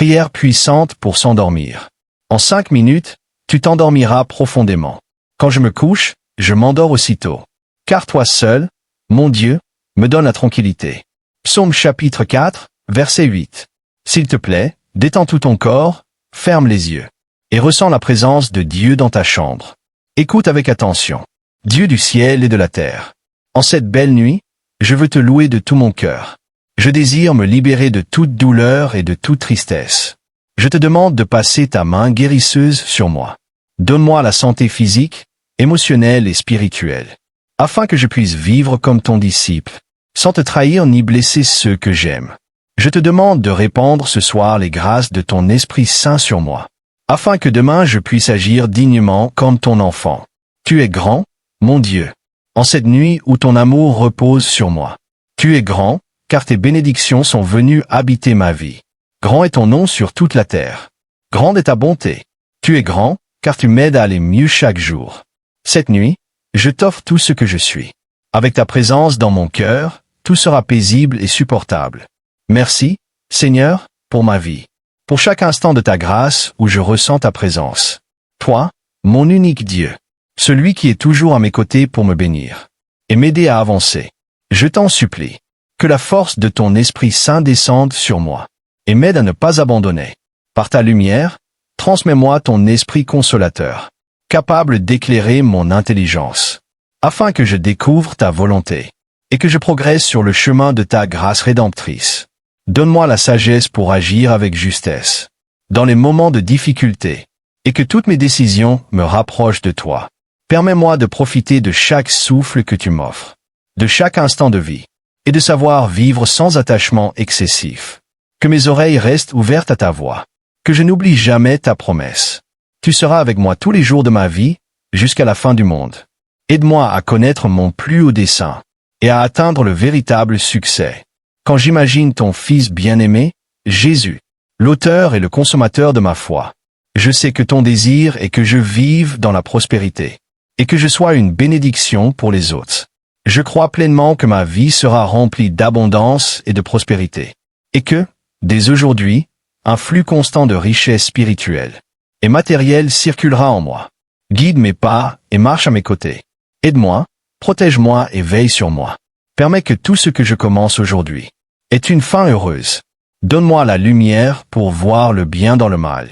Prière puissante pour s'endormir. En 5 minutes, tu t'endormiras profondément. Quand je me couche, je m'endors aussitôt. Car toi seul, mon Dieu, me donne la tranquillité. Psaume chapitre 4, verset 8. S'il te plaît, détends tout ton corps, ferme les yeux, et ressens la présence de Dieu dans ta chambre. Écoute avec attention. Dieu du ciel et de la terre. En cette belle nuit, je veux te louer de tout mon cœur. Je désire me libérer de toute douleur et de toute tristesse. Je te demande de passer ta main guérisseuse sur moi. Donne-moi la santé physique, émotionnelle et spirituelle, afin que je puisse vivre comme ton disciple, sans te trahir ni blesser ceux que j'aime. Je te demande de répandre ce soir les grâces de ton Esprit Saint sur moi, afin que demain je puisse agir dignement comme ton enfant. Tu es grand, mon Dieu, en cette nuit où ton amour repose sur moi. Tu es grand, car tes bénédictions sont venues habiter ma vie. Grand est ton nom sur toute la terre. Grande est ta bonté. Tu es grand, car tu m'aides à aller mieux chaque jour. Cette nuit, je t'offre tout ce que je suis. Avec ta présence dans mon cœur, tout sera paisible et supportable. Merci, Seigneur, pour ma vie, pour chaque instant de ta grâce où je ressens ta présence. Toi, mon unique Dieu, celui qui est toujours à mes côtés pour me bénir et m'aider à avancer. Je t'en supplie, que la force de ton Esprit Saint descende sur moi et m'aide à ne pas abandonner. Par ta lumière, transmets-moi ton esprit consolateur, capable d'éclairer mon intelligence, afin que je découvre ta volonté et que je progresse sur le chemin de ta grâce rédemptrice. Donne-moi la sagesse pour agir avec justesse dans les moments de difficulté et que toutes mes décisions me rapprochent de toi. Permets-moi de profiter de chaque souffle que tu m'offres, de chaque instant de vie, et de savoir vivre sans attachement excessif. Que mes oreilles restent ouvertes à ta voix, que je n'oublie jamais ta promesse. Tu seras avec moi tous les jours de ma vie, jusqu'à la fin du monde. Aide-moi à connaître mon plus haut dessein et à atteindre le véritable succès. Quand j'imagine ton Fils bien-aimé, Jésus, l'auteur et le consommateur de ma foi, je sais que ton désir est que je vive dans la prospérité et que je sois une bénédiction pour les autres. Je crois pleinement que ma vie sera remplie d'abondance et de prospérité, et que, dès aujourd'hui, un flux constant de richesse spirituelle et matérielle circulera en moi. Guide mes pas et marche à mes côtés. Aide-moi, protège-moi et veille sur moi. Permets que tout ce que je commence aujourd'hui ait une fin heureuse. Donne-moi la lumière pour voir le bien dans le mal,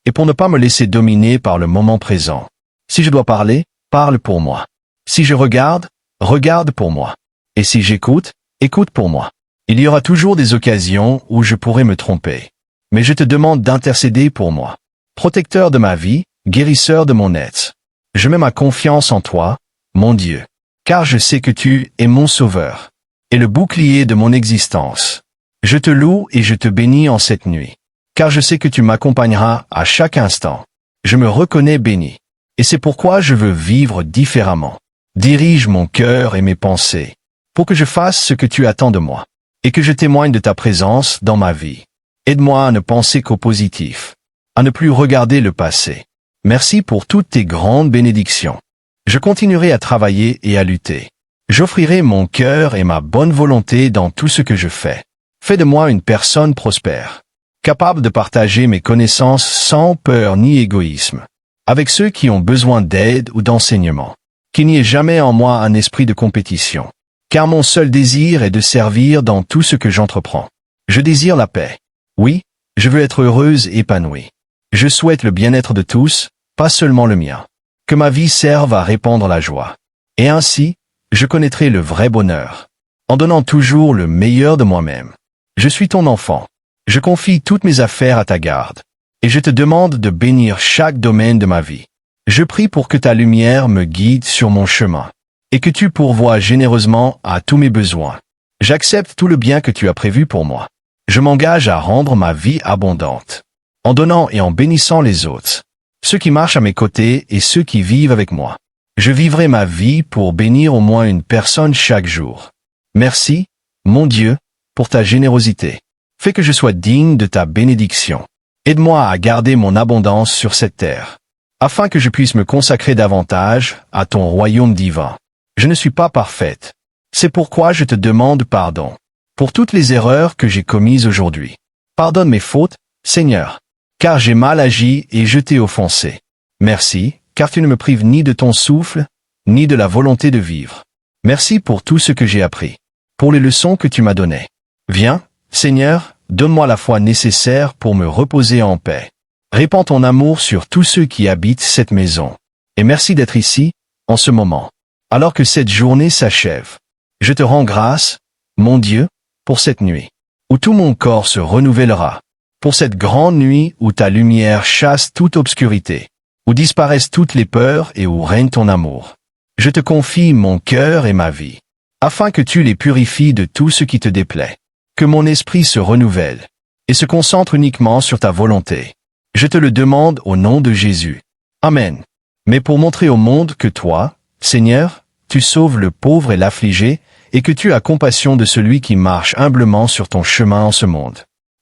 et pour ne pas me laisser dominer par le moment présent. Si je dois parler, parle pour moi. Si je regarde, regarde pour moi. Et si j'écoute, écoute pour moi. Il y aura toujours des occasions où je pourrai me tromper. Mais je te demande d'intercéder pour moi. Protecteur de ma vie, guérisseur de mon être. Je mets ma confiance en toi, mon Dieu, car je sais que tu es mon sauveur et le bouclier de mon existence. Je te loue et je te bénis en cette nuit, car je sais que tu m'accompagneras à chaque instant. Je me reconnais béni, et c'est pourquoi je veux vivre différemment. Dirige mon cœur et mes pensées, pour que je fasse ce que tu attends de moi, et que je témoigne de ta présence dans ma vie. Aide-moi à ne penser qu'au positif, à ne plus regarder le passé. Merci pour toutes tes grandes bénédictions. Je continuerai à travailler et à lutter. J'offrirai mon cœur et ma bonne volonté dans tout ce que je fais. Fais de moi une personne prospère, capable de partager mes connaissances sans peur ni égoïsme, avec ceux qui ont besoin d'aide ou d'enseignement. Qu'il n'y ait jamais en moi un esprit de compétition, car mon seul désir est de servir dans tout ce que j'entreprends. Je désire la paix. Oui, je veux être heureuse et épanouie. Je souhaite le bien-être de tous, pas seulement le mien. Que ma vie serve à répandre la joie. Et ainsi, je connaîtrai le vrai bonheur, en donnant toujours le meilleur de moi-même. Je suis ton enfant. Je confie toutes mes affaires à ta garde, et je te demande de bénir chaque domaine de ma vie. Je prie pour que ta lumière me guide sur mon chemin, et que tu pourvoies généreusement à tous mes besoins. J'accepte tout le bien que tu as prévu pour moi. Je m'engage à rendre ma vie abondante, en donnant et en bénissant les autres, ceux qui marchent à mes côtés et ceux qui vivent avec moi. Je vivrai ma vie pour bénir au moins une personne chaque jour. Merci, mon Dieu, pour ta générosité. Fais que je sois digne de ta bénédiction. Aide-moi à garder mon abondance sur cette terre, afin que je puisse me consacrer davantage à ton royaume divin. Je ne suis pas parfaite. C'est pourquoi je te demande pardon pour toutes les erreurs que j'ai commises aujourd'hui. Pardonne mes fautes, Seigneur, car j'ai mal agi et je t'ai offensé. Merci, car tu ne me prives ni de ton souffle, ni de la volonté de vivre. Merci pour tout ce que j'ai appris, pour les leçons que tu m'as données. Viens, Seigneur, donne-moi la foi nécessaire pour me reposer en paix. Répands ton amour sur tous ceux qui habitent cette maison. Et merci d'être ici, en ce moment, alors que cette journée s'achève. Je te rends grâce, mon Dieu, pour cette nuit, où tout mon corps se renouvellera, pour cette grande nuit où ta lumière chasse toute obscurité, où disparaissent toutes les peurs et où règne ton amour. Je te confie mon cœur et ma vie, afin que tu les purifies de tout ce qui te déplaît, que mon esprit se renouvelle et se concentre uniquement sur ta volonté. Je te le demande au nom de Jésus. Amen. Mais pour montrer au monde que toi, Seigneur, tu sauves le pauvre et l'affligé, et que tu as compassion de celui qui marche humblement sur ton chemin en ce monde.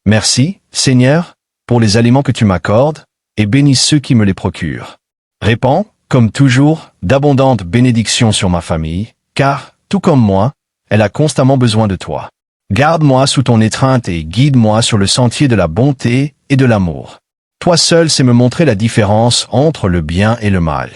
Merci, Seigneur, pour les aliments que tu m'accordes, et bénis ceux qui me les procurent. Répands, comme toujours, d'abondantes bénédictions sur ma famille, car, tout comme moi, elle a constamment besoin de toi. Garde-moi sous ton étreinte et guide-moi sur le sentier de la bonté et de l'amour. Toi seul sais me montrer la différence entre le bien et le mal.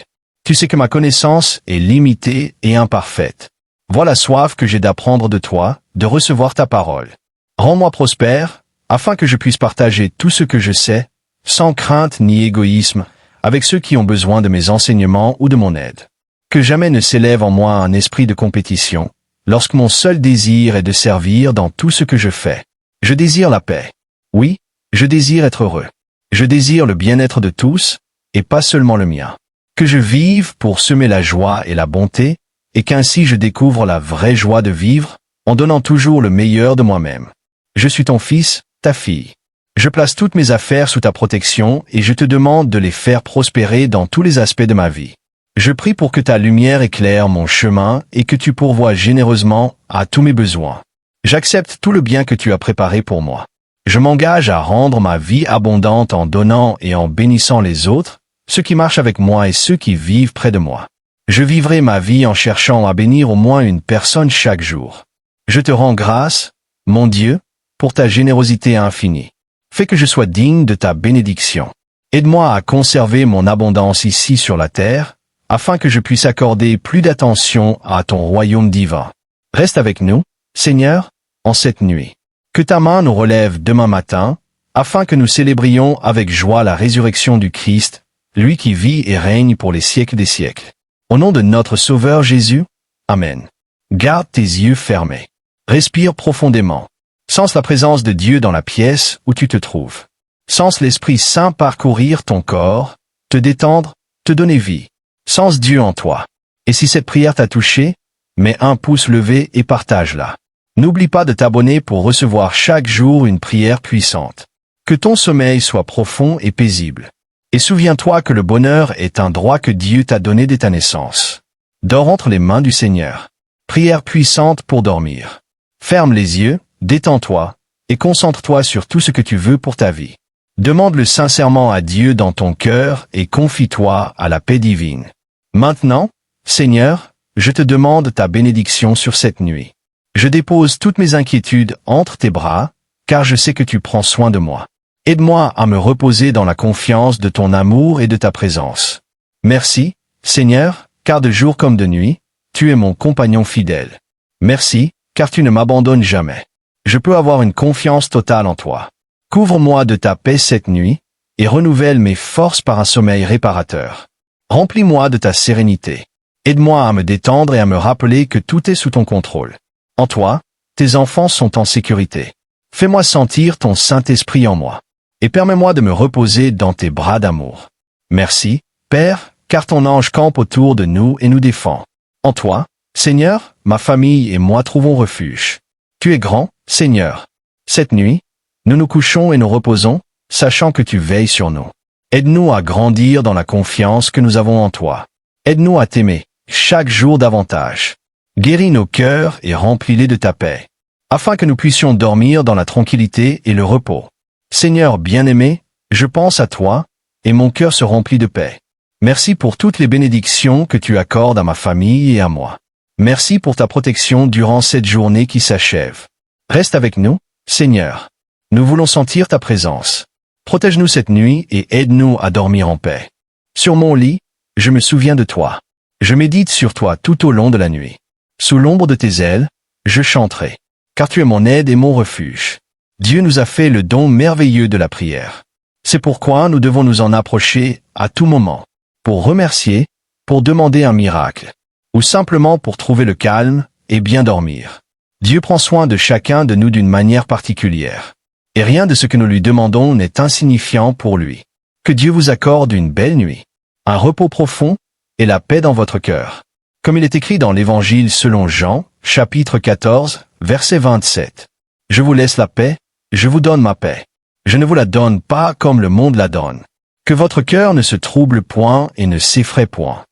Tu sais que ma connaissance est limitée et imparfaite. Vois la soif que j'ai d'apprendre de toi, de recevoir ta parole. Rends-moi prospère, afin que je puisse partager tout ce que je sais, sans crainte ni égoïsme, avec ceux qui ont besoin de mes enseignements ou de mon aide. Que jamais ne s'élève en moi un esprit de compétition, lorsque mon seul désir est de servir dans tout ce que je fais. Je désire la paix. Oui, je désire être heureux. Je désire le bien-être de tous, et pas seulement le mien. Que je vive pour semer la joie et la bonté, et qu'ainsi je découvre la vraie joie de vivre, en donnant toujours le meilleur de moi-même. Je suis ton fils, ta fille. Je place toutes mes affaires sous ta protection et je te demande de les faire prospérer dans tous les aspects de ma vie. Je prie pour que ta lumière éclaire mon chemin et que tu pourvoies généreusement à tous mes besoins. J'accepte tout le bien que tu as préparé pour moi. Je m'engage à rendre ma vie abondante en donnant et en bénissant les autres, ceux qui marchent avec moi et ceux qui vivent près de moi. Je vivrai ma vie en cherchant à bénir au moins une personne chaque jour. Je te rends grâce, mon Dieu, pour ta générosité infinie. Fais que je sois digne de ta bénédiction. Aide-moi à conserver mon abondance ici sur la terre, afin que je puisse accorder plus d'attention à ton royaume divin. Reste avec nous, Seigneur, en cette nuit. Que ta main nous relève demain matin, afin que nous célébrions avec joie la résurrection du Christ, lui qui vit et règne pour les siècles des siècles. Au nom de notre Sauveur Jésus, Amen. Garde tes yeux fermés. Respire profondément. Sens la présence de Dieu dans la pièce où tu te trouves. Sens l'Esprit Saint parcourir ton corps, te détendre, te donner vie. Sens Dieu en toi. Et si cette prière t'a touché, mets un pouce levé et partage-la. N'oublie pas de t'abonner pour recevoir chaque jour une prière puissante. Que ton sommeil soit profond et paisible. Et souviens-toi que le bonheur est un droit que Dieu t'a donné dès ta naissance. Dors entre les mains du Seigneur. Prière puissante pour dormir. Ferme les yeux, détends-toi, et concentre-toi sur tout ce que tu veux pour ta vie. Demande-le sincèrement à Dieu dans ton cœur et confie-toi à la paix divine. Maintenant, Seigneur, je te demande ta bénédiction sur cette nuit. Je dépose toutes mes inquiétudes entre tes bras, car je sais que tu prends soin de moi. Aide-moi à me reposer dans la confiance de ton amour et de ta présence. Merci, Seigneur, car de jour comme de nuit, tu es mon compagnon fidèle. Merci, car tu ne m'abandonnes jamais. Je peux avoir une confiance totale en toi. Couvre-moi de ta paix cette nuit, et renouvelle mes forces par un sommeil réparateur. Remplis-moi de ta sérénité. Aide-moi à me détendre et à me rappeler que tout est sous ton contrôle. En toi, tes enfants sont en sécurité. Fais-moi sentir ton Saint-Esprit en moi. Et permets-moi de me reposer dans tes bras d'amour. Merci, Père, car ton ange campe autour de nous et nous défend. En toi, Seigneur, ma famille et moi trouvons refuge. Tu es grand, Seigneur. Cette nuit, nous nous couchons et nous reposons, sachant que tu veilles sur nous. Aide-nous à grandir dans la confiance que nous avons en toi. Aide-nous à t'aimer, chaque jour davantage. Guéris nos cœurs et remplis-les de ta paix, afin que nous puissions dormir dans la tranquillité et le repos. Seigneur bien-aimé, je pense à toi, et mon cœur se remplit de paix. Merci pour toutes les bénédictions que tu accordes à ma famille et à moi. Merci pour ta protection durant cette journée qui s'achève. Reste avec nous, Seigneur. Nous voulons sentir ta présence. Protège-nous cette nuit et aide-nous à dormir en paix. Sur mon lit, je me souviens de toi. Je médite sur toi tout au long de la nuit. Sous l'ombre de tes ailes, je chanterai, car tu es mon aide et mon refuge. Dieu nous a fait le don merveilleux de la prière. C'est pourquoi nous devons nous en approcher à tout moment, pour remercier, pour demander un miracle, ou simplement pour trouver le calme et bien dormir. Dieu prend soin de chacun de nous d'une manière particulière. Et rien de ce que nous lui demandons n'est insignifiant pour lui. Que Dieu vous accorde une belle nuit, un repos profond et la paix dans votre cœur. Comme il est écrit dans l'Évangile selon Jean, chapitre 14, verset 27. Je vous laisse la paix, je vous donne ma paix. Je ne vous la donne pas comme le monde la donne. Que votre cœur ne se trouble point et ne s'effraie point.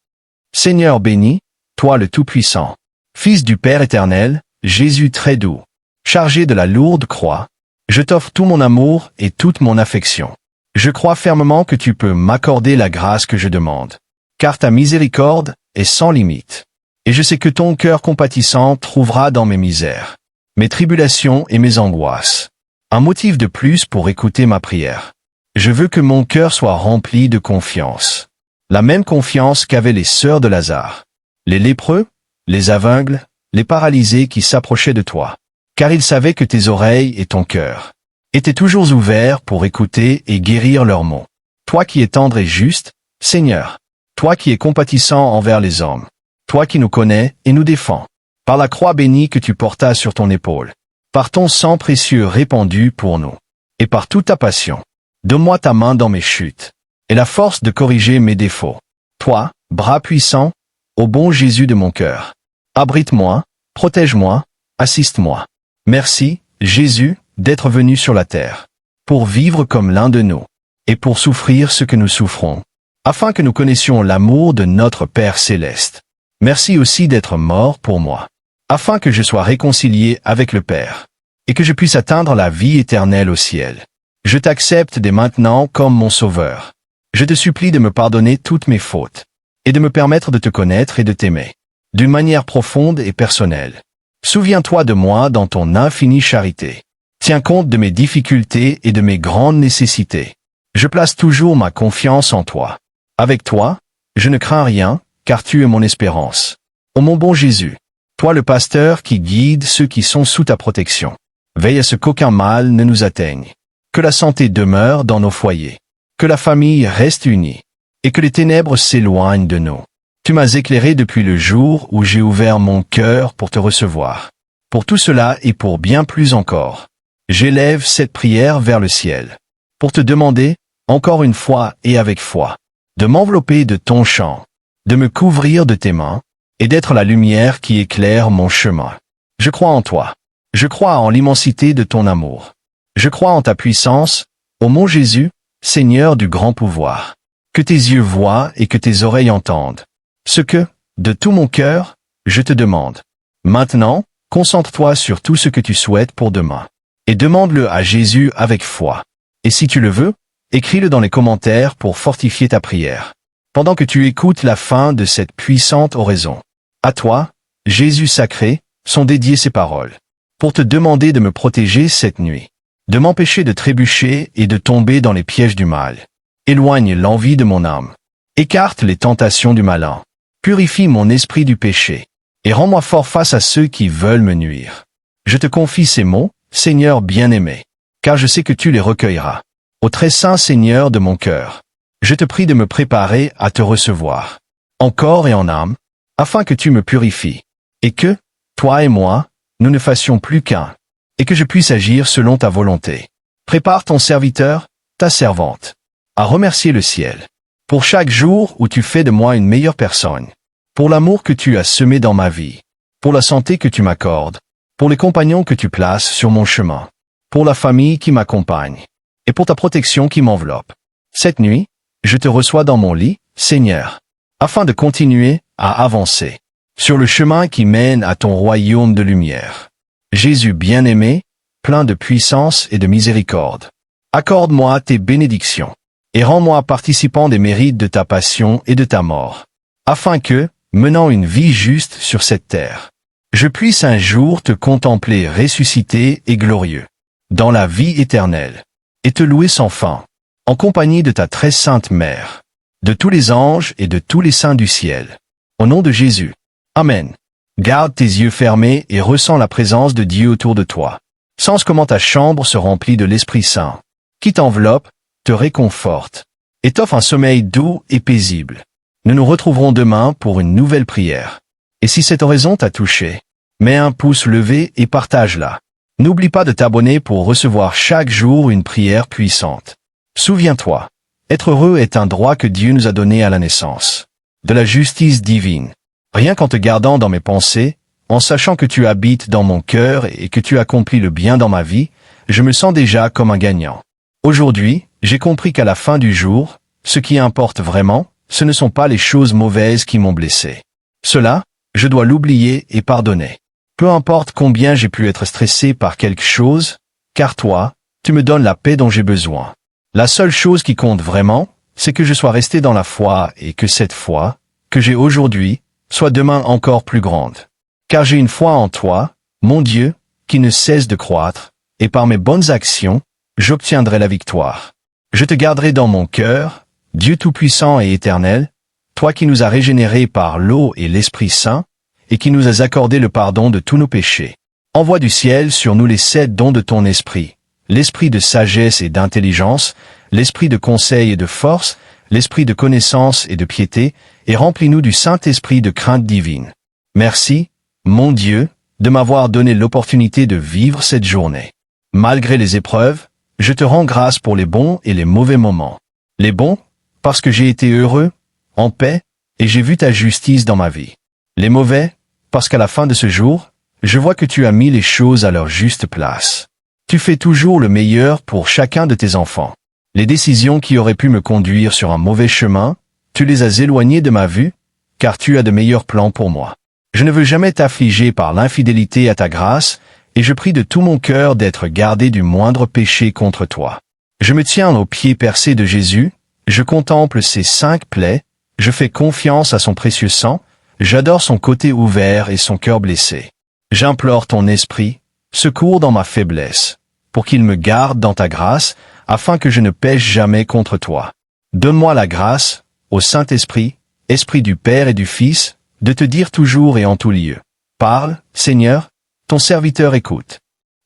Seigneur béni, toi le Tout-Puissant, Fils du Père éternel, Jésus très doux, chargé de la lourde croix, je t'offre tout mon amour et toute mon affection. Je crois fermement que tu peux m'accorder la grâce que je demande, car ta miséricorde est sans limite. Et je sais que ton cœur compatissant trouvera dans mes misères, mes tribulations et mes angoisses un motif de plus pour écouter ma prière. Je veux que mon cœur soit rempli de confiance. La même confiance qu'avaient les sœurs de Lazare, les lépreux, les aveugles, les paralysés qui s'approchaient de toi, car ils savaient que tes oreilles et ton cœur étaient toujours ouverts pour écouter et guérir leurs maux. Toi qui es tendre et juste, Seigneur, toi qui es compatissant envers les hommes, toi qui nous connais et nous défends, par la croix bénie que tu portas sur ton épaule, par ton sang précieux répandu pour nous, et par toute ta passion, donne-moi ta main dans mes chutes, et la force de corriger mes défauts. Toi, bras puissant, ô bon Jésus de mon cœur, abrite-moi, protège-moi, assiste-moi. Merci, Jésus, d'être venu sur la terre, pour vivre comme l'un de nous, et pour souffrir ce que nous souffrons, afin que nous connaissions l'amour de notre Père céleste. Merci aussi d'être mort pour moi, afin que je sois réconcilié avec le Père, et que je puisse atteindre la vie éternelle au ciel. Je t'accepte dès maintenant comme mon Sauveur. Je te supplie de me pardonner toutes mes fautes, et de me permettre de te connaître et de t'aimer, d'une manière profonde et personnelle. Souviens-toi de moi dans ton infinie charité. Tiens compte de mes difficultés et de mes grandes nécessités. Je place toujours ma confiance en toi. Avec toi, je ne crains rien, car tu es mon espérance. Ô mon bon Jésus, toi le pasteur qui guide ceux qui sont sous ta protection, veille à ce qu'aucun mal ne nous atteigne, que la santé demeure dans nos foyers, que la famille reste unie, et que les ténèbres s'éloignent de nous. Tu m'as éclairé depuis le jour où j'ai ouvert mon cœur pour te recevoir. Pour tout cela et pour bien plus encore, j'élève cette prière vers le ciel, pour te demander, encore une fois et avec foi, de m'envelopper de ton chant, de me couvrir de tes mains, et d'être la lumière qui éclaire mon chemin. Je crois en toi. Je crois en l'immensité de ton amour. Je crois en ta puissance, ô mon Jésus, Seigneur du grand pouvoir. Que tes yeux voient et que tes oreilles entendent. Ce que, de tout mon cœur, je te demande. Maintenant, concentre-toi sur tout ce que tu souhaites pour demain. Et demande-le à Jésus avec foi. Et si tu le veux, écris-le dans les commentaires pour fortifier ta prière. Pendant que tu écoutes la fin de cette puissante oraison. À toi, Jésus sacré, sont dédiées ces paroles. Pour te demander de me protéger cette nuit. De m'empêcher de trébucher et de tomber dans les pièges du mal. Éloigne l'envie de mon âme. Écarte les tentations du malin. Purifie mon esprit du péché. Et rends-moi fort face à ceux qui veulent me nuire. Je te confie ces mots, Seigneur bien-aimé, car je sais que tu les recueilleras. Ô très saint Seigneur de mon cœur, je te prie de me préparer à te recevoir, en corps et en âme, afin que tu me purifies, et que, toi et moi, nous ne fassions plus qu'un, et que je puisse agir selon ta volonté. Prépare ton serviteur, ta servante, à remercier le ciel, pour chaque jour où tu fais de moi une meilleure personne, pour l'amour que tu as semé dans ma vie, pour la santé que tu m'accordes, pour les compagnons que tu places sur mon chemin, pour la famille qui m'accompagne, et pour ta protection qui m'enveloppe. Cette nuit, je te reçois dans mon lit, Seigneur, afin de continuer à avancer sur le chemin qui mène à ton royaume de lumière. Jésus bien-aimé, plein de puissance et de miséricorde, accorde-moi tes bénédictions, et rends-moi participant des mérites de ta passion et de ta mort, afin que, menant une vie juste sur cette terre, je puisse un jour te contempler ressuscité et glorieux, dans la vie éternelle, et te louer sans fin. en compagnie de ta très sainte mère, de tous les anges et de tous les saints du ciel. Au nom de Jésus. Amen. Garde tes yeux fermés et ressens la présence de Dieu autour de toi. Sens comment ta chambre se remplit de l'Esprit Saint, qui t'enveloppe, te réconforte, et t'offre un sommeil doux et paisible. Nous nous retrouverons demain pour une nouvelle prière. Et si cette oraison t'a touché, mets un pouce levé et partage-la. N'oublie pas de t'abonner pour recevoir chaque jour une prière puissante. Souviens-toi, être heureux est un droit que Dieu nous a donné à la naissance, de la justice divine. Rien qu'en te gardant dans mes pensées, en sachant que tu habites dans mon cœur et que tu accomplis le bien dans ma vie, je me sens déjà comme un gagnant. Aujourd'hui, j'ai compris qu'à la fin du jour, ce qui importe vraiment, ce ne sont pas les choses mauvaises qui m'ont blessé. Cela, je dois l'oublier et pardonner. Peu importe combien j'ai pu être stressé par quelque chose, car toi, tu me donnes la paix dont j'ai besoin. La seule chose qui compte vraiment, c'est que je sois resté dans la foi et que cette foi, que j'ai aujourd'hui, soit demain encore plus grande. Car j'ai une foi en toi, mon Dieu, qui ne cesse de croître, et par mes bonnes actions, j'obtiendrai la victoire. Je te garderai dans mon cœur, Dieu Tout-Puissant et Éternel, toi qui nous as régénérés par l'eau et l'Esprit Saint, et qui nous as accordé le pardon de tous nos péchés. Envoie du ciel sur nous les 7 dons de ton esprit, l'esprit de sagesse et d'intelligence, l'esprit de conseil et de force, l'esprit de connaissance et de piété, et remplis-nous du Saint-Esprit de crainte divine. Merci, mon Dieu, de m'avoir donné l'opportunité de vivre cette journée. Malgré les épreuves, je te rends grâce pour les bons et les mauvais moments. Les bons, parce que j'ai été heureux, en paix, et j'ai vu ta justice dans ma vie. Les mauvais, parce qu'à la fin de ce jour, je vois que tu as mis les choses à leur juste place. Tu fais toujours le meilleur pour chacun de tes enfants. Les décisions qui auraient pu me conduire sur un mauvais chemin, tu les as éloignées de ma vue, car tu as de meilleurs plans pour moi. Je ne veux jamais t'affliger par l'infidélité à ta grâce, et je prie de tout mon cœur d'être gardé du moindre péché contre toi. Je me tiens aux pieds percés de Jésus, je contemple ses 5 plaies, je fais confiance à son précieux sang, j'adore son côté ouvert et son cœur blessé. J'implore ton esprit, secours dans ma faiblesse, pour qu'il me garde dans ta grâce, afin que je ne pêche jamais contre toi. Donne-moi la grâce, au Saint-Esprit, Esprit du Père et du Fils, de te dire toujours et en tout lieu. Parle, Seigneur, ton serviteur écoute.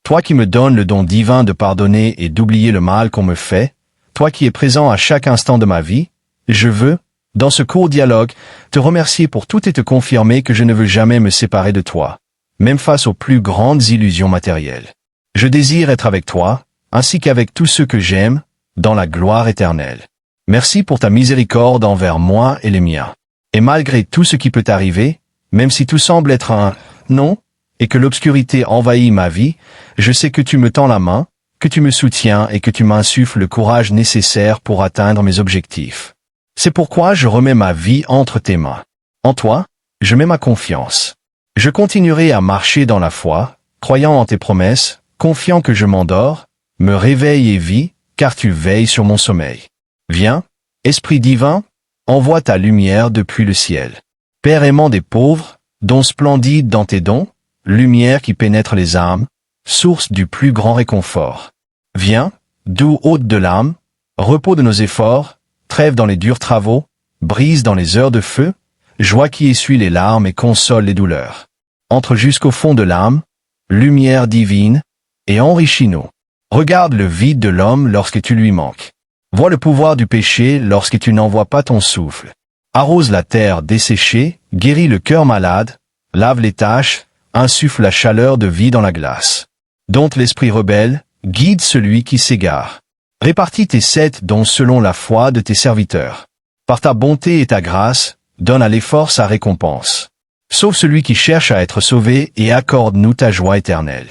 Toi qui me donnes le don divin de pardonner et d'oublier le mal qu'on me fait, toi qui es présent à chaque instant de ma vie, je veux, dans ce court dialogue, te remercier pour tout et te confirmer que je ne veux jamais me séparer de toi, même face aux plus grandes illusions matérielles. Je désire être avec toi, ainsi qu'avec tous ceux que j'aime, dans la gloire éternelle. Merci pour ta miséricorde envers moi et les miens. Et malgré tout ce qui peut arriver, même si tout semble être un « non », et que l'obscurité envahit ma vie, je sais que tu me tends la main, que tu me soutiens et que tu m'insuffles le courage nécessaire pour atteindre mes objectifs. C'est pourquoi je remets ma vie entre tes mains. En toi, je mets ma confiance. Je continuerai à marcher dans la foi, croyant en tes promesses, confiant que je m'endors, me réveille et vis, car tu veilles sur mon sommeil. Viens, Esprit divin, envoie ta lumière depuis le ciel. Père aimant des pauvres, don splendide dans tes dons, lumière qui pénètre les âmes, source du plus grand réconfort. Viens, doux hôte de l'âme, repos de nos efforts, trêve dans les durs travaux, brise dans les heures de feu, joie qui essuie les larmes et console les douleurs. Entre jusqu'au fond de l'âme, lumière divine, et enrichis-nous. Regarde le vide de l'homme lorsque tu lui manques. Vois le pouvoir du péché lorsque tu n'envoies pas ton souffle. Arrose la terre desséchée, guéris le cœur malade, lave les taches, insuffle la chaleur de vie dans la glace. Dompte l'esprit rebelle, guide celui qui s'égare. Répartis tes 7 dons selon la foi de tes serviteurs. Par ta bonté et ta grâce, donne à l'effort sa récompense. Sauve celui qui cherche à être sauvé et accorde-nous ta joie éternelle.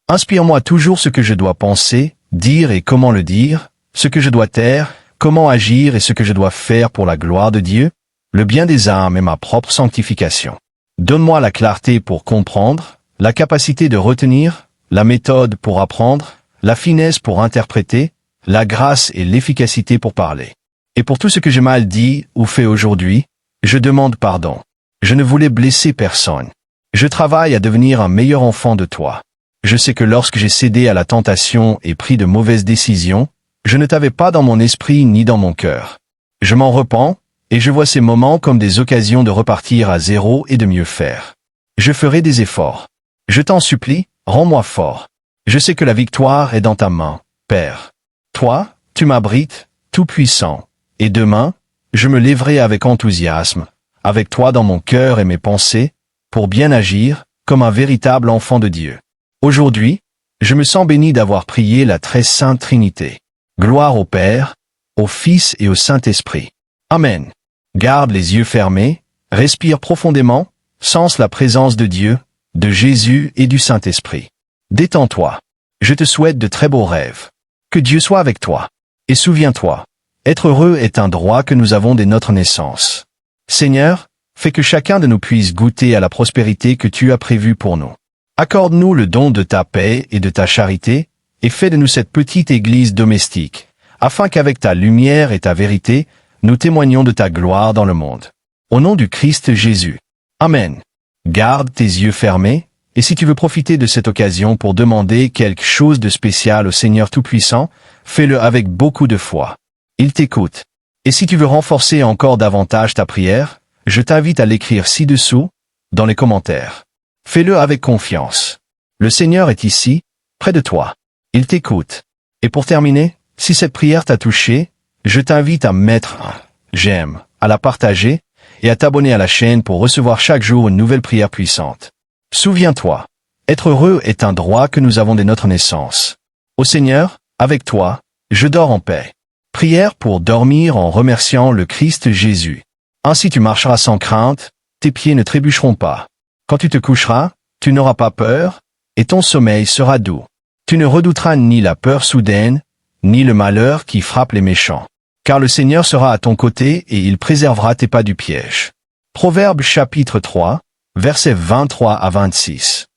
Inspire-moi toujours ce que je dois penser, dire et comment le dire, ce que je dois taire, comment agir et ce que je dois faire pour la gloire de Dieu, le bien des âmes et ma propre sanctification. Donne-moi la clarté pour comprendre, la capacité de retenir, la méthode pour apprendre, la finesse pour interpréter, la grâce et l'efficacité pour parler. Et pour tout ce que j'ai mal dit ou fait aujourd'hui, je demande pardon. Je ne voulais blesser personne. Je travaille à devenir un meilleur enfant de toi. Je sais que lorsque j'ai cédé à la tentation et pris de mauvaises décisions, Je ne t'avais pas dans mon esprit ni dans mon cœur. Je m'en repens, et je vois ces moments comme des occasions de repartir à zéro et de mieux faire. Je ferai des efforts. Je t'en supplie, rends-moi fort. Je sais que la victoire est dans ta main, Père. Toi, tu m'abrites, Tout-Puissant, et demain, je me lèverai avec enthousiasme, avec toi dans mon cœur et mes pensées, pour bien agir, comme un véritable enfant de Dieu. Aujourd'hui, je me sens béni d'avoir prié la très sainte Trinité. Gloire au Père, au Fils et au Saint-Esprit. Amen. Garde les yeux fermés, respire profondément, sens la présence de Dieu, de Jésus et du Saint-Esprit. Détends-toi. Je te souhaite de très beaux rêves. Que Dieu soit avec toi. Et souviens-toi, être heureux est un droit que nous avons dès notre naissance. Seigneur, fais que chacun de nous puisse goûter à la prospérité que tu as prévue pour nous. Accorde-nous le don de ta paix et de ta charité, et fais de nous cette petite église domestique, afin qu'avec ta lumière et ta vérité, nous témoignions de ta gloire dans le monde. Au nom du Christ Jésus. Amen. Garde tes yeux fermés, et si tu veux profiter de cette occasion pour demander quelque chose de spécial au Seigneur Tout-Puissant, fais-le avec beaucoup de foi. Il t'écoute. Et si tu veux renforcer encore davantage ta prière, je t'invite à l'écrire ci-dessous, dans les commentaires. Fais-le avec confiance. Le Seigneur est ici, près de toi. Il t'écoute. Et pour terminer, si cette prière t'a touché, je t'invite à mettre un j'aime, à la partager, et à t'abonner à la chaîne pour recevoir chaque jour une nouvelle prière puissante. Souviens-toi, être heureux est un droit que nous avons dès notre naissance. Ô Seigneur, avec toi, je dors en paix. Prière pour dormir en remerciant le Christ Jésus. Ainsi tu marcheras sans crainte, tes pieds ne trébucheront pas. Quand tu te coucheras, tu n'auras pas peur, et ton sommeil sera doux. Tu ne redouteras ni la peur soudaine, ni le malheur qui frappe les méchants. Car le Seigneur sera à ton côté et il préservera tes pas du piège. Proverbes chapitre 3, versets 23 à 26.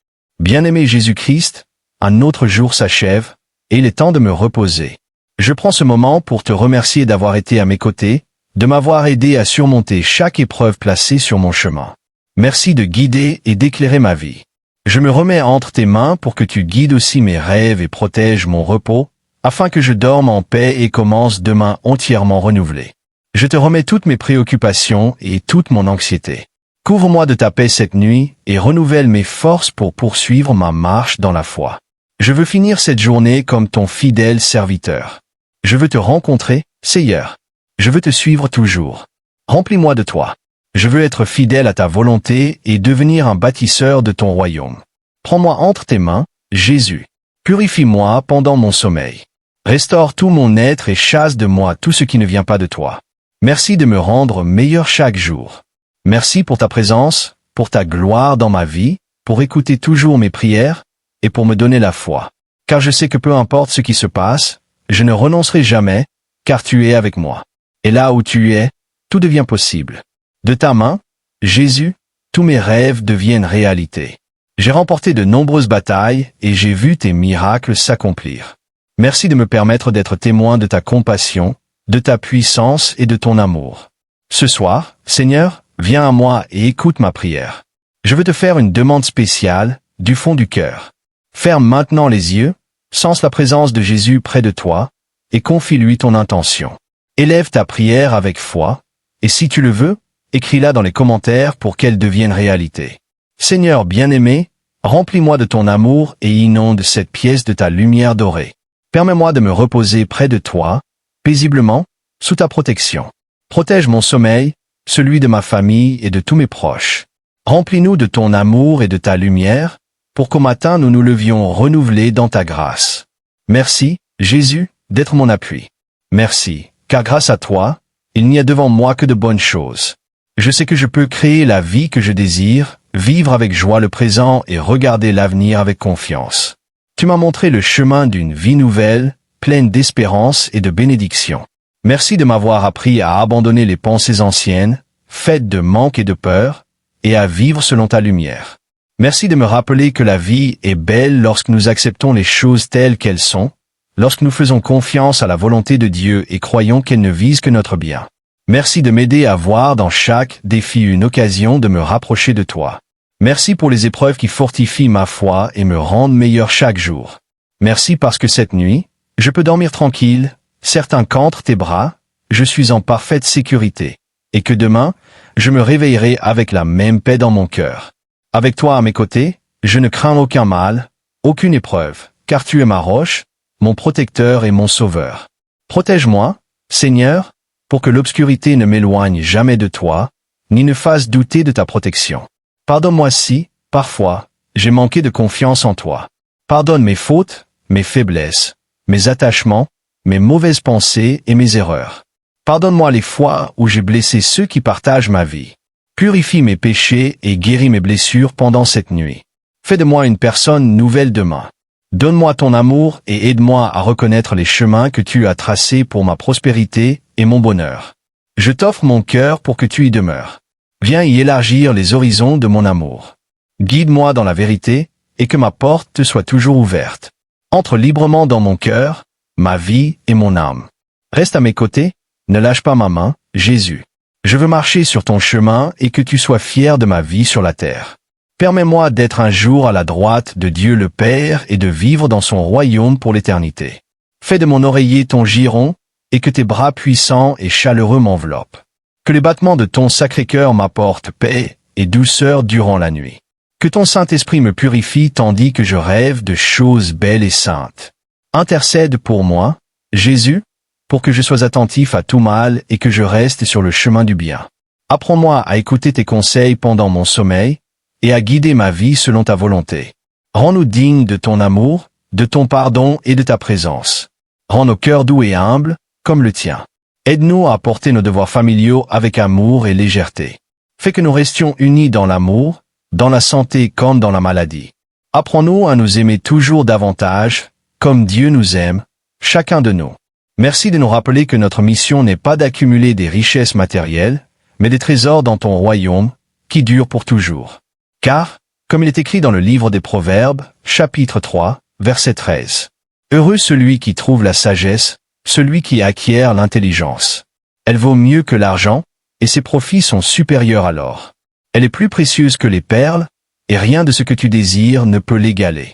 Bien-aimé Jésus-Christ, un autre jour s'achève, et il est temps de me reposer. Je prends ce moment pour te remercier d'avoir été à mes côtés, de m'avoir aidé à surmonter chaque épreuve placée sur mon chemin. Merci de guider et d'éclairer ma vie. Je me remets entre tes mains pour que tu guides aussi mes rêves et protèges mon repos, afin que je dorme en paix et commence demain entièrement renouvelé. Je te remets toutes mes préoccupations et toute mon anxiété. Couvre-moi de ta paix cette nuit et renouvelle mes forces pour poursuivre ma marche dans la foi. Je veux finir cette journée comme ton fidèle serviteur. Je veux te rencontrer, Seigneur. Je veux te suivre toujours. Remplis-moi de toi. Je veux être fidèle à ta volonté et devenir un bâtisseur de ton royaume. Prends-moi entre tes mains, Jésus. Purifie-moi pendant mon sommeil. Restaure tout mon être et chasse de moi tout ce qui ne vient pas de toi. Merci de me rendre meilleur chaque jour. Merci pour ta présence, pour ta gloire dans ma vie, pour écouter toujours mes prières, et pour me donner la foi. Car je sais que peu importe ce qui se passe, je ne renoncerai jamais, car tu es avec moi. Et là où tu es, tout devient possible. De ta main, Jésus, tous mes rêves deviennent réalité. J'ai remporté de nombreuses batailles et j'ai vu tes miracles s'accomplir. Merci de me permettre d'être témoin de ta compassion, de ta puissance et de ton amour. Ce soir, Seigneur, viens à moi et écoute ma prière. Je veux te faire une demande spéciale, du fond du cœur. Ferme maintenant les yeux, sens la présence de Jésus près de toi, et confie-lui ton intention. Élève ta prière avec foi, et si tu le veux, écris-la dans les commentaires pour qu'elle devienne réalité. Seigneur bien-aimé, remplis-moi de ton amour et inonde cette pièce de ta lumière dorée. Permets-moi de me reposer près de toi, paisiblement, sous ta protection. Protège mon sommeil, celui de ma famille et de tous mes proches. Remplis-nous de ton amour et de ta lumière, pour qu'au matin nous nous levions renouvelés dans ta grâce. Merci, Jésus, d'être mon appui. Merci, car grâce à toi, il n'y a devant moi que de bonnes choses. Je sais que je peux créer la vie que je désire, vivre avec joie le présent et regarder l'avenir avec confiance. Tu m'as montré le chemin d'une vie nouvelle, pleine d'espérance et de bénédiction. Merci de m'avoir appris à abandonner les pensées anciennes, faites de manque et de peur, et à vivre selon ta lumière. Merci de me rappeler que la vie est belle lorsque nous acceptons les choses telles qu'elles sont, lorsque nous faisons confiance à la volonté de Dieu et croyons qu'elle ne vise que notre bien. Merci de m'aider à voir dans chaque défi une occasion de me rapprocher de toi. Merci pour les épreuves qui fortifient ma foi et me rendent meilleur chaque jour. Merci parce que cette nuit, je peux dormir tranquille, certains qu'entre tes bras, je suis en parfaite sécurité, et que demain, je me réveillerai avec la même paix dans mon cœur. Avec toi à mes côtés, je ne crains aucun mal, aucune épreuve, car tu es ma roche, mon protecteur et mon sauveur. Protège-moi, Seigneur, pour que l'obscurité ne m'éloigne jamais de toi, ni ne fasse douter de ta protection. Pardonne-moi si, parfois, j'ai manqué de confiance en toi. Pardonne mes fautes, mes faiblesses, mes attachements, mes mauvaises pensées et mes erreurs. Pardonne-moi les fois où j'ai blessé ceux qui partagent ma vie. Purifie mes péchés et guéris mes blessures pendant cette nuit. Fais de moi une personne nouvelle demain. Donne-moi ton amour et aide-moi à reconnaître les chemins que tu as tracés pour ma prospérité et mon bonheur. Je t'offre mon cœur pour que tu y demeures. Viens y élargir les horizons de mon amour. Guide-moi dans la vérité et que ma porte te soit toujours ouverte. Entre librement dans mon cœur, ma vie et mon âme. Reste à mes côtés, ne lâche pas ma main, Jésus. Je veux marcher sur ton chemin et que tu sois fier de ma vie sur la terre. Permets-moi d'être un jour à la droite de Dieu le Père et de vivre dans son royaume pour l'éternité. Fais de mon oreiller ton giron, et que tes bras puissants et chaleureux m'enveloppent. Que les battements de ton sacré-cœur m'apportent paix et douceur durant la nuit. Que ton Saint-Esprit me purifie tandis que je rêve de choses belles et saintes. Intercède pour moi, Jésus, pour que je sois attentif à tout mal et que je reste sur le chemin du bien. Apprends-moi à écouter tes conseils pendant mon sommeil, et à guider ma vie selon ta volonté. Rends-nous dignes de ton amour, de ton pardon et de ta présence. Rends nos cœurs doux et humbles, comme le tien. Aide-nous à porter nos devoirs familiaux avec amour et légèreté. Fais que nous restions unis dans l'amour, dans la santé comme dans la maladie. Apprends-nous à nous aimer toujours davantage, comme Dieu nous aime, chacun de nous. Merci de nous rappeler que notre mission n'est pas d'accumuler des richesses matérielles, mais des trésors dans ton royaume, qui durent pour toujours. Car, comme il est écrit dans le livre des Proverbes, chapitre 3, verset 13, « Heureux celui qui trouve la sagesse, celui qui acquiert l'intelligence. Elle vaut mieux que l'argent, et ses profits sont supérieurs à l'or. Elle est plus précieuse que les perles, et rien de ce que tu désires ne peut l'égaler.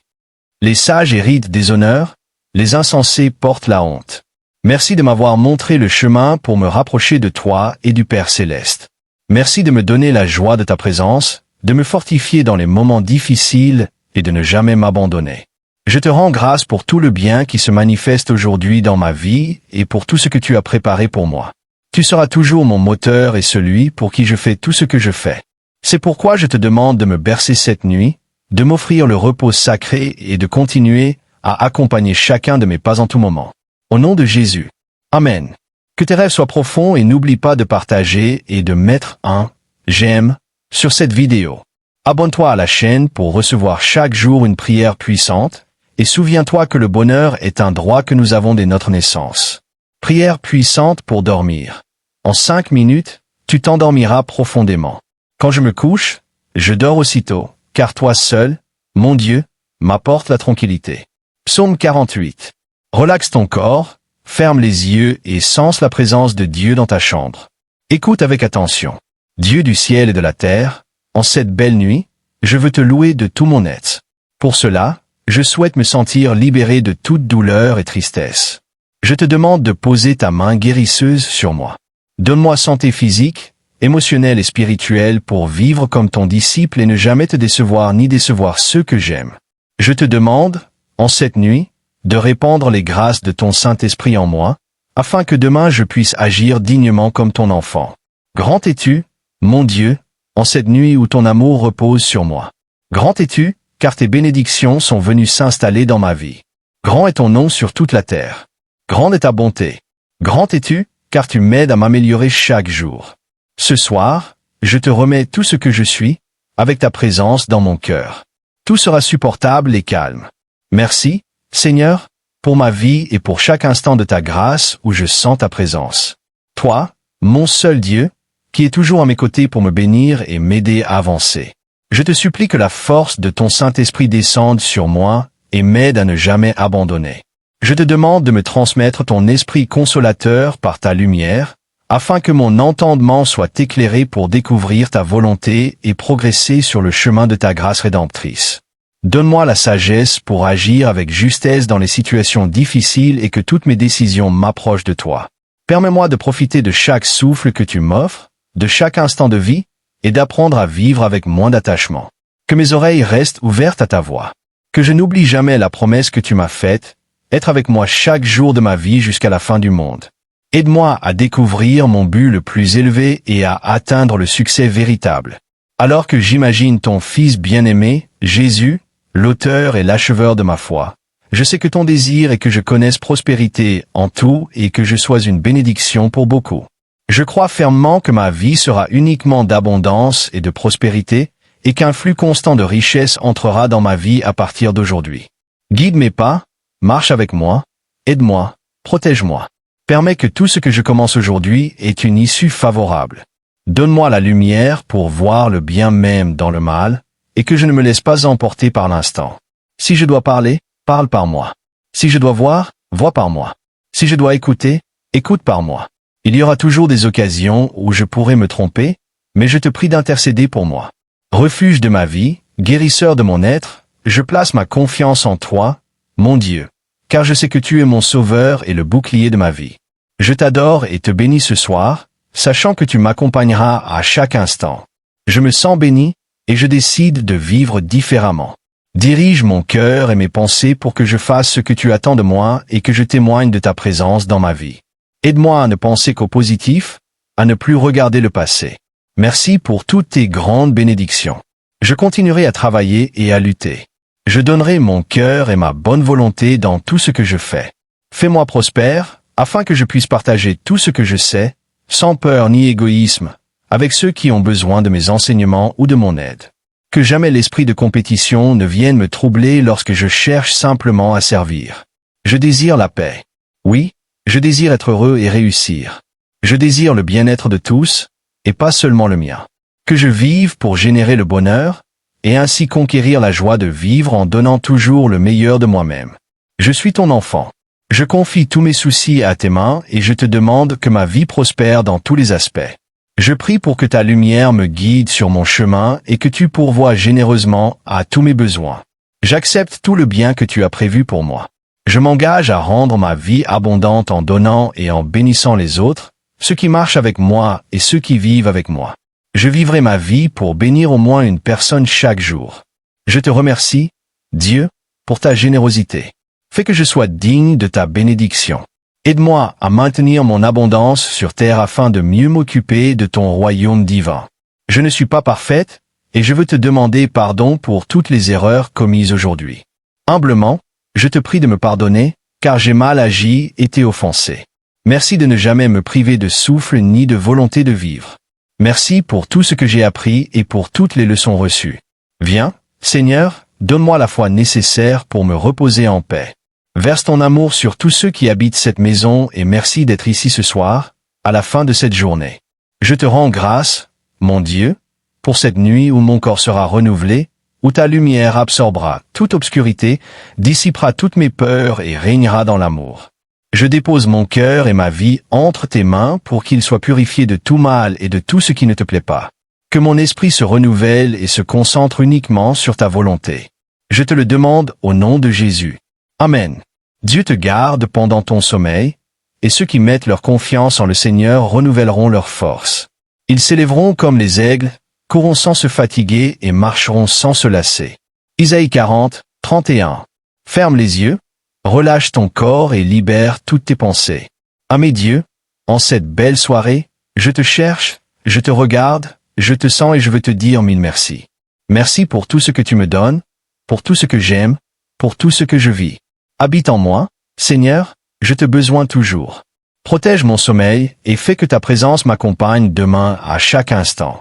Les sages héritent des honneurs, les insensés portent la honte. Merci de m'avoir montré le chemin pour me rapprocher de toi et du Père Céleste. Merci de me donner la joie de ta présence, de me fortifier dans les moments difficiles et de ne jamais m'abandonner. Je te rends grâce pour tout le bien qui se manifeste aujourd'hui dans ma vie et pour tout ce que tu as préparé pour moi. Tu seras toujours mon moteur et celui pour qui je fais tout ce que je fais. C'est pourquoi je te demande de me bercer cette nuit, de m'offrir le repos sacré et de continuer à accompagner chacun de mes pas en tout moment. Au nom de Jésus. Amen. Que tes rêves soient profonds et n'oublie pas de partager et de mettre un « j'aime » sur cette vidéo. Abonne-toi à la chaîne pour recevoir chaque jour une prière puissante et souviens-toi que le bonheur est un droit que nous avons dès notre naissance. Prière puissante pour dormir. En 5 minutes, tu t'endormiras profondément. Quand je me couche, je dors aussitôt, car toi seul, mon Dieu, m'apporte la tranquillité. Psaume 48. Relaxe ton corps, ferme les yeux et sens la présence de Dieu dans ta chambre. Écoute avec attention. Dieu du ciel et de la terre, en cette belle nuit, je veux te louer de tout mon être. Pour cela, je souhaite me sentir libéré de toute douleur et tristesse. Je te demande de poser ta main guérisseuse sur moi. Donne-moi santé physique, émotionnelle et spirituelle pour vivre comme ton disciple et ne jamais te décevoir ni décevoir ceux que j'aime. Je te demande, en cette nuit, de répandre les grâces de ton Saint-Esprit en moi, afin que demain je puisse agir dignement comme ton enfant. Grand es-tu, mon Dieu, en cette nuit où ton amour repose sur moi. Grand es-tu, car tes bénédictions sont venues s'installer dans ma vie. Grand est ton nom sur toute la terre. Grande est ta bonté. Grand es-tu, car tu m'aides à m'améliorer chaque jour. Ce soir, je te remets tout ce que je suis, avec ta présence dans mon cœur. Tout sera supportable et calme. Merci, Seigneur, pour ma vie et pour chaque instant de ta grâce où je sens ta présence. Toi, mon seul Dieu, qui est toujours à mes côtés pour me bénir et m'aider à avancer. Je te supplie que la force de ton Saint-Esprit descende sur moi et m'aide à ne jamais abandonner. Je te demande de me transmettre ton esprit consolateur par ta lumière, afin que mon entendement soit éclairé pour découvrir ta volonté et progresser sur le chemin de ta grâce rédemptrice. Donne-moi la sagesse pour agir avec justesse dans les situations difficiles et que toutes mes décisions m'approchent de toi. Permets-moi de profiter de chaque souffle que tu m'offres, de chaque instant de vie, et d'apprendre à vivre avec moins d'attachement. Que mes oreilles restent ouvertes à ta voix. Que je n'oublie jamais la promesse que tu m'as faite, être avec moi chaque jour de ma vie jusqu'à la fin du monde. Aide-moi à découvrir mon but le plus élevé et à atteindre le succès véritable. Alors que j'imagine ton Fils bien-aimé, Jésus, l'auteur et l'acheveur de ma foi, je sais que ton désir est que je connaisse prospérité en tout et que je sois une bénédiction pour beaucoup. Je crois fermement que ma vie sera uniquement d'abondance et de prospérité et qu'un flux constant de richesse entrera dans ma vie à partir d'aujourd'hui. Guide mes pas, marche avec moi, aide-moi, protège-moi. Permets que tout ce que je commence aujourd'hui ait une issue favorable. Donne-moi la lumière pour voir le bien même dans le mal, et que je ne me laisse pas emporter par l'instant. Si je dois parler, parle par moi. Si je dois voir, vois par moi. Si je dois écouter, écoute par moi. Il y aura toujours des occasions où je pourrai me tromper, mais je te prie d'intercéder pour moi. Refuge de ma vie, guérisseur de mon être, je place ma confiance en toi, mon Dieu, car je sais que tu es mon sauveur et le bouclier de ma vie. Je t'adore et te bénis ce soir, sachant que tu m'accompagneras à chaque instant. Je me sens béni, et je décide de vivre différemment. Dirige mon cœur et mes pensées pour que je fasse ce que tu attends de moi et que je témoigne de ta présence dans ma vie. Aide-moi à ne penser qu'au positif, à ne plus regarder le passé. Merci pour toutes tes grandes bénédictions. Je continuerai à travailler et à lutter. Je donnerai mon cœur et ma bonne volonté dans tout ce que je fais. Fais-moi prospère, afin que je puisse partager tout ce que je sais, sans peur ni égoïsme, avec ceux qui ont besoin de mes enseignements ou de mon aide. Que jamais l'esprit de compétition ne vienne me troubler lorsque je cherche simplement à servir. Je désire la paix. Oui, je désire être heureux et réussir. Je désire le bien-être de tous, et pas seulement le mien. Que je vive pour générer le bonheur, et ainsi conquérir la joie de vivre en donnant toujours le meilleur de moi-même. Je suis ton enfant. Je confie tous mes soucis à tes mains et je te demande que ma vie prospère dans tous les aspects. Je prie pour que ta lumière me guide sur mon chemin et que tu pourvoies généreusement à tous mes besoins. J'accepte tout le bien que tu as prévu pour moi. Je m'engage à rendre ma vie abondante en donnant et en bénissant les autres, ceux qui marchent avec moi et ceux qui vivent avec moi. Je vivrai ma vie pour bénir au moins une personne chaque jour. Je te remercie, Dieu, pour ta générosité. Fais que je sois digne de ta bénédiction. Aide-moi à maintenir mon abondance sur terre afin de mieux m'occuper de ton royaume divin. Je ne suis pas parfaite, et je veux te demander pardon pour toutes les erreurs commises aujourd'hui. Humblement, je te prie de me pardonner, car j'ai mal agi et t'ai offensé. Merci de ne jamais me priver de souffle ni de volonté de vivre. Merci pour tout ce que j'ai appris et pour toutes les leçons reçues. Viens, Seigneur, donne-moi la foi nécessaire pour me reposer en paix. Verse ton amour sur tous ceux qui habitent cette maison et merci d'être ici ce soir, à la fin de cette journée. Je te rends grâce, mon Dieu, pour cette nuit où mon corps sera renouvelé, où ta lumière absorbera toute obscurité, dissipera toutes mes peurs et régnera dans l'amour. Je dépose mon cœur et ma vie entre tes mains pour qu'il soit purifié de tout mal et de tout ce qui ne te plaît pas. Que mon esprit se renouvelle et se concentre uniquement sur ta volonté. Je te le demande au nom de Jésus. Amen. Dieu te garde pendant ton sommeil, et ceux qui mettent leur confiance en le Seigneur renouvelleront leur force. Ils s'élèveront comme les aigles, courront sans se fatiguer et marcheront sans se lasser. Isaïe 40, 31. Ferme les yeux, relâche ton corps et libère toutes tes pensées. À mes dieux, en cette belle soirée, je te cherche, je te regarde, je te sens et je veux te dire mille merci. Merci pour tout ce que tu me donnes, pour tout ce que j'aime, pour tout ce que je vis. Habite en moi, Seigneur, je te besoin toujours. Protège mon sommeil et fais que ta présence m'accompagne demain à chaque instant.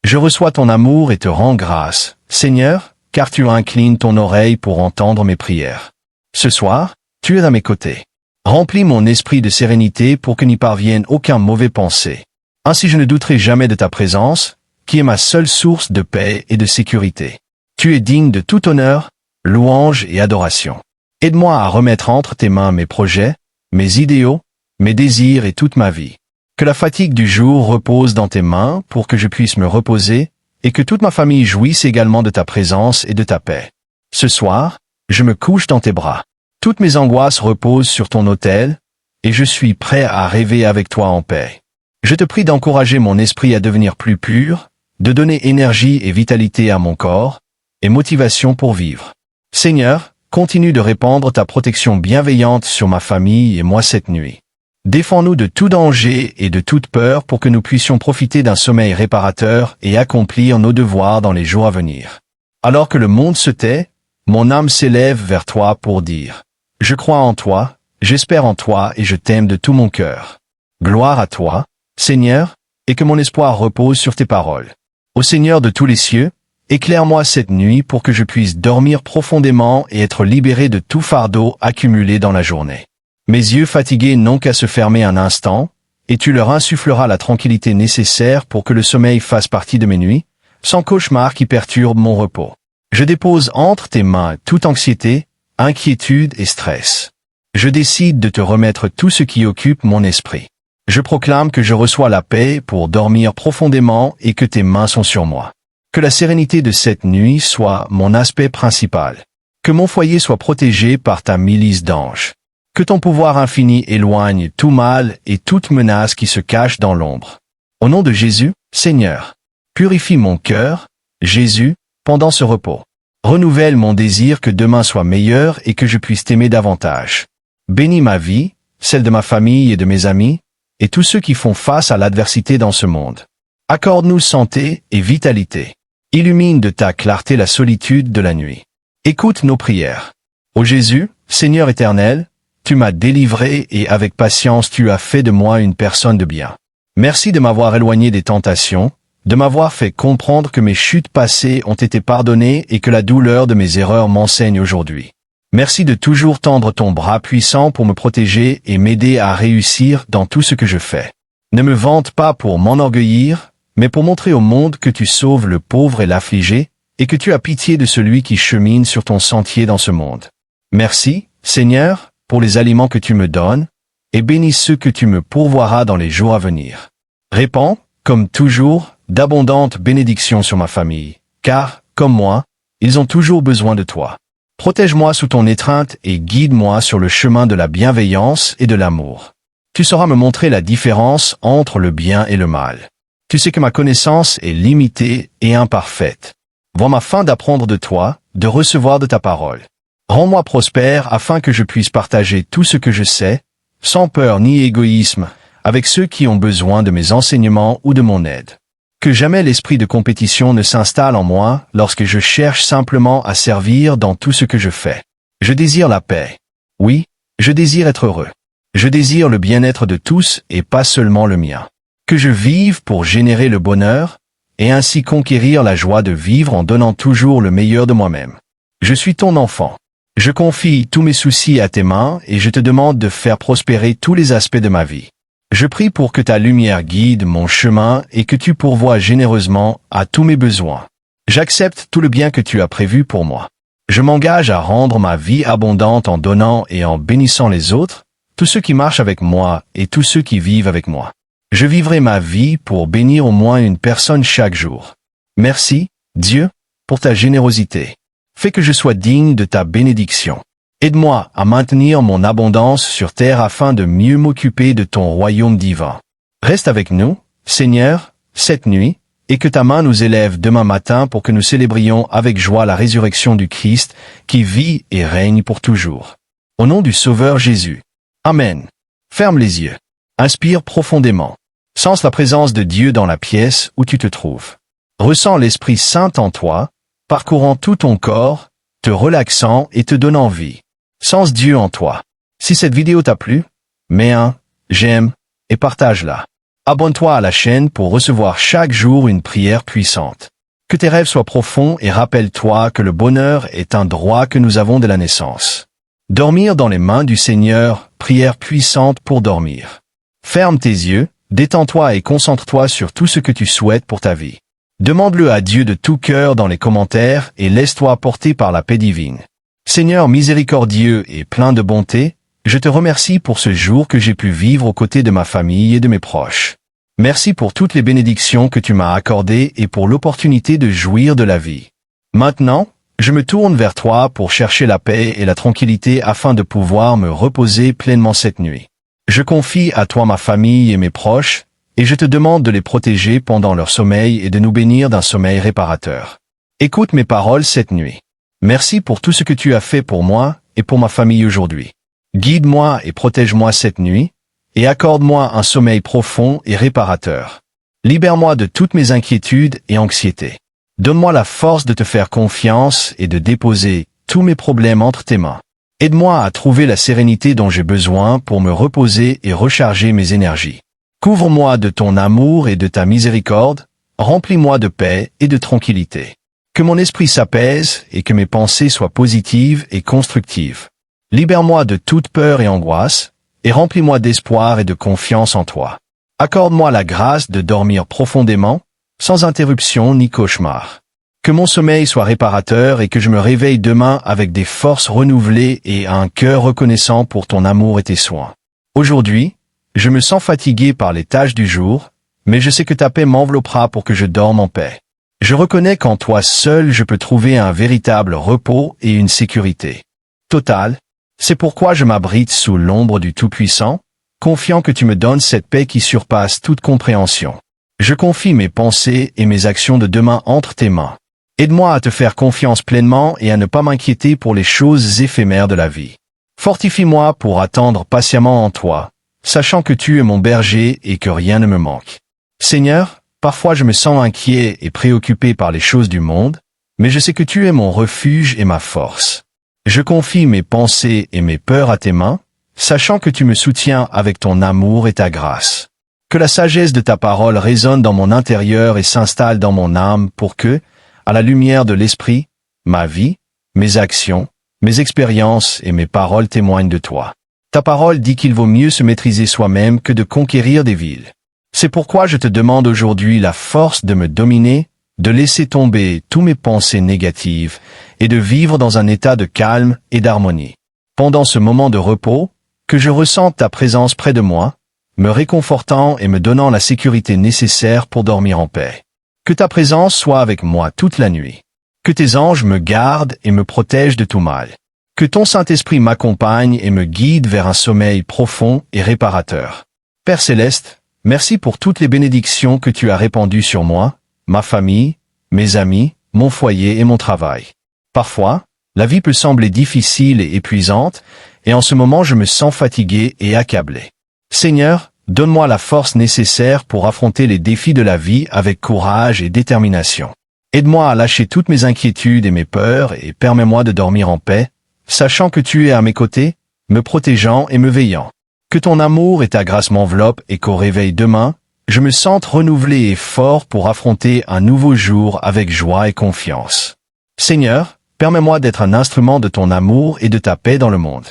Je reçois ton amour et te rends grâce, Seigneur, car tu inclines ton oreille pour entendre mes prières. Ce soir, tu es à mes côtés. Remplis mon esprit de sérénité pour que n'y parvienne aucun mauvais pensée. Ainsi je ne douterai jamais de ta présence, qui est ma seule source de paix et de sécurité. Tu es digne de tout honneur, louange et adoration. Aide-moi à remettre entre tes mains mes projets, mes idéaux, mes désirs et toute ma vie. Que la fatigue du jour repose dans tes mains pour que je puisse me reposer et que toute ma famille jouisse également de ta présence et de ta paix. Ce soir, je me couche dans tes bras. Toutes mes angoisses reposent sur ton autel, et je suis prêt à rêver avec toi en paix. Je te prie d'encourager mon esprit à devenir plus pur, de donner énergie et vitalité à mon corps, et motivation pour vivre. Seigneur, continue de répandre ta protection bienveillante sur ma famille et moi cette nuit. Défends-nous de tout danger et de toute peur pour que nous puissions profiter d'un sommeil réparateur et accomplir nos devoirs dans les jours à venir. Alors que le monde se tait, mon âme s'élève vers toi pour dire « Je crois en toi, j'espère en toi et je t'aime de tout mon cœur. » Gloire à toi, Seigneur, et que mon espoir repose sur tes paroles. Ô Seigneur de tous les cieux, éclaire-moi cette nuit pour que je puisse dormir profondément et être libéré de tout fardeau accumulé dans la journée. Mes yeux fatigués n'ont qu'à se fermer un instant, et tu leur insuffleras la tranquillité nécessaire pour que le sommeil fasse partie de mes nuits, sans cauchemar qui perturbe mon repos. Je dépose entre tes mains toute anxiété, inquiétude et stress. Je décide de te remettre tout ce qui occupe mon esprit. Je proclame que je reçois la paix pour dormir profondément et que tes mains sont sur moi. Que la sérénité de cette nuit soit mon aspect principal. Que mon foyer soit protégé par ta milice d'anges. Que ton pouvoir infini éloigne tout mal et toute menace qui se cache dans l'ombre. Au nom de Jésus, Seigneur, purifie mon cœur, Jésus, pendant ce repos. Renouvelle mon désir que demain soit meilleur et que je puisse t'aimer davantage. Bénis ma vie, celle de ma famille et de mes amis, et tous ceux qui font face à l'adversité dans ce monde. Accorde-nous santé et vitalité. Illumine de ta clarté la solitude de la nuit. Écoute nos prières. Ô Jésus, Seigneur éternel, tu m'as délivré et avec patience tu as fait de moi une personne de bien. Merci de m'avoir éloigné des tentations, de m'avoir fait comprendre que mes chutes passées ont été pardonnées et que la douleur de mes erreurs m'enseigne aujourd'hui. Merci de toujours tendre ton bras puissant pour me protéger et m'aider à réussir dans tout ce que je fais. Ne me vante pas pour m'enorgueillir, mais pour montrer au monde que tu sauves le pauvre et l'affligé, et que tu as pitié de celui qui chemine sur ton sentier dans ce monde. Merci, Seigneur, pour les aliments que tu me donnes, et bénis ceux que tu me pourvoiras dans les jours à venir. Répands, comme toujours, d'abondantes bénédictions sur ma famille, car, comme moi, ils ont toujours besoin de toi. Protège-moi sous ton étreinte et guide-moi sur le chemin de la bienveillance et de l'amour. Tu sauras me montrer la différence entre le bien et le mal. Tu sais que ma connaissance est limitée et imparfaite. Vois ma faim d'apprendre de toi, de recevoir de ta parole. Rends-moi prospère afin que je puisse partager tout ce que je sais, sans peur ni égoïsme, avec ceux qui ont besoin de mes enseignements ou de mon aide. Que jamais l'esprit de compétition ne s'installe en moi lorsque je cherche simplement à servir dans tout ce que je fais. Je désire la paix. Oui, je désire être heureux. Je désire le bien-être de tous et pas seulement le mien. Que je vive pour générer le bonheur, et ainsi conquérir la joie de vivre en donnant toujours le meilleur de moi-même. Je suis ton enfant. Je confie tous mes soucis à tes mains et je te demande de faire prospérer tous les aspects de ma vie. Je prie pour que ta lumière guide mon chemin et que tu pourvoies généreusement à tous mes besoins. J'accepte tout le bien que tu as prévu pour moi. Je m'engage à rendre ma vie abondante en donnant et en bénissant les autres, tous ceux qui marchent avec moi et tous ceux qui vivent avec moi. Je vivrai ma vie pour bénir au moins une personne chaque jour. Merci, Dieu, pour ta générosité. Fais que je sois digne de ta bénédiction. Aide-moi à maintenir mon abondance sur terre afin de mieux m'occuper de ton royaume divin. Reste avec nous, Seigneur, cette nuit, et que ta main nous élève demain matin pour que nous célébrions avec joie la résurrection du Christ, qui vit et règne pour toujours. Au nom du Sauveur Jésus. Amen. Ferme les yeux. Inspire profondément. Sens la présence de Dieu dans la pièce où tu te trouves. Ressens l'Esprit Saint en toi, parcourant tout ton corps, te relaxant et te donnant vie. Sens Dieu en toi. Si cette vidéo t'a plu, mets un j'aime et partage-la. Abonne-toi à la chaîne pour recevoir chaque jour une prière puissante. Que tes rêves soient profonds et rappelle-toi que le bonheur est un droit que nous avons de la naissance. Dormir dans les mains du Seigneur, prière puissante pour dormir. Ferme tes yeux, détends-toi et concentre-toi sur tout ce que tu souhaites pour ta vie. Demande-le à Dieu de tout cœur dans les commentaires et laisse-toi porter par la paix divine. Seigneur miséricordieux et plein de bonté, je te remercie pour ce jour que j'ai pu vivre aux côtés de ma famille et de mes proches. Merci pour toutes les bénédictions que tu m'as accordées et pour l'opportunité de jouir de la vie. Maintenant, Je me tourne vers toi pour chercher la paix et la tranquillité afin de pouvoir me reposer pleinement cette nuit. Je confie à toi ma famille et mes proches, et je te demande de les protéger pendant leur sommeil et de nous bénir d'un sommeil réparateur. Écoute mes paroles cette nuit. Merci pour tout ce que tu as fait pour moi et pour ma famille aujourd'hui. Guide-moi et protège-moi cette nuit, et accorde-moi un sommeil profond et réparateur. Libère-moi de toutes mes inquiétudes et anxiétés. Donne-moi la force de te faire confiance et de déposer tous mes problèmes entre tes mains. Aide-moi à trouver la sérénité dont j'ai besoin pour me reposer et recharger mes énergies. Couvre-moi de ton amour et de ta miséricorde, remplis-moi de paix et de tranquillité. Que mon esprit s'apaise et que mes pensées soient positives et constructives. Libère-moi de toute peur et angoisse, et remplis-moi d'espoir et de confiance en toi. Accorde-moi la grâce de dormir profondément, sans interruption ni cauchemar. Que mon sommeil soit réparateur et que je me réveille demain avec des forces renouvelées et un cœur reconnaissant pour ton amour et tes soins. Aujourd'hui, je me sens fatigué par les tâches du jour, mais je sais que ta paix m'enveloppera pour que je dorme en paix. Je reconnais qu'en toi seul je peux trouver un véritable repos et une sécurité totale. C'est pourquoi je m'abrite sous l'ombre du Tout-Puissant, confiant que tu me donnes cette paix qui surpasse toute compréhension. Je confie mes pensées et mes actions de demain entre tes mains. Aide-moi à te faire confiance pleinement et à ne pas m'inquiéter pour les choses éphémères de la vie. Fortifie-moi pour attendre patiemment en toi, sachant que tu es mon berger et que rien ne me manque. Seigneur, parfois je me sens inquiet et préoccupé par les choses du monde, mais je sais que tu es mon refuge et ma force. Je confie mes pensées et mes peurs à tes mains, sachant que tu me soutiens avec ton amour et ta grâce. Que la sagesse de ta parole résonne dans mon intérieur et s'installe dans mon âme pour que, à la lumière de l'Esprit, ma vie, mes actions, mes expériences et mes paroles témoignent de toi. Ta parole dit qu'il vaut mieux se maîtriser soi-même que de conquérir des villes. C'est pourquoi je te demande aujourd'hui la force de me dominer, de laisser tomber tous mes pensées négatives et de vivre dans un état de calme et d'harmonie. Pendant ce moment de repos, que je ressente ta présence près de moi, me réconfortant et me donnant la sécurité nécessaire pour dormir en paix. Que ta présence soit avec moi toute la nuit. Que tes anges me gardent et me protègent de tout mal. Que ton Saint-Esprit m'accompagne et me guide vers un sommeil profond et réparateur. Père Céleste, merci pour toutes les bénédictions que tu as répandues sur moi, ma famille, mes amis, mon foyer et mon travail. Parfois, la vie peut sembler difficile et épuisante, et en ce moment je me sens fatigué et accablé. Seigneur, donne-moi la force nécessaire pour affronter les défis de la vie avec courage et détermination. Aide-moi à lâcher toutes mes inquiétudes et mes peurs et permets-moi de dormir en paix, sachant que tu es à mes côtés, me protégeant et me veillant. Que ton amour et ta grâce m'enveloppent et qu'au réveil demain, je me sente renouvelé et fort pour affronter un nouveau jour avec joie et confiance. Seigneur, permets-moi d'être un instrument de ton amour et de ta paix dans le monde.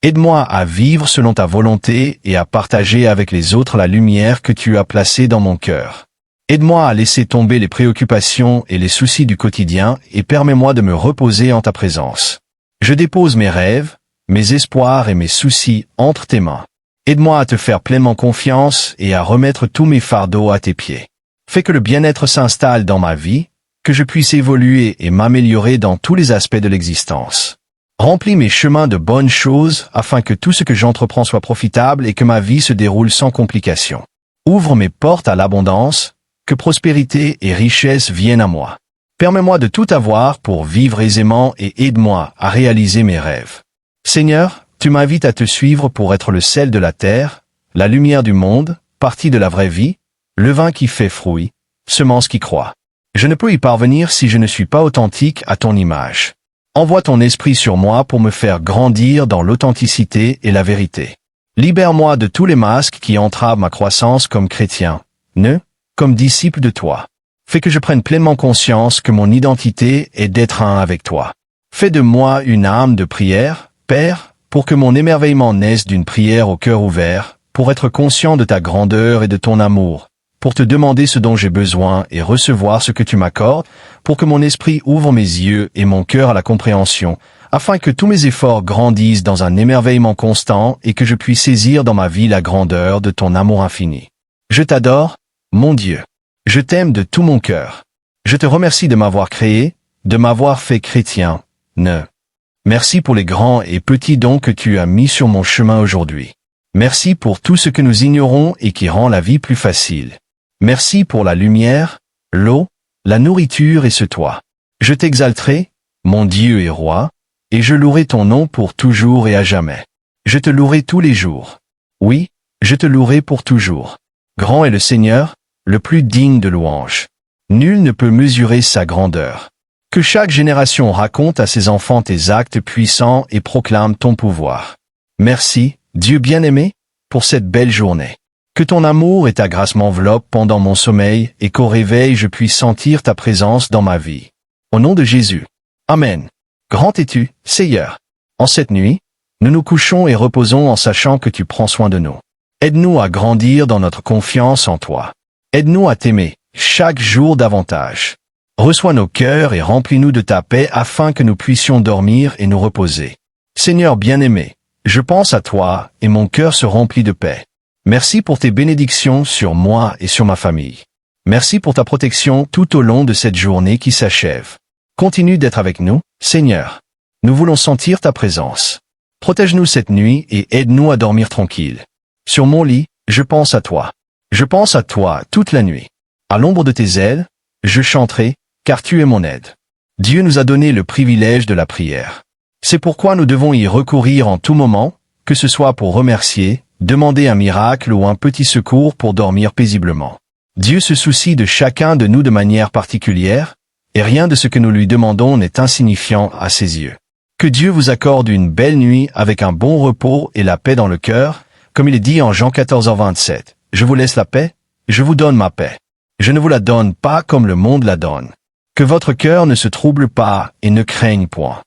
Aide-moi à vivre selon ta volonté et à partager avec les autres la lumière que tu as placée dans mon cœur. Aide-moi à laisser tomber les préoccupations et les soucis du quotidien et permets-moi de me reposer en ta présence. Je dépose mes rêves, mes espoirs et mes soucis entre tes mains. Aide-moi à te faire pleinement confiance et à remettre tous mes fardeaux à tes pieds. Fais que le bien-être s'installe dans ma vie, que je puisse évoluer et m'améliorer dans tous les aspects de l'existence. Remplis mes chemins de bonnes choses afin que tout ce que j'entreprends soit profitable et que ma vie se déroule sans complications. Ouvre mes portes à l'abondance, que prospérité et richesse viennent à moi. Permets-moi de tout avoir pour vivre aisément et aide-moi à réaliser mes rêves. Seigneur, tu m'invites à te suivre pour être le sel de la terre, la lumière du monde, partie de la vraie vie, le vin qui fait fruit, semence qui croît. Je ne peux y parvenir si je ne suis pas authentique à ton image. Envoie ton esprit sur moi pour me faire grandir dans l'authenticité et la vérité. Libère-moi de tous les masques qui entravent ma croissance comme chrétien, comme disciple de toi. Fais que je prenne pleinement conscience que mon identité est d'être un avec toi. Fais de moi une âme de prière, Père, pour que mon émerveillement naisse d'une prière au cœur ouvert, pour être conscient de ta grandeur et de ton amour, pour te demander ce dont j'ai besoin et recevoir ce que tu m'accordes, pour que mon esprit ouvre mes yeux et mon cœur à la compréhension, afin que tous mes efforts grandissent dans un émerveillement constant et que je puisse saisir dans ma vie la grandeur de ton amour infini. Je t'adore, mon Dieu. Je t'aime de tout mon cœur. Je te remercie de m'avoir créé, de m'avoir fait chrétien. Merci pour les grands et petits dons que tu as mis sur mon chemin aujourd'hui. Merci pour tout ce que nous ignorons et qui rend la vie plus facile. Merci pour la lumière, l'eau, la nourriture et ce toit. Je t'exalterai, mon Dieu et Roi, et je louerai ton nom pour toujours et à jamais. Je te louerai tous les jours. Oui, je te louerai pour toujours. Grand est le Seigneur, le plus digne de louange. Nul ne peut mesurer sa grandeur. Que chaque génération raconte à ses enfants tes actes puissants et proclame ton pouvoir. Merci, Dieu bien-aimé, pour cette belle journée. Que ton amour et ta grâce m'enveloppent pendant mon sommeil et qu'au réveil je puisse sentir ta présence dans ma vie. Au nom de Jésus. Amen. Grand es-tu, Seigneur. En cette nuit, nous nous couchons et reposons en sachant que tu prends soin de nous. Aide-nous à grandir dans notre confiance en toi. Aide-nous à t'aimer, chaque jour davantage. Reçois nos cœurs et remplis-nous de ta paix afin que nous puissions dormir et nous reposer. Seigneur bien-aimé, je pense à toi et mon cœur se remplit de paix. Merci pour tes bénédictions sur moi et sur ma famille. Merci pour ta protection tout au long de cette journée qui s'achève. Continue d'être avec nous, Seigneur. Nous voulons sentir ta présence. Protège-nous cette nuit et aide-nous à dormir tranquille. Sur mon lit, je pense à toi. Je pense à toi toute la nuit. À l'ombre de tes ailes, je chanterai, car tu es mon aide. Dieu nous a donné le privilège de la prière. C'est pourquoi nous devons y recourir en tout moment, que ce soit pour remercier, demander un miracle ou un petit secours pour dormir paisiblement. Dieu se soucie de chacun de nous de manière particulière, et rien de ce que nous lui demandons n'est insignifiant à ses yeux. Que Dieu vous accorde une belle nuit avec un bon repos et la paix dans le cœur, comme il est dit en Jean 14:27. Je vous laisse la paix, je vous donne ma paix. Je ne vous la donne pas comme le monde la donne. Que votre cœur ne se trouble pas et ne craigne point.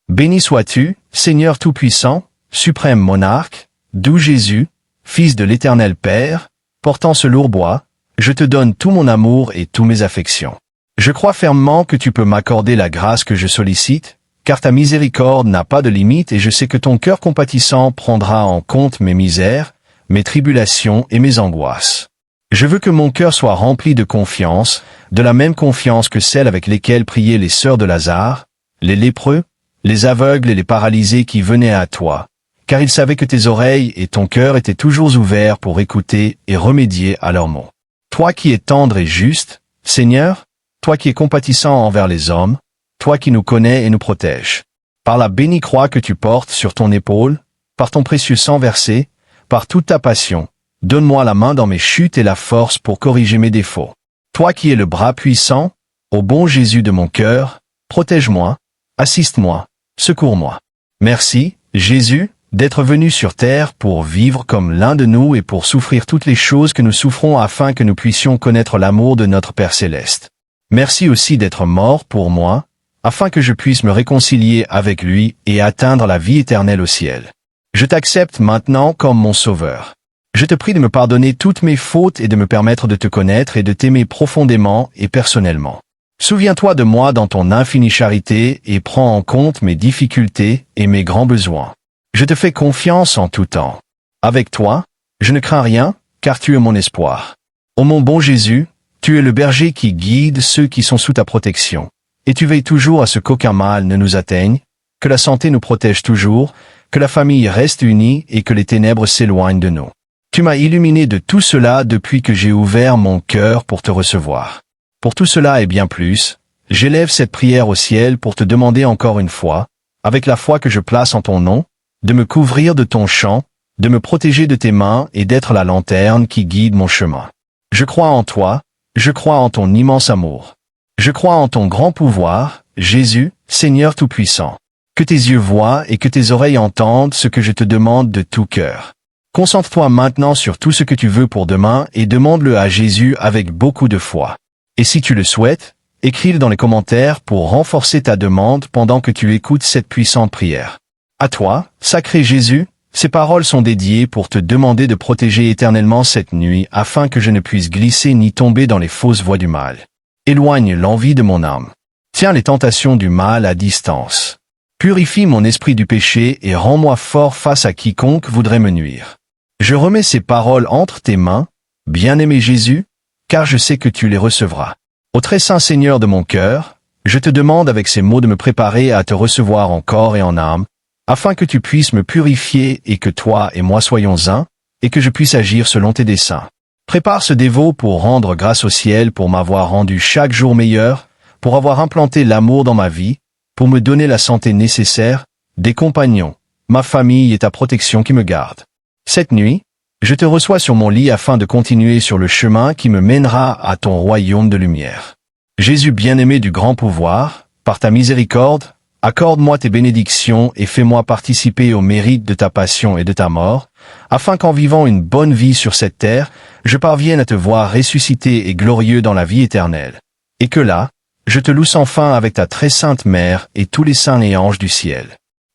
Béni sois-tu, Seigneur Tout-Puissant, suprême monarque, doux Jésus, Fils de l'Éternel Père, portant ce lourd bois, je te donne tout mon amour et tous mes affections. Je crois fermement que tu peux m'accorder la grâce que je sollicite, car ta miséricorde n'a pas de limite et je sais que ton cœur compatissant prendra en compte mes misères, mes tribulations et mes angoisses. Je veux que mon cœur soit rempli de confiance, de la même confiance que celle avec lesquelles priaient les sœurs de Lazare, les lépreux, les aveugles et les paralysés qui venaient à toi, car ils savaient que tes oreilles et ton cœur étaient toujours ouverts pour écouter et remédier à leurs maux. Toi qui es tendre et juste, Seigneur, toi qui es compatissant envers les hommes, toi qui nous connais et nous protèges. Par la bénie croix que tu portes sur ton épaule, par ton précieux sang versé, par toute ta passion, donne-moi la main dans mes chutes et la force pour corriger mes défauts. Toi qui es le bras puissant, ô bon Jésus de mon cœur, protège-moi, assiste-moi, secours-moi. Merci, Jésus, d'être venu sur terre pour vivre comme l'un de nous et pour souffrir toutes les choses que nous souffrons afin que nous puissions connaître l'amour de notre Père Céleste. Merci aussi d'être mort pour moi, afin que je puisse me réconcilier avec lui et atteindre la vie éternelle au ciel. Je t'accepte maintenant comme mon sauveur. Je te prie de me pardonner toutes mes fautes et de me permettre de te connaître et de t'aimer profondément et personnellement. Souviens-toi de moi dans ton infinie charité et prends en compte mes difficultés et mes grands besoins. Je te fais confiance en tout temps. Avec toi, je ne crains rien, car tu es mon espoir. Ô mon bon Jésus, tu es le berger qui guide ceux qui sont sous ta protection. Et tu veilles toujours à ce qu'aucun mal ne nous atteigne, que la santé nous protège toujours, que la famille reste unie et que les ténèbres s'éloignent de nous. Tu m'as illuminé de tout cela depuis que j'ai ouvert mon cœur pour te recevoir. Pour tout cela et bien plus, j'élève cette prière au ciel pour te demander encore une fois, avec la foi que je place en ton nom, de me couvrir de ton chant, de me protéger de tes mains et d'être la lanterne qui guide mon chemin. Je crois en toi, je crois en ton immense amour. Je crois en ton grand pouvoir, Jésus, Seigneur Tout-Puissant. Que tes yeux voient et que tes oreilles entendent ce que je te demande de tout cœur. Concentre-toi maintenant sur tout ce que tu veux pour demain et demande-le à Jésus avec beaucoup de foi. Et si tu le souhaites, écris-le dans les commentaires pour renforcer ta demande pendant que tu écoutes cette puissante prière. À toi, sacré Jésus, ces paroles sont dédiées pour te demander de protéger éternellement cette nuit afin que je ne puisse glisser ni tomber dans les fausses voies du mal. Éloigne l'envie de mon âme. Tiens les tentations du mal à distance. Purifie mon esprit du péché et rends-moi fort face à quiconque voudrait me nuire. Je remets ces paroles entre tes mains, bien-aimé Jésus, car je sais que tu les recevras. Ô très saint Seigneur de mon cœur, je te demande avec ces mots de me préparer à te recevoir en corps et en âme, afin que tu puisses me purifier et que toi et moi soyons un, et que je puisse agir selon tes desseins. Prépare ce dévot pour rendre grâce au ciel pour m'avoir rendu chaque jour meilleur, pour avoir implanté l'amour dans ma vie, pour me donner la santé nécessaire, des compagnons, ma famille et ta protection qui me gardent. Cette nuit, je te reçois sur mon lit afin de continuer sur le chemin qui me mènera à ton royaume de lumière. Jésus bien-aimé du grand pouvoir, par ta miséricorde, accorde-moi tes bénédictions et fais-moi participer au mérite de ta passion et de ta mort, afin qu'en vivant une bonne vie sur cette terre, je parvienne à te voir ressuscité et glorieux dans la vie éternelle. Et que là, je te loue sans fin avec ta très sainte mère et tous les saints et anges du ciel.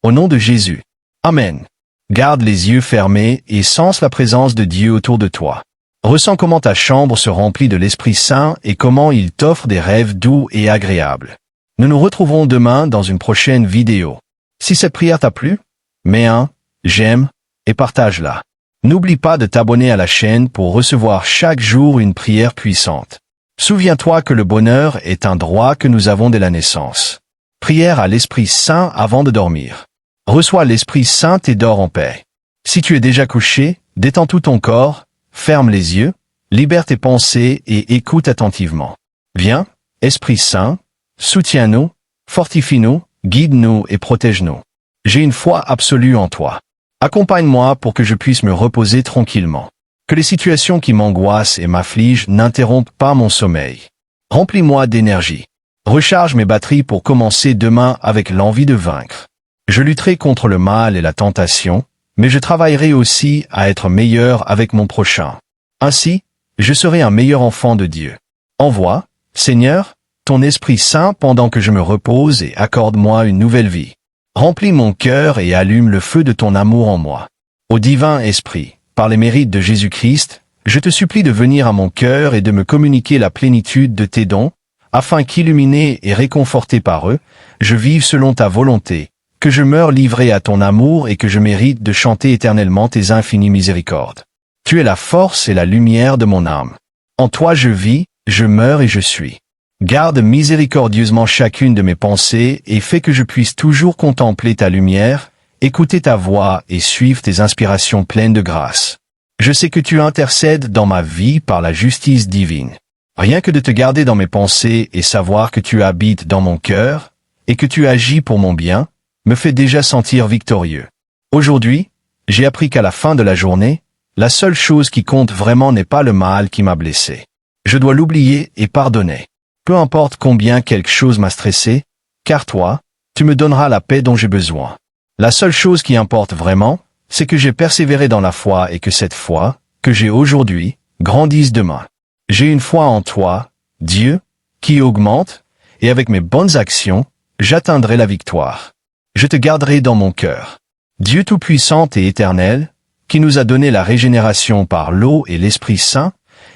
Au nom de Jésus. Amen. Garde les yeux fermés et sens la présence de Dieu autour de toi. Ressens comment ta chambre se remplit de l'Esprit Saint et comment il t'offre des rêves doux et agréables. Nous nous retrouverons demain dans une prochaine vidéo. Si cette prière t'a plu, mets un j'aime et partage-la. N'oublie pas de t'abonner à la chaîne pour recevoir chaque jour une prière puissante. Souviens-toi que le bonheur est un droit que nous avons dès la naissance. Prière à l'Esprit Saint avant de dormir. Reçois l'Esprit Saint et dors en paix. Si tu es déjà couché, détends tout ton corps, ferme les yeux, libère tes pensées et écoute attentivement. Viens, Esprit Saint, soutiens-nous, fortifie-nous, guide-nous et protège-nous. J'ai une foi absolue en toi. Accompagne-moi pour que je puisse me reposer tranquillement. Que les situations qui m'angoissent et m'affligent n'interrompent pas mon sommeil. Remplis-moi d'énergie. Recharge mes batteries pour commencer demain avec l'envie de vaincre. Je lutterai contre le mal et la tentation, mais je travaillerai aussi à être meilleur avec mon prochain. Ainsi, je serai un meilleur enfant de Dieu. Envoie, Seigneur, ton Esprit Saint pendant que je me repose et accorde-moi une nouvelle vie. Remplis mon cœur et allume le feu de ton amour en moi. Ô divin Esprit, par les mérites de Jésus-Christ, je te supplie de venir à mon cœur et de me communiquer la plénitude de tes dons, afin qu'illuminé et réconforté par eux, je vive selon ta volonté, que je meure livré à ton amour et que je mérite de chanter éternellement tes infinies miséricordes. Tu es la force et la lumière de mon âme. En toi je vis, je meurs et je suis. Garde miséricordieusement chacune de mes pensées et fais que je puisse toujours contempler ta lumière, écouter ta voix et suivre tes inspirations pleines de grâce. Je sais que tu intercèdes dans ma vie par la justice divine. Rien que de te garder dans mes pensées et savoir que tu habites dans mon cœur, et que tu agis pour mon bien, me fait déjà sentir victorieux. Aujourd'hui, j'ai appris qu'à la fin de la journée, la seule chose qui compte vraiment n'est pas le mal qui m'a blessé. Je dois l'oublier et pardonner. Peu importe combien quelque chose m'a stressé, car toi, tu me donneras la paix dont j'ai besoin. La seule chose qui importe vraiment, c'est que j'ai persévéré dans la foi et que cette foi, que j'ai aujourd'hui, grandisse demain. J'ai une foi en toi, Dieu, qui augmente, et avec mes bonnes actions, j'atteindrai la victoire. Je te garderai dans mon cœur. Dieu Tout-Puissant et Éternel, qui nous a donné la régénération par l'eau et l'Esprit Saint,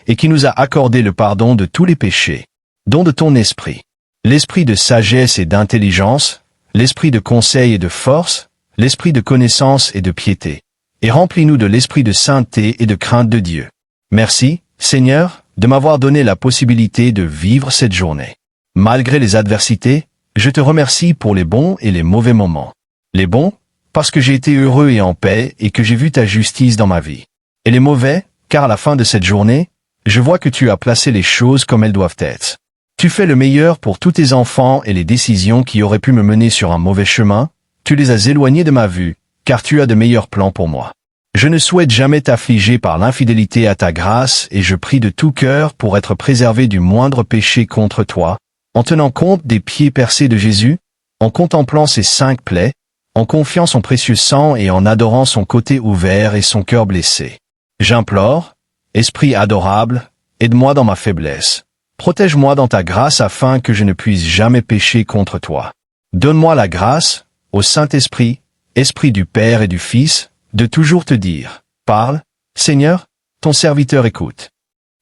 et qui nous a accordé le pardon de tous les péchés, don de ton esprit, l'esprit de sagesse et d'intelligence, l'esprit de conseil et de force, l'esprit de connaissance et de piété, et remplis-nous de l'esprit de sainteté et de crainte de Dieu. Merci, Seigneur, de m'avoir donné la possibilité de vivre cette journée. Malgré les adversités, je te remercie pour les bons et les mauvais moments. Les bons, parce que j'ai été heureux et en paix et que j'ai vu ta justice dans ma vie. Et les mauvais, car à la fin de cette journée, je vois que tu as placé les choses comme elles doivent être. Tu fais le meilleur pour tous tes enfants et les décisions qui auraient pu me mener sur un mauvais chemin, tu les as éloignés de ma vue, car tu as de meilleurs plans pour moi. Je ne souhaite jamais t'affliger par l'infidélité à ta grâce et je prie de tout cœur pour être préservé du moindre péché contre toi, en tenant compte des pieds percés de Jésus, en contemplant ses 5 plaies, en confiant son précieux sang et en adorant son côté ouvert et son cœur blessé. J'implore, Esprit adorable, aide-moi dans ma faiblesse. Protège-moi dans ta grâce afin que je ne puisse jamais pécher contre toi. Donne-moi la grâce, au Saint-Esprit, Esprit du Père et du Fils, de toujours te dire, parle, Seigneur, ton serviteur écoute.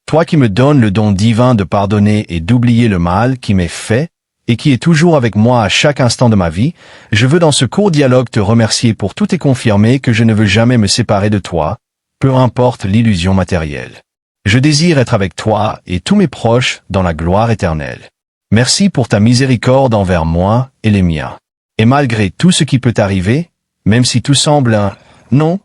Toi qui me donnes le don divin de pardonner et d'oublier le mal qui m'est fait, et qui est toujours avec moi à chaque instant de ma vie, je veux dans ce court dialogue te remercier pour tout et confirmer que je ne veux jamais me séparer de toi, peu importe l'illusion matérielle. Je désire être avec toi et tous mes proches dans la gloire éternelle. Merci pour ta miséricorde envers moi et les miens. Et malgré tout ce qui peut arriver, même si tout semble un non,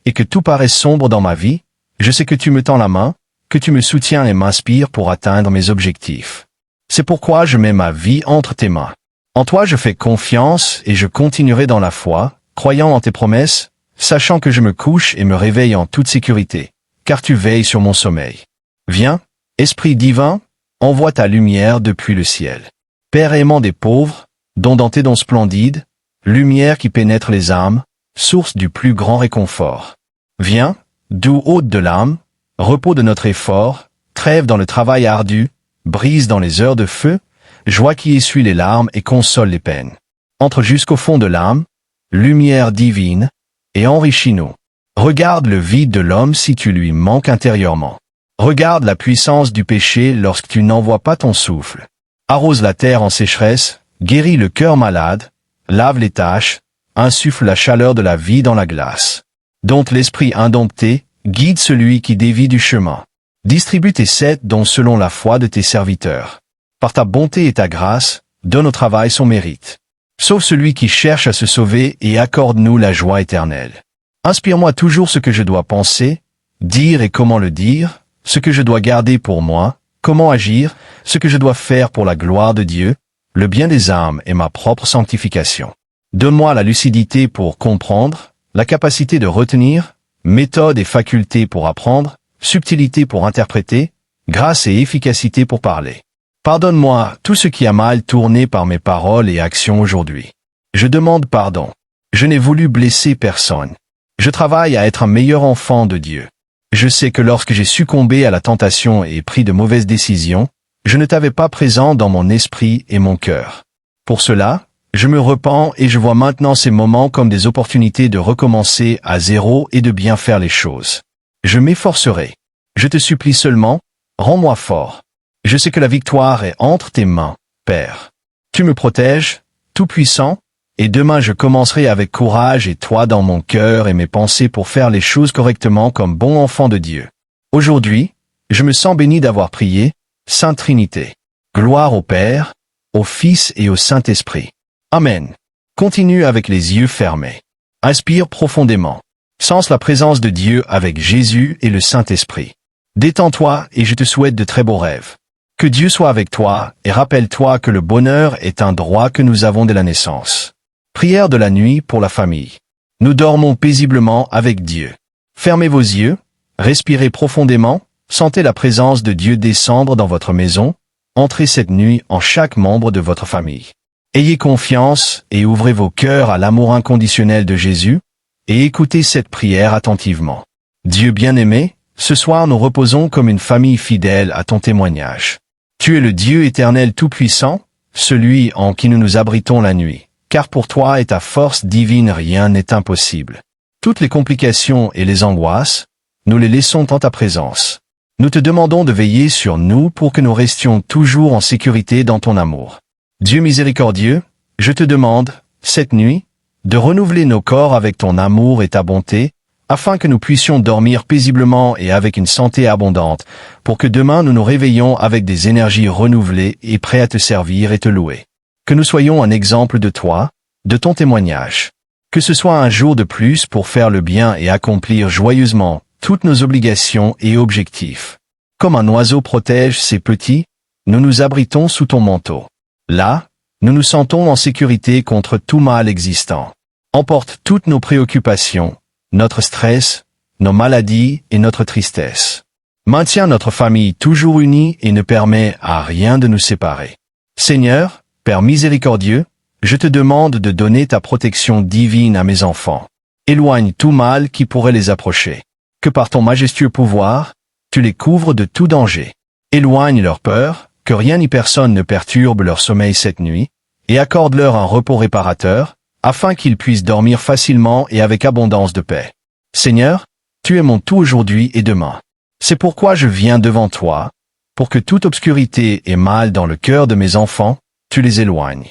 et que tout paraît sombre dans ma vie, je sais que tu me tends la main, que tu me soutiens et m'inspires pour atteindre mes objectifs. C'est pourquoi je mets ma vie entre tes mains. En toi je fais confiance et je continuerai dans la foi, croyant en tes promesses, sachant que je me couche et me réveille en toute sécurité, car tu veilles sur mon sommeil. Viens, Esprit divin, envoie ta lumière depuis le ciel. Père aimant des pauvres, don dans tes dons splendides, lumière qui pénètre les âmes, source du plus grand réconfort. Viens, doux hôte de l'âme, repos de notre effort, trêve dans le travail ardu, brise dans les heures de feu, joie qui essuie les larmes et console les peines. Entre jusqu'au fond de l'âme, lumière divine, et enrichis-nous. Regarde le vide de l'homme si tu lui manques intérieurement. Regarde la puissance du péché lorsque tu n'envoies pas ton souffle. Arrose la terre en sécheresse, guéris le cœur malade, lave les taches, insuffle la chaleur de la vie dans la glace. Dompte l'esprit indompté, guide celui qui dévie du chemin. Distribue tes 7 dons selon la foi de tes serviteurs. Par ta bonté et ta grâce, donne au travail son mérite. Sauve celui qui cherche à se sauver et accorde-nous la joie éternelle. Inspire-moi toujours ce que je dois penser, dire et comment le dire, ce que je dois garder pour moi, comment agir, ce que je dois faire pour la gloire de Dieu, le bien des âmes et ma propre sanctification. Donne-moi la lucidité pour comprendre, la capacité de retenir, méthode et faculté pour apprendre, subtilité pour interpréter, grâce et efficacité pour parler. Pardonne-moi tout ce qui a mal tourné par mes paroles et actions aujourd'hui. Je demande pardon. Je n'ai voulu blesser personne. Je travaille à être un meilleur enfant de Dieu. Je sais que lorsque j'ai succombé à la tentation et pris de mauvaises décisions, je ne t'avais pas présent dans mon esprit et mon cœur. Pour cela, je me repens et je vois maintenant ces moments comme des opportunités de recommencer à zéro et de bien faire les choses. Je m'efforcerai. Je te supplie seulement, rends-moi fort. Je sais que la victoire est entre tes mains, Père. Tu me protèges, Tout-Puissant, et demain je commencerai avec courage et toi dans mon cœur et mes pensées pour faire les choses correctement comme bon enfant de Dieu. Aujourd'hui, je me sens béni d'avoir prié, Sainte Trinité. Gloire au Père, au Fils et au Saint-Esprit. Amen. Continue avec les yeux fermés. Inspire profondément. Sens la présence de Dieu avec Jésus et le Saint-Esprit. Détends-toi et je te souhaite de très beaux rêves. Que Dieu soit avec toi et rappelle-toi que le bonheur est un droit que nous avons dès la naissance. Prière de la nuit pour la famille. Nous dormons paisiblement avec Dieu. Fermez vos yeux, respirez profondément, sentez la présence de Dieu descendre dans votre maison, entrez cette nuit en chaque membre de votre famille. Ayez confiance et ouvrez vos cœurs à l'amour inconditionnel de Jésus, et écoutez cette prière attentivement. Dieu bien-aimé, ce soir nous reposons comme une famille fidèle à ton témoignage. Tu es le Dieu éternel tout-puissant, celui en qui nous nous abritons la nuit, car pour toi et ta force divine rien n'est impossible. Toutes les complications et les angoisses, nous les laissons en ta présence. Nous te demandons de veiller sur nous pour que nous restions toujours en sécurité dans ton amour. Dieu miséricordieux, je te demande, cette nuit, de renouveler nos corps avec ton amour et ta bonté, afin que nous puissions dormir paisiblement et avec une santé abondante, pour que demain nous nous réveillions avec des énergies renouvelées et prêts à te servir et te louer. Que nous soyons un exemple de toi, de ton témoignage. Que ce soit un jour de plus pour faire le bien et accomplir joyeusement toutes nos obligations et objectifs. Comme un oiseau protège ses petits, nous nous abritons sous ton manteau. Là, nous nous sentons en sécurité contre tout mal existant. Emporte toutes nos préoccupations, notre stress, nos maladies et notre tristesse. Maintiens notre famille toujours unie et ne permets à rien de nous séparer. Seigneur, Père miséricordieux, je te demande de donner ta protection divine à mes enfants. Éloigne tout mal qui pourrait les approcher. Que par ton majestueux pouvoir, tu les couvres de tout danger. Éloigne leur peur, que rien ni personne ne perturbe leur sommeil cette nuit, et accorde-leur un repos réparateur, afin qu'ils puissent dormir facilement et avec abondance de paix. Seigneur, tu es mon tout aujourd'hui et demain. C'est pourquoi je viens devant toi, pour que toute obscurité et mal dans le cœur de mes enfants, tu les éloignes.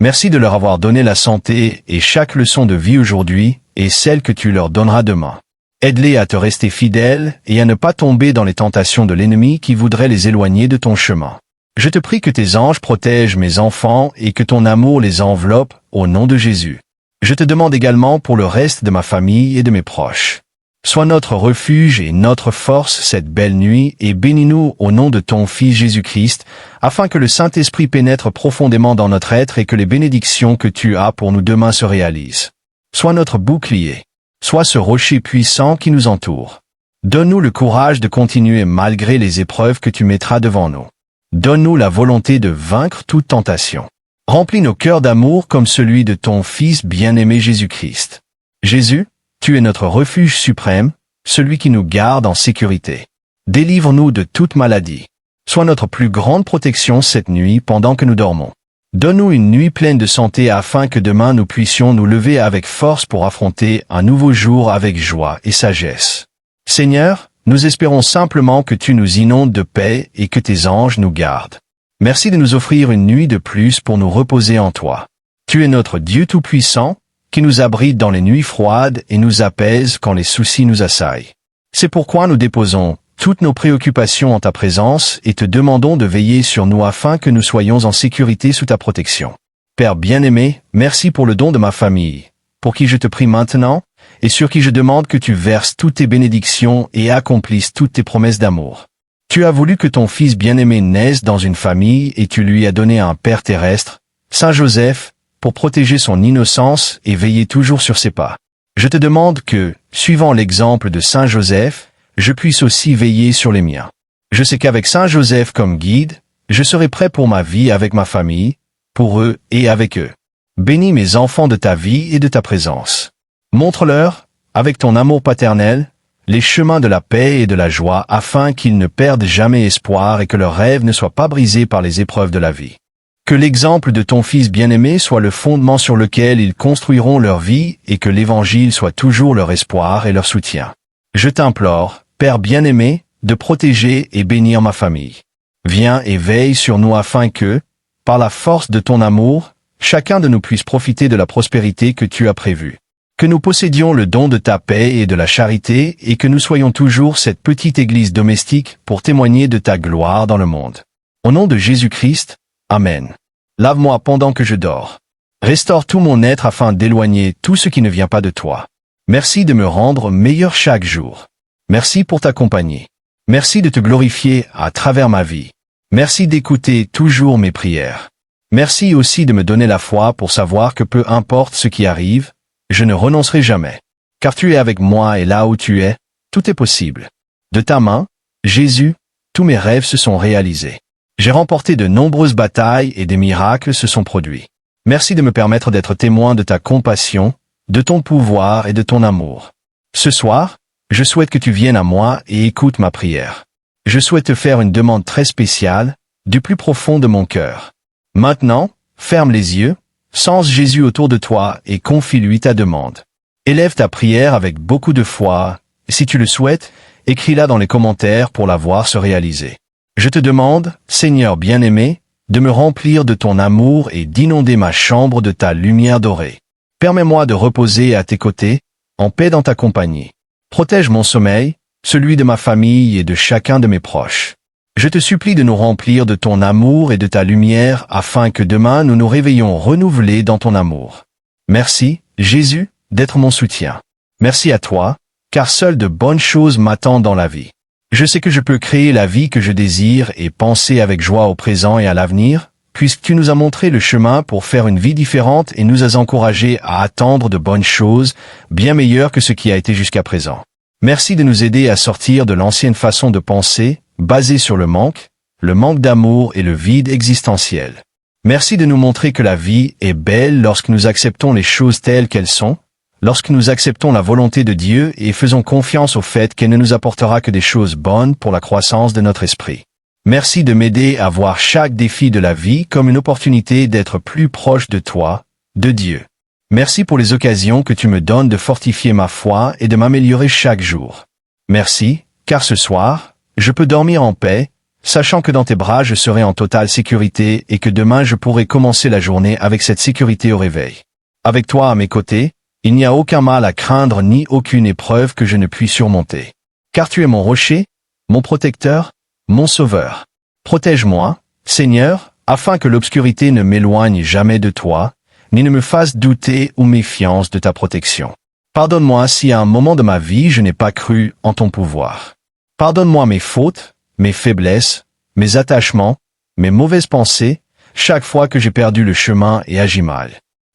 Merci de leur avoir donné la santé et chaque leçon de vie aujourd'hui et celle que tu leur donneras demain. Aide-les à te rester fidèles et à ne pas tomber dans les tentations de l'ennemi qui voudrait les éloigner de ton chemin. Je te prie que tes anges protègent mes enfants et que ton amour les enveloppe au nom de Jésus. Je te demande également pour le reste de ma famille et de mes proches. Sois notre refuge et notre force cette belle nuit et bénis-nous au nom de ton Fils Jésus-Christ, afin que le Saint-Esprit pénètre profondément dans notre être et que les bénédictions que tu as pour nous demain se réalisent. Sois notre bouclier. Sois ce rocher puissant qui nous entoure. Donne-nous le courage de continuer malgré les épreuves que tu mettras devant nous. Donne-nous la volonté de vaincre toute tentation. Remplis nos cœurs d'amour comme celui de ton Fils bien-aimé Jésus-Christ. Jésus, tu es notre refuge suprême, celui qui nous garde en sécurité. Délivre-nous de toute maladie. Sois notre plus grande protection cette nuit pendant que nous dormons. Donne-nous une nuit pleine de santé afin que demain nous puissions nous lever avec force pour affronter un nouveau jour avec joie et sagesse. Seigneur, nous espérons simplement que tu nous inondes de paix et que tes anges nous gardent. Merci de nous offrir une nuit de plus pour nous reposer en toi. Tu es notre Dieu Tout-Puissant, qui nous abrite dans les nuits froides et nous apaise quand les soucis nous assaillent. C'est pourquoi nous déposons toutes nos préoccupations en ta présence et te demandons de veiller sur nous afin que nous soyons en sécurité sous ta protection. Père bien-aimé, merci pour le don de ma famille, pour qui je te prie maintenant, et sur qui je demande que tu verses toutes tes bénédictions et accomplisses toutes tes promesses d'amour. Tu as voulu que ton Fils bien-aimé naisse dans une famille et tu lui as donné un Père terrestre, Saint Joseph, pour protéger son innocence et veiller toujours sur ses pas. Je te demande que, suivant l'exemple de Saint Joseph, je puisse aussi veiller sur les miens. Je sais qu'avec Saint Joseph comme guide, je serai prêt pour ma vie avec ma famille, pour eux et avec eux. Bénis mes enfants de ta vie et de ta présence. Montre-leur, avec ton amour paternel, les chemins de la paix et de la joie afin qu'ils ne perdent jamais espoir et que leurs rêves ne soient pas brisés par les épreuves de la vie. Que l'exemple de ton Fils bien-aimé soit le fondement sur lequel ils construiront leur vie et que l'Évangile soit toujours leur espoir et leur soutien. Je t'implore, Père bien-aimé, de protéger et bénir ma famille. Viens et veille sur nous afin que, par la force de ton amour, chacun de nous puisse profiter de la prospérité que tu as prévue. Que nous possédions le don de ta paix et de la charité et que nous soyons toujours cette petite église domestique pour témoigner de ta gloire dans le monde. Au nom de Jésus-Christ, Amen. Lave-moi pendant que je dors. Restaure tout mon être afin d'éloigner tout ce qui ne vient pas de toi. Merci de me rendre meilleur chaque jour. Merci pour ta compagnie. Merci de te glorifier à travers ma vie. Merci d'écouter toujours mes prières. Merci aussi de me donner la foi pour savoir que peu importe ce qui arrive, je ne renoncerai jamais. Car tu es avec moi et là où tu es, tout est possible. De ta main, Jésus, tous mes rêves se sont réalisés. J'ai remporté de nombreuses batailles et des miracles se sont produits. Merci de me permettre d'être témoin de ta compassion, de ton pouvoir et de ton amour. Ce soir, je souhaite que tu viennes à moi et écoutes ma prière. Je souhaite te faire une demande très spéciale, du plus profond de mon cœur. Maintenant, ferme les yeux, sens Jésus autour de toi et confie-lui ta demande. Élève ta prière avec beaucoup de foi. Si tu le souhaites, écris-la dans les commentaires pour la voir se réaliser. Je te demande, Seigneur bien-aimé, de me remplir de ton amour et d'inonder ma chambre de ta lumière dorée. Permets-moi de reposer à tes côtés, en paix dans ta compagnie. Protège mon sommeil, celui de ma famille et de chacun de mes proches. Je te supplie de nous remplir de ton amour et de ta lumière afin que demain nous nous réveillons renouvelés dans ton amour. Merci, Jésus, d'être mon soutien. Merci à toi, car seules de bonnes choses m'attendent dans la vie. Je sais que je peux créer la vie que je désire et penser avec joie au présent et à l'avenir, puisque tu nous as montré le chemin pour faire une vie différente et nous as encouragés à attendre de bonnes choses, bien meilleures que ce qui a été jusqu'à présent. Merci de nous aider à sortir de l'ancienne façon de penser, basée sur le manque d'amour et le vide existentiel. Merci de nous montrer que la vie est belle lorsque nous acceptons les choses telles qu'elles sont, lorsque nous acceptons la volonté de Dieu et faisons confiance au fait qu'elle ne nous apportera que des choses bonnes pour la croissance de notre esprit. Merci de m'aider à voir chaque défi de la vie comme une opportunité d'être plus proche de toi, de Dieu. Merci pour les occasions que tu me donnes de fortifier ma foi et de m'améliorer chaque jour. Merci, car ce soir, je peux dormir en paix, sachant que dans tes bras je serai en totale sécurité et que demain je pourrai commencer la journée avec cette sécurité au réveil. Avec toi à mes côtés, il n'y a aucun mal à craindre ni aucune épreuve que je ne puis surmonter. Car tu es mon rocher, mon protecteur, mon sauveur. Protège-moi, Seigneur, afin que l'obscurité ne m'éloigne jamais de toi, ni ne me fasse douter ou méfiance de ta protection. Pardonne-moi si à un moment de ma vie je n'ai pas cru en ton pouvoir. Pardonne-moi mes fautes, mes faiblesses, mes attachements, mes mauvaises pensées, chaque fois que j'ai perdu le chemin et agi mal.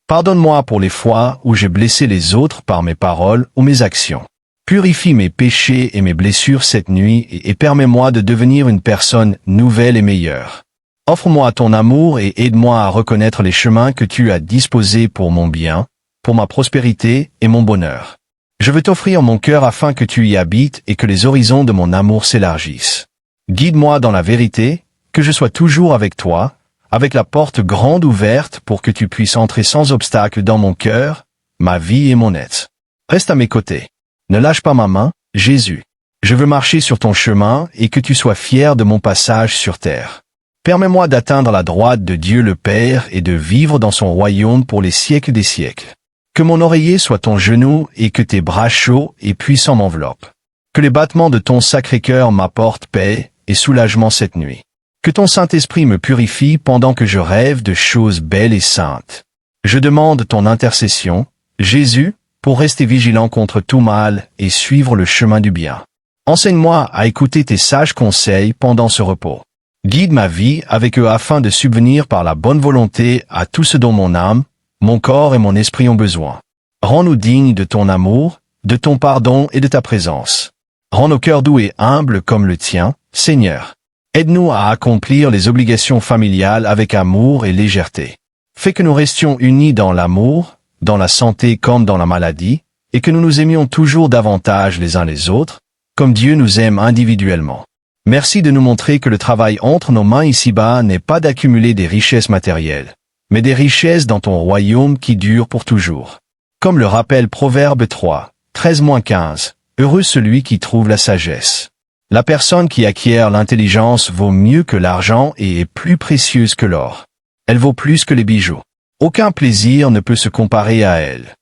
Pardonne-moi pour les fois où j'ai blessé les autres par mes paroles ou mes actions. Purifie mes péchés et mes blessures cette nuit et permets-moi de devenir une personne nouvelle et meilleure. Offre-moi ton amour et aide-moi à reconnaître les chemins que tu as disposés pour mon bien, pour ma prospérité et mon bonheur. Je veux t'offrir mon cœur afin que tu y habites et que les horizons de mon amour s'élargissent. Guide-moi dans la vérité, que je sois toujours avec toi, avec la porte grande ouverte pour que tu puisses entrer sans obstacle dans mon cœur, ma vie et mon être. Reste à mes côtés. Ne lâche pas ma main, Jésus. Je veux marcher sur ton chemin et que tu sois fier de mon passage sur terre. Permets-moi d'atteindre la droite de Dieu le Père et de vivre dans son royaume pour les siècles des siècles. Que mon oreiller soit ton genou et que tes bras chauds et puissants m'enveloppent. Que les battements de ton sacré cœur m'apportent paix et soulagement cette nuit. Que ton Saint-Esprit me purifie pendant que je rêve de choses belles et saintes. Je demande ton intercession, Jésus, pour rester vigilant contre tout mal et suivre le chemin du bien. Enseigne-moi à écouter tes sages conseils pendant ce repos. Guide ma vie avec eux afin de subvenir par la bonne volonté à tout ce dont mon âme, mon corps et mon esprit ont besoin. Rends-nous dignes de ton amour, de ton pardon et de ta présence. Rends nos cœurs doux et humbles comme le tien, Seigneur. Aide-nous à accomplir les obligations familiales avec amour et légèreté. Fais que nous restions unis dans l'amour, dans la santé comme dans la maladie, et que nous nous aimions toujours davantage les uns les autres, comme Dieu nous aime individuellement. Merci de nous montrer que le travail entre nos mains ici-bas n'est pas d'accumuler des richesses matérielles, mais des richesses dans ton royaume qui durent pour toujours. Comme le rappelle Proverbe 3, 13-15, heureux celui qui trouve la sagesse. La personne qui acquiert l'intelligence vaut mieux que l'argent et est plus précieuse que l'or. Elle vaut plus que les bijoux. Aucun plaisir ne peut se comparer à elle.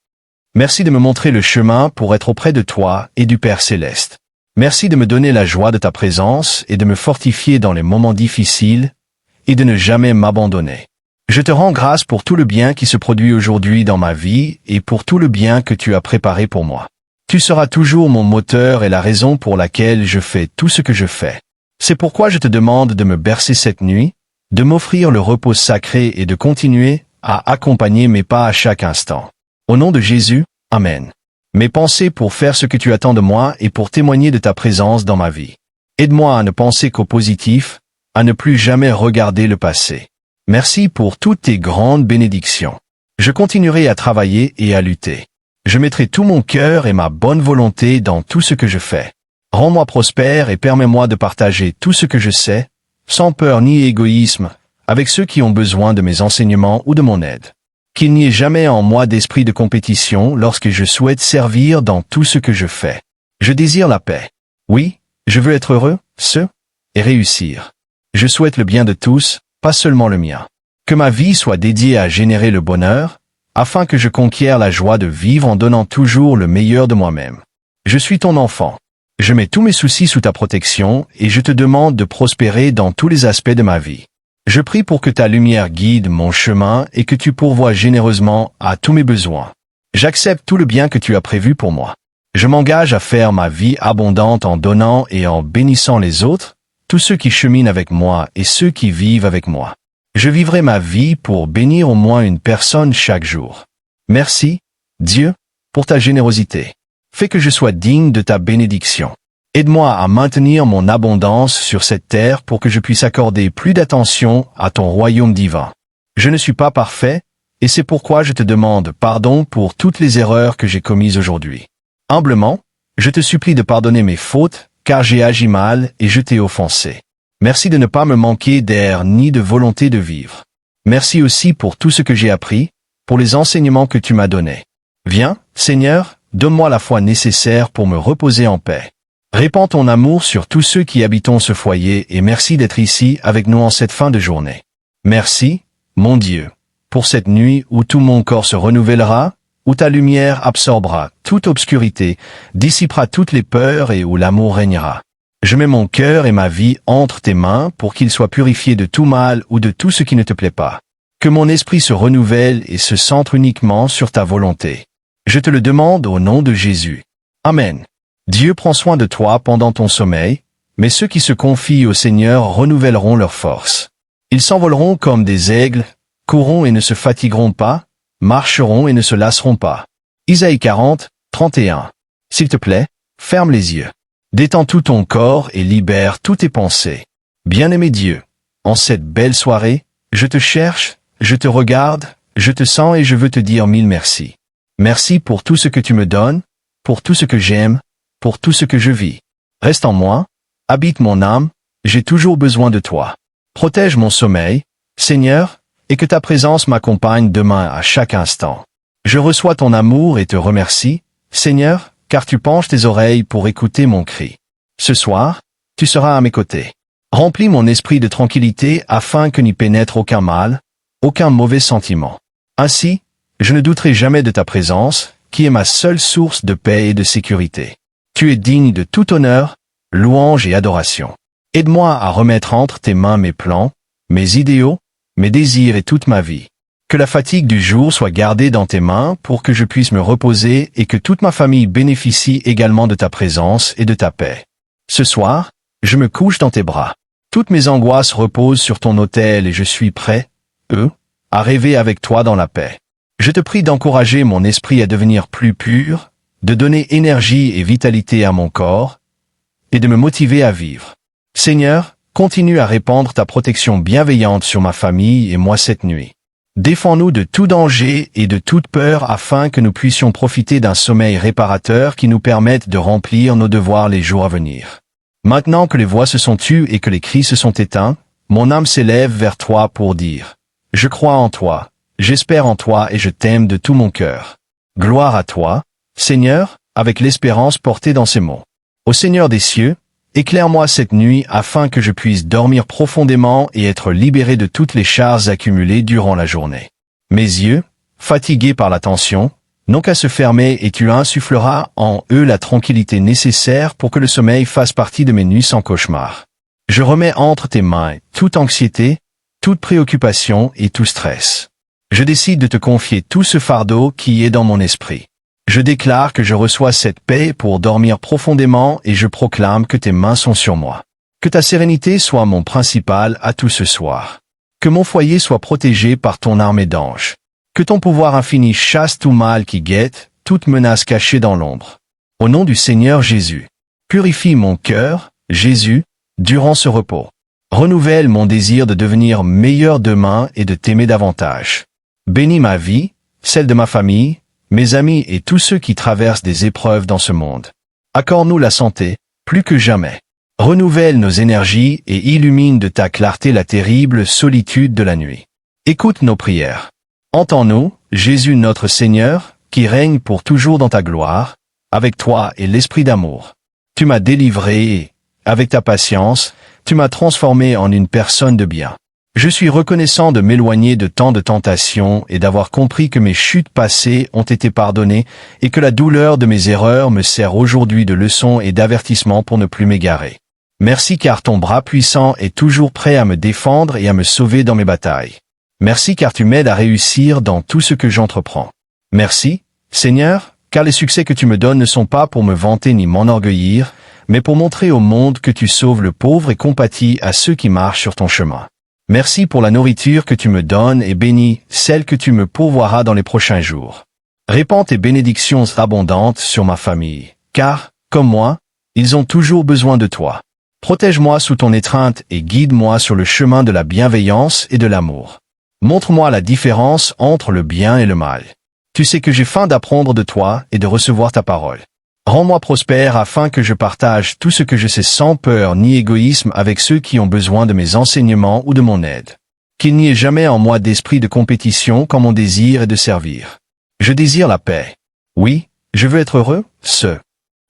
Merci de me montrer le chemin pour être auprès de toi et du Père Céleste. Merci de me donner la joie de ta présence et de me fortifier dans les moments difficiles et de ne jamais m'abandonner. Je te rends grâce pour tout le bien qui se produit aujourd'hui dans ma vie et pour tout le bien que tu as préparé pour moi. Tu seras toujours mon moteur et la raison pour laquelle je fais tout ce que je fais. C'est pourquoi je te demande de me bercer cette nuit, de m'offrir le repos sacré et de continuer à accompagner mes pas à chaque instant. Au nom de Jésus, Amen. Mes pensées pour faire ce que tu attends de moi et pour témoigner de ta présence dans ma vie. Aide-moi à ne penser qu'au positif, à ne plus jamais regarder le passé. Merci pour toutes tes grandes bénédictions. Je continuerai à travailler et à lutter. Je mettrai tout mon cœur et ma bonne volonté dans tout ce que je fais. Rends-moi prospère et permets-moi de partager tout ce que je sais, sans peur ni égoïsme, avec ceux qui ont besoin de mes enseignements ou de mon aide. Qu'il n'y ait jamais en moi d'esprit de compétition lorsque je souhaite servir dans tout ce que je fais. Je désire la paix. Oui, je veux être heureux, et réussir. Je souhaite le bien de tous, pas seulement le mien. Que ma vie soit dédiée à générer le bonheur, afin que je conquière la joie de vivre en donnant toujours le meilleur de moi-même. Je suis ton enfant. Je mets tous mes soucis sous ta protection et je te demande de prospérer dans tous les aspects de ma vie. Je prie pour que ta lumière guide mon chemin et que tu pourvoies généreusement à tous mes besoins. J'accepte tout le bien que tu as prévu pour moi. Je m'engage à faire ma vie abondante en donnant et en bénissant les autres, tous ceux qui cheminent avec moi et ceux qui vivent avec moi. Je vivrai ma vie pour bénir au moins une personne chaque jour. Merci, Dieu, pour ta générosité. Fais que je sois digne de ta bénédiction. Aide-moi à maintenir mon abondance sur cette terre pour que je puisse accorder plus d'attention à ton royaume divin. Je ne suis pas parfait, et c'est pourquoi je te demande pardon pour toutes les erreurs que j'ai commises aujourd'hui. Humblement, je te supplie de pardonner mes fautes, car j'ai agi mal et je t'ai offensé. Merci de ne pas me manquer d'air ni de volonté de vivre. Merci aussi pour tout ce que j'ai appris, pour les enseignements que tu m'as donnés. Viens, Seigneur, donne-moi la foi nécessaire pour me reposer en paix. Répands ton amour sur tous ceux qui habitent ce foyer et merci d'être ici avec nous en cette fin de journée. Merci, mon Dieu, pour cette nuit où tout mon corps se renouvellera, où ta lumière absorbera toute obscurité, dissipera toutes les peurs et où l'amour régnera. Je mets mon cœur et ma vie entre tes mains pour qu'ils soient purifiés de tout mal ou de tout ce qui ne te plaît pas. Que mon esprit se renouvelle et se centre uniquement sur ta volonté. Je te le demande au nom de Jésus. Amen. Dieu prend soin de toi pendant ton sommeil, mais ceux qui se confient au Seigneur renouvelleront leur force. Ils s'envoleront comme des aigles, courront et ne se fatigueront pas, marcheront et ne se lasseront pas. Isaïe 40, 31. S'il te plaît, ferme les yeux. Détends tout ton corps et libère toutes tes pensées. Bien-aimé Dieu, en cette belle soirée, je te cherche, je te regarde, je te sens et je veux te dire 1000 merci. Merci pour tout ce que tu me donnes, pour tout ce que j'aime, pour tout ce que je vis. Reste en moi, habite mon âme, j'ai toujours besoin de toi. Protège mon sommeil, Seigneur, et que ta présence m'accompagne demain à chaque instant. Je reçois ton amour et te remercie, Seigneur, car tu penches tes oreilles pour écouter mon cri. Ce soir, tu seras à mes côtés. Remplis mon esprit de tranquillité afin que n'y pénètre aucun mal, aucun mauvais sentiment. Ainsi, je ne douterai jamais de ta présence, qui est ma seule source de paix et de sécurité. Tu es digne de tout honneur, louange et adoration. Aide-moi à remettre entre tes mains mes plans, mes idéaux, mes désirs et toute ma vie. Que la fatigue du jour soit gardée dans tes mains pour que je puisse me reposer et que toute ma famille bénéficie également de ta présence et de ta paix. Ce soir, je me couche dans tes bras. Toutes mes angoisses reposent sur ton autel et je suis prêt, à rêver avec toi dans la paix. Je te prie d'encourager mon esprit à devenir plus pur, de donner énergie et vitalité à mon corps, et de me motiver à vivre. Seigneur, continue à répandre ta protection bienveillante sur ma famille et moi cette nuit. Défends-nous de tout danger et de toute peur afin que nous puissions profiter d'un sommeil réparateur qui nous permette de remplir nos devoirs les jours à venir. Maintenant que les voix se sont tues et que les cris se sont éteints, mon âme s'élève vers toi pour dire « Je crois en toi, j'espère en toi et je t'aime de tout mon cœur. » Gloire à toi, Seigneur, avec l'espérance portée dans ces mots. Ô Seigneur des cieux, éclaire-moi cette nuit afin que je puisse dormir profondément et être libéré de toutes les charges accumulées durant la journée. Mes yeux, fatigués par la tension, n'ont qu'à se fermer et tu insuffleras en eux la tranquillité nécessaire pour que le sommeil fasse partie de mes nuits sans cauchemar. Je remets entre tes mains toute anxiété, toute préoccupation et tout stress. Je décide de te confier tout ce fardeau qui est dans mon esprit. Je déclare que je reçois cette paix pour dormir profondément et je proclame que tes mains sont sur moi. Que ta sérénité soit mon principal atout ce soir. Que mon foyer soit protégé par ton armée d'anges. Que ton pouvoir infini chasse tout mal qui guette, toute menace cachée dans l'ombre. Au nom du Seigneur Jésus. Purifie mon cœur, Jésus, durant ce repos. Renouvelle mon désir de devenir meilleur demain et de t'aimer davantage. Bénis ma vie, celle de ma famille, mes amis et tous ceux qui traversent des épreuves dans ce monde. Accorde-nous la santé, plus que jamais. Renouvelle nos énergies et illumine de ta clarté la terrible solitude de la nuit. Écoute nos prières. Entends-nous, Jésus notre Seigneur, qui règne pour toujours dans ta gloire, avec toi et l'esprit d'amour. Tu m'as délivré et, avec ta patience, tu m'as transformé en une personne de bien. Je suis reconnaissant de m'éloigner de tant de tentations et d'avoir compris que mes chutes passées ont été pardonnées et que la douleur de mes erreurs me sert aujourd'hui de leçon et d'avertissement pour ne plus m'égarer. Merci car ton bras puissant est toujours prêt à me défendre et à me sauver dans mes batailles. Merci car tu m'aides à réussir dans tout ce que j'entreprends. Merci, Seigneur, car les succès que tu me donnes ne sont pas pour me vanter ni m'enorgueillir, mais pour montrer au monde que tu sauves le pauvre et compatis à ceux qui marchent sur ton chemin. Merci pour la nourriture que tu me donnes et bénis celle que tu me pourvoiras dans les prochains jours. Répands tes bénédictions abondantes sur ma famille, car, comme moi, ils ont toujours besoin de toi. Protège-moi sous ton étreinte et guide-moi sur le chemin de la bienveillance et de l'amour. Montre-moi la différence entre le bien et le mal. Tu sais que j'ai faim d'apprendre de toi et de recevoir ta parole. Rends-moi prospère afin que je partage tout ce que je sais sans peur ni égoïsme avec ceux qui ont besoin de mes enseignements ou de mon aide. Qu'il n'y ait jamais en moi d'esprit de compétition quand mon désir est de servir. Je désire la paix. Oui, je veux être heureux,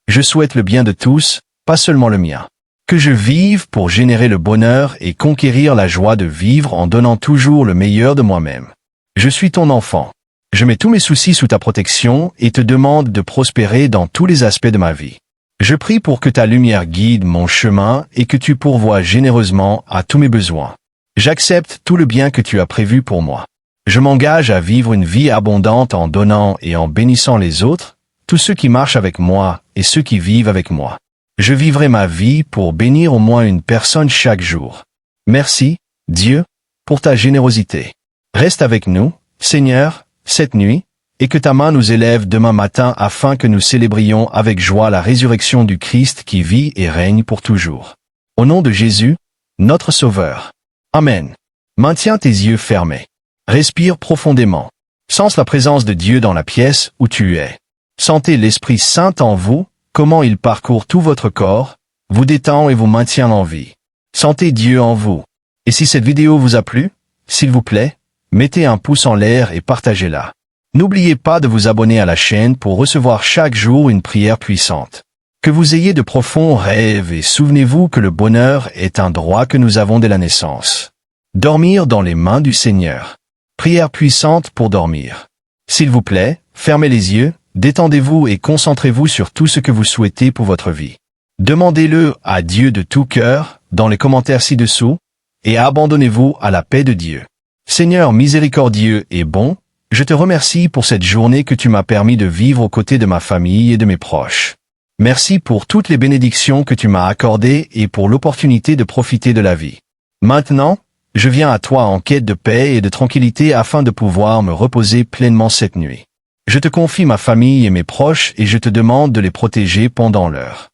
Je souhaite le bien de tous, pas seulement le mien. Que je vive pour générer le bonheur et conquérir la joie de vivre en donnant toujours le meilleur de moi-même. Je suis ton enfant. Je mets tous mes soucis sous ta protection et te demande de prospérer dans tous les aspects de ma vie. Je prie pour que ta lumière guide mon chemin et que tu pourvoies généreusement à tous mes besoins. J'accepte tout le bien que tu as prévu pour moi. Je m'engage à vivre une vie abondante en donnant et en bénissant les autres, tous ceux qui marchent avec moi et ceux qui vivent avec moi. Je vivrai ma vie pour bénir au moins une personne chaque jour. Merci, Dieu, pour ta générosité. Reste avec nous, Seigneur, cette nuit, et que ta main nous élève demain matin afin que nous célébrions avec joie la résurrection du Christ qui vit et règne pour toujours. Au nom de Jésus, notre Sauveur. Amen. Maintiens tes yeux fermés. Respire profondément. Sens la présence de Dieu dans la pièce où tu es. Sentez l'Esprit Saint en vous, comment il parcourt tout votre corps, vous détend et vous maintient en vie. Sentez Dieu en vous. Et si cette vidéo vous a plu, s'il vous plaît, mettez un pouce en l'air et partagez-la. N'oubliez pas de vous abonner à la chaîne pour recevoir chaque jour une prière puissante. Que vous ayez de profonds rêves et souvenez-vous que le bonheur est un droit que nous avons dès la naissance. Dormir dans les mains du Seigneur. Prière puissante pour dormir. S'il vous plaît, fermez les yeux, détendez-vous et concentrez-vous sur tout ce que vous souhaitez pour votre vie. Demandez-le à Dieu de tout cœur, dans les commentaires ci-dessous, et abandonnez-vous à la paix de Dieu. Seigneur miséricordieux et bon, je te remercie pour cette journée que tu m'as permis de vivre aux côtés de ma famille et de mes proches. Merci pour toutes les bénédictions que tu m'as accordées et pour l'opportunité de profiter de la vie. Maintenant, je viens à toi en quête de paix et de tranquillité afin de pouvoir me reposer pleinement cette nuit. Je te confie ma famille et mes proches et je te demande de les protéger pendant leur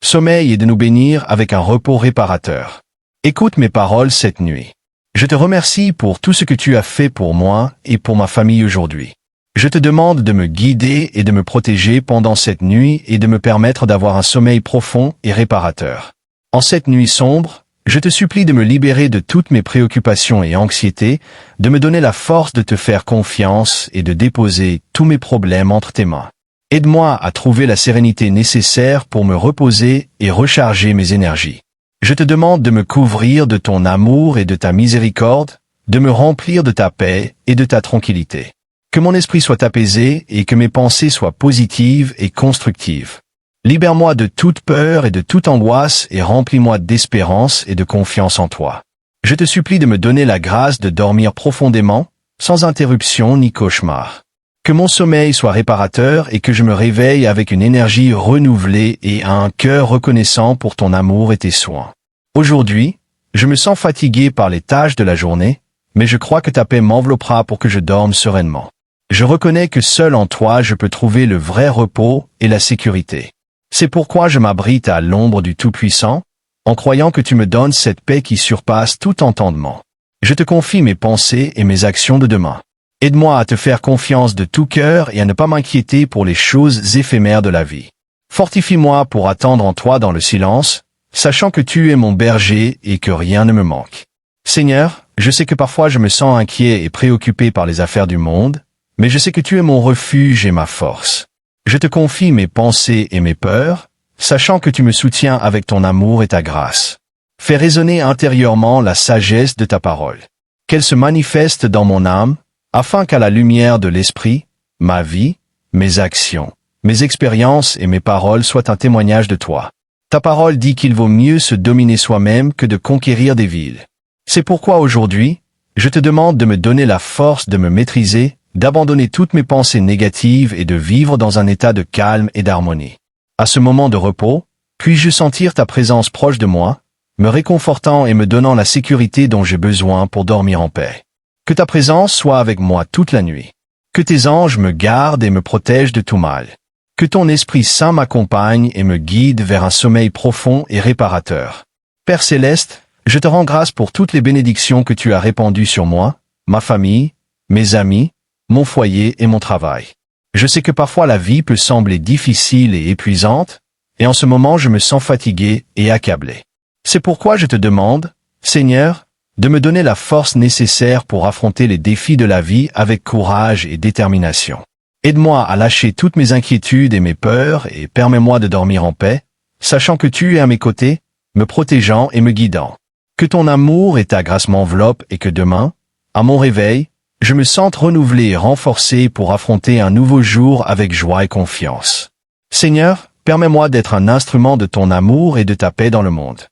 sommeil et de nous bénir avec un repos réparateur. Écoute mes paroles cette nuit. Je te remercie pour tout ce que tu as fait pour moi et pour ma famille aujourd'hui. Je te demande de me guider et de me protéger pendant cette nuit et de me permettre d'avoir un sommeil profond et réparateur. En cette nuit sombre, je te supplie de me libérer de toutes mes préoccupations et anxiétés, de me donner la force de te faire confiance et de déposer tous mes problèmes entre tes mains. Aide-moi à trouver la sérénité nécessaire pour me reposer et recharger mes énergies. Je te demande de me couvrir de ton amour et de ta miséricorde, de me remplir de ta paix et de ta tranquillité. Que mon esprit soit apaisé et que mes pensées soient positives et constructives. Libère-moi de toute peur et de toute angoisse et remplis-moi d'espérance et de confiance en toi. Je te supplie de me donner la grâce de dormir profondément, sans interruption ni cauchemar. Que mon sommeil soit réparateur et que je me réveille avec une énergie renouvelée et un cœur reconnaissant pour ton amour et tes soins. Aujourd'hui, je me sens fatigué par les tâches de la journée, mais je crois que ta paix m'enveloppera pour que je dorme sereinement. Je reconnais que seul en toi je peux trouver le vrai repos et la sécurité. C'est pourquoi je m'abrite à l'ombre du Tout-Puissant, en croyant que tu me donnes cette paix qui surpasse tout entendement. Je te confie mes pensées et mes actions de demain. Aide-moi à te faire confiance de tout cœur et à ne pas m'inquiéter pour les choses éphémères de la vie. Fortifie-moi pour attendre en toi dans le silence, sachant que tu es mon berger et que rien ne me manque. Seigneur, je sais que parfois je me sens inquiet et préoccupé par les affaires du monde, mais je sais que tu es mon refuge et ma force. Je te confie mes pensées et mes peurs, sachant que tu me soutiens avec ton amour et ta grâce. Fais résonner intérieurement la sagesse de ta parole. Qu'elle se manifeste dans mon âme, afin qu'à la lumière de l'Esprit, ma vie, mes actions, mes expériences et mes paroles soient un témoignage de toi. Ta parole dit qu'il vaut mieux se dominer soi-même que de conquérir des villes. C'est pourquoi aujourd'hui, je te demande de me donner la force de me maîtriser, d'abandonner toutes mes pensées négatives et de vivre dans un état de calme et d'harmonie. À ce moment de repos, puis-je sentir ta présence proche de moi, me réconfortant et me donnant la sécurité dont j'ai besoin pour dormir en paix. Que ta présence soit avec moi toute la nuit. Que tes anges me gardent et me protègent de tout mal. Que ton Esprit Saint m'accompagne et me guide vers un sommeil profond et réparateur. Père Céleste, je te rends grâce pour toutes les bénédictions que tu as répandues sur moi, ma famille, mes amis, mon foyer et mon travail. Je sais que parfois la vie peut sembler difficile et épuisante, et en ce moment je me sens fatigué et accablé. C'est pourquoi je te demande, Seigneur, de me donner la force nécessaire pour affronter les défis de la vie avec courage et détermination. Aide-moi à lâcher toutes mes inquiétudes et mes peurs et permets-moi de dormir en paix, sachant que tu es à mes côtés, me protégeant et me guidant. Que ton amour et ta grâce m'enveloppent et que demain, à mon réveil, je me sente renouvelé et renforcé pour affronter un nouveau jour avec joie et confiance. Seigneur, Permets-moi d'être un instrument de ton amour et de ta paix dans le monde.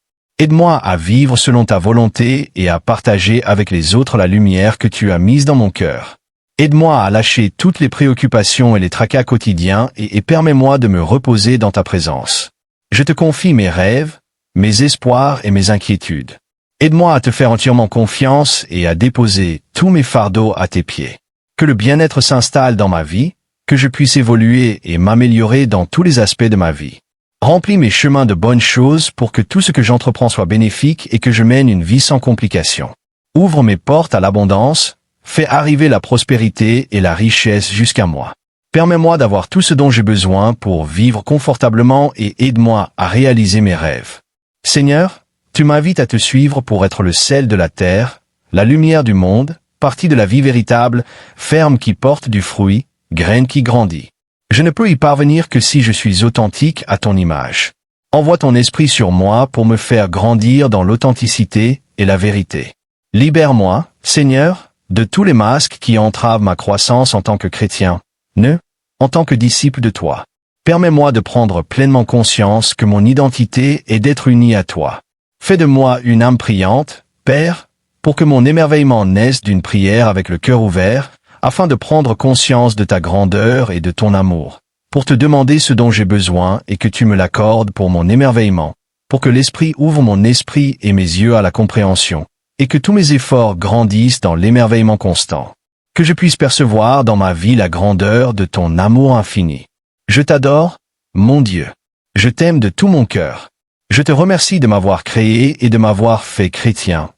Aide-moi à vivre selon ta volonté et à partager avec les autres la lumière que tu as mise dans mon cœur. Aide-moi à lâcher toutes les préoccupations et les tracas quotidiens et permets-moi de me reposer dans ta présence. Je te confie mes rêves, mes espoirs et mes inquiétudes. Aide-moi à te faire entièrement confiance et à déposer tous mes fardeaux à tes pieds. Que le bien-être s'installe dans ma vie, que je puisse évoluer et m'améliorer dans tous les aspects de ma vie. Remplis mes chemins de bonnes choses pour que tout ce que j'entreprends soit bénéfique et que je mène une vie sans complications. Ouvre mes portes à l'abondance, fais arriver la prospérité et la richesse jusqu'à moi. Permets-moi d'avoir tout ce dont j'ai besoin pour vivre confortablement et aide-moi à réaliser mes rêves. Seigneur, tu m'invites à te suivre pour être le sel de la terre, la lumière du monde, partie de la vie véritable, ferme qui porte du fruit, graine qui grandit. Je ne peux y parvenir que si je suis authentique à ton image. Envoie ton esprit sur moi pour me faire grandir dans l'authenticité et la vérité. Libère-moi, Seigneur, de tous les masques qui entravent ma croissance en tant que chrétien, en tant que disciple de toi. Permets-moi de prendre pleinement conscience que mon identité est d'être uni à toi. Fais de moi une âme priante, Père, pour que mon émerveillement naisse d'une prière avec le cœur ouvert, afin de prendre conscience de ta grandeur et de ton amour, pour te demander ce dont j'ai besoin et que tu me l'accordes pour mon émerveillement, pour que l'Esprit ouvre mon esprit et mes yeux à la compréhension, et que tous mes efforts grandissent dans l'émerveillement constant, que je puisse percevoir dans ma vie la grandeur de ton amour infini. Je t'adore, mon Dieu. Je t'aime de tout mon cœur. Je te remercie de m'avoir créé et de m'avoir fait chrétien.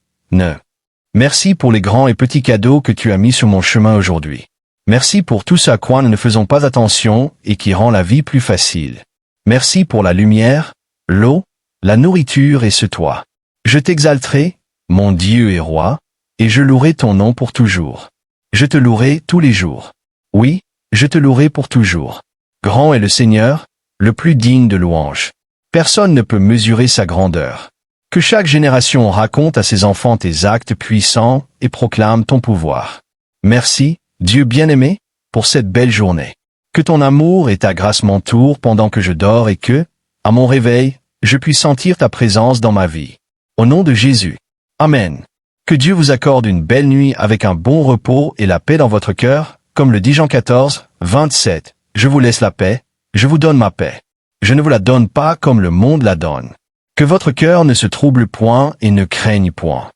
Merci pour les grands et petits cadeaux que tu as mis sur mon chemin aujourd'hui. Merci pour tout ce à quoi nous ne faisons pas attention et qui rend la vie plus facile. Merci pour la lumière, l'eau, la nourriture et ce toit. Je t'exalterai, mon Dieu et Roi, et je louerai ton nom pour toujours. Je te louerai tous les jours. Oui, je te louerai pour toujours. Grand est le Seigneur, le plus digne de louange. Personne ne peut mesurer sa grandeur. Que chaque génération raconte à ses enfants tes actes puissants et proclame ton pouvoir. Merci, Dieu bien-aimé, pour cette belle journée. Que ton amour et ta grâce m'entourent pendant que je dors et que, à mon réveil, je puisse sentir ta présence dans ma vie. Au nom de Jésus. Amen. Que Dieu vous accorde une belle nuit avec un bon repos et la paix dans votre cœur, comme le dit Jean 14, 27. Je vous laisse la paix, je vous donne ma paix. Je ne vous la donne pas comme le monde la donne. Que votre cœur ne se trouble point et ne craigne point.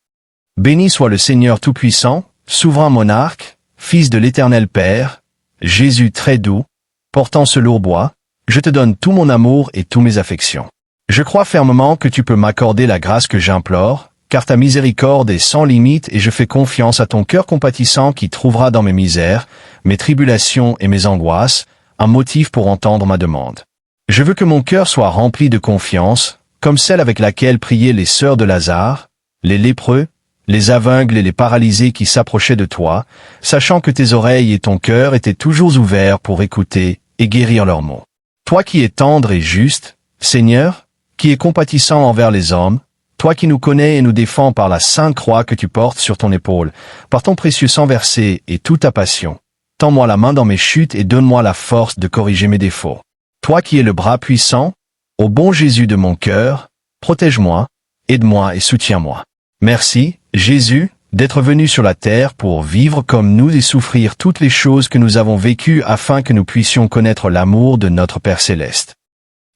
Béni soit le Seigneur Tout-Puissant, souverain monarque, Fils de l'Éternel Père, Jésus très doux, portant ce lourd bois, je te donne tout mon amour et tous mes affections. Je crois fermement que tu peux m'accorder la grâce que j'implore, car ta miséricorde est sans limite et je fais confiance à ton cœur compatissant qui trouvera dans mes misères, mes tribulations et mes angoisses, un motif pour entendre ma demande. Je veux que mon cœur soit rempli de confiance, comme celle avec laquelle priaient les sœurs de Lazare, les lépreux, les aveugles et les paralysés qui s'approchaient de toi, sachant que tes oreilles et ton cœur étaient toujours ouverts pour écouter et guérir leurs maux. Toi qui es tendre et juste, Seigneur, qui es compatissant envers les hommes, toi qui nous connais et nous défends par la sainte croix que tu portes sur ton épaule, par ton précieux sang versé et toute ta passion, tends-moi la main dans mes chutes et donne-moi la force de corriger mes défauts. Toi qui es le bras puissant, ô bon Jésus de mon cœur, protège-moi, aide-moi et soutiens-moi. Merci, Jésus, d'être venu sur la terre pour vivre comme nous et souffrir toutes les choses que nous avons vécues afin que nous puissions connaître l'amour de notre Père Céleste.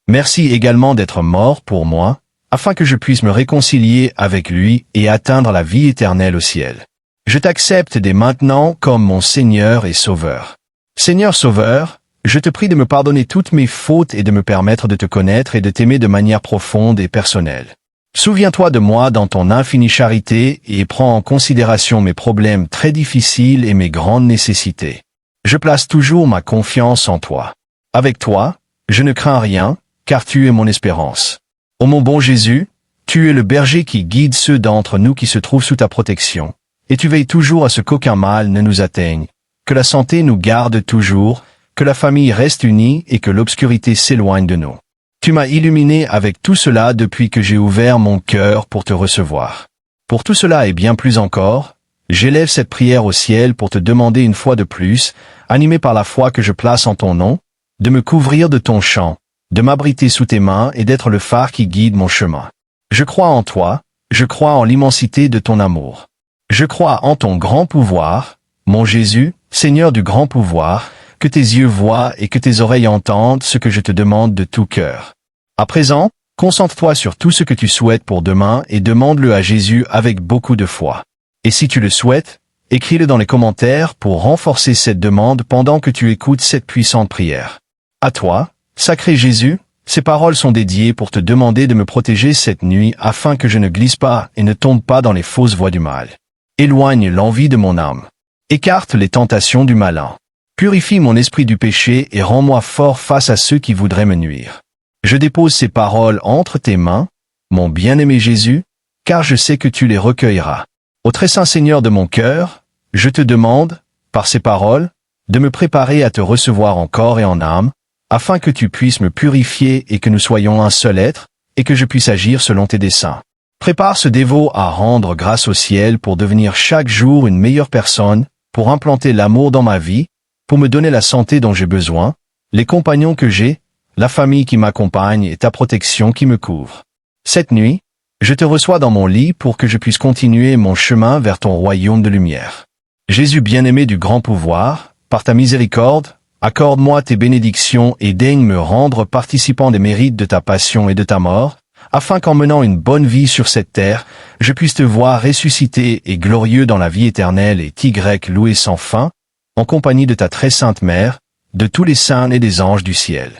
Merci également d'être mort pour moi, afin que je puisse me réconcilier avec lui et atteindre la vie éternelle au ciel. Je t'accepte dès maintenant comme mon Seigneur et Sauveur. Seigneur Sauveur, je te prie de me pardonner toutes mes fautes et de me permettre de te connaître et de t'aimer de manière profonde et personnelle. Souviens-toi de moi dans ton infinie charité et prends en considération mes problèmes très difficiles et mes grandes nécessités. Je place toujours ma confiance en toi. Avec toi, je ne crains rien, car tu es mon espérance. Ô mon bon Jésus, tu es le berger qui guide ceux d'entre nous qui se trouvent sous ta protection, et tu veilles toujours à ce qu'aucun mal ne nous atteigne, que la santé nous garde toujours, que la famille reste unie et que l'obscurité s'éloigne de nous. Tu m'as illuminé avec tout cela depuis que j'ai ouvert mon cœur pour te recevoir. Pour tout cela et bien plus encore, j'élève cette prière au ciel pour te demander une fois de plus, animé par la foi que je place en ton nom, de me couvrir de ton chant, de m'abriter sous tes mains et d'être le phare qui guide mon chemin. Je crois en toi, je crois en l'immensité de ton amour. Je crois en ton grand pouvoir, mon Jésus, Seigneur du grand pouvoir, que tes yeux voient et que tes oreilles entendent ce que je te demande de tout cœur. À présent, concentre-toi sur tout ce que tu souhaites pour demain et demande-le à Jésus avec beaucoup de foi. Et si tu le souhaites, écris-le dans les commentaires pour renforcer cette demande pendant que tu écoutes cette puissante prière. À toi, sacré Jésus, ces paroles sont dédiées pour te demander de me protéger cette nuit afin que je ne glisse pas et ne tombe pas dans les fausses voies du mal. Éloigne l'envie de mon âme. Écarte les tentations du malin. Purifie mon esprit du péché et rends-moi fort face à ceux qui voudraient me nuire. Je dépose ces paroles entre tes mains, mon bien-aimé Jésus, car je sais que tu les recueilleras. Ô très saint Seigneur de mon cœur, je te demande, par ces paroles, de me préparer à te recevoir en corps et en âme, afin que tu puisses me purifier et que nous soyons un seul être, et que je puisse agir selon tes desseins. Prépare ce dévot à rendre grâce au ciel pour devenir chaque jour une meilleure personne, pour implanter l'amour dans ma vie, pour me donner la santé dont j'ai besoin, les compagnons que j'ai, la famille qui m'accompagne et ta protection qui me couvre. Cette nuit, je te reçois dans mon lit pour que je puisse continuer mon chemin vers ton royaume de lumière. Jésus bien-aimé du grand pouvoir, par ta miséricorde, accorde-moi tes bénédictions et daigne me rendre participant des mérites de ta passion et de ta mort, afin qu'en menant une bonne vie sur cette terre, je puisse te voir ressuscité et glorieux dans la vie éternelle et loué sans fin, en compagnie de ta très sainte mère, de tous les saints et des anges du ciel.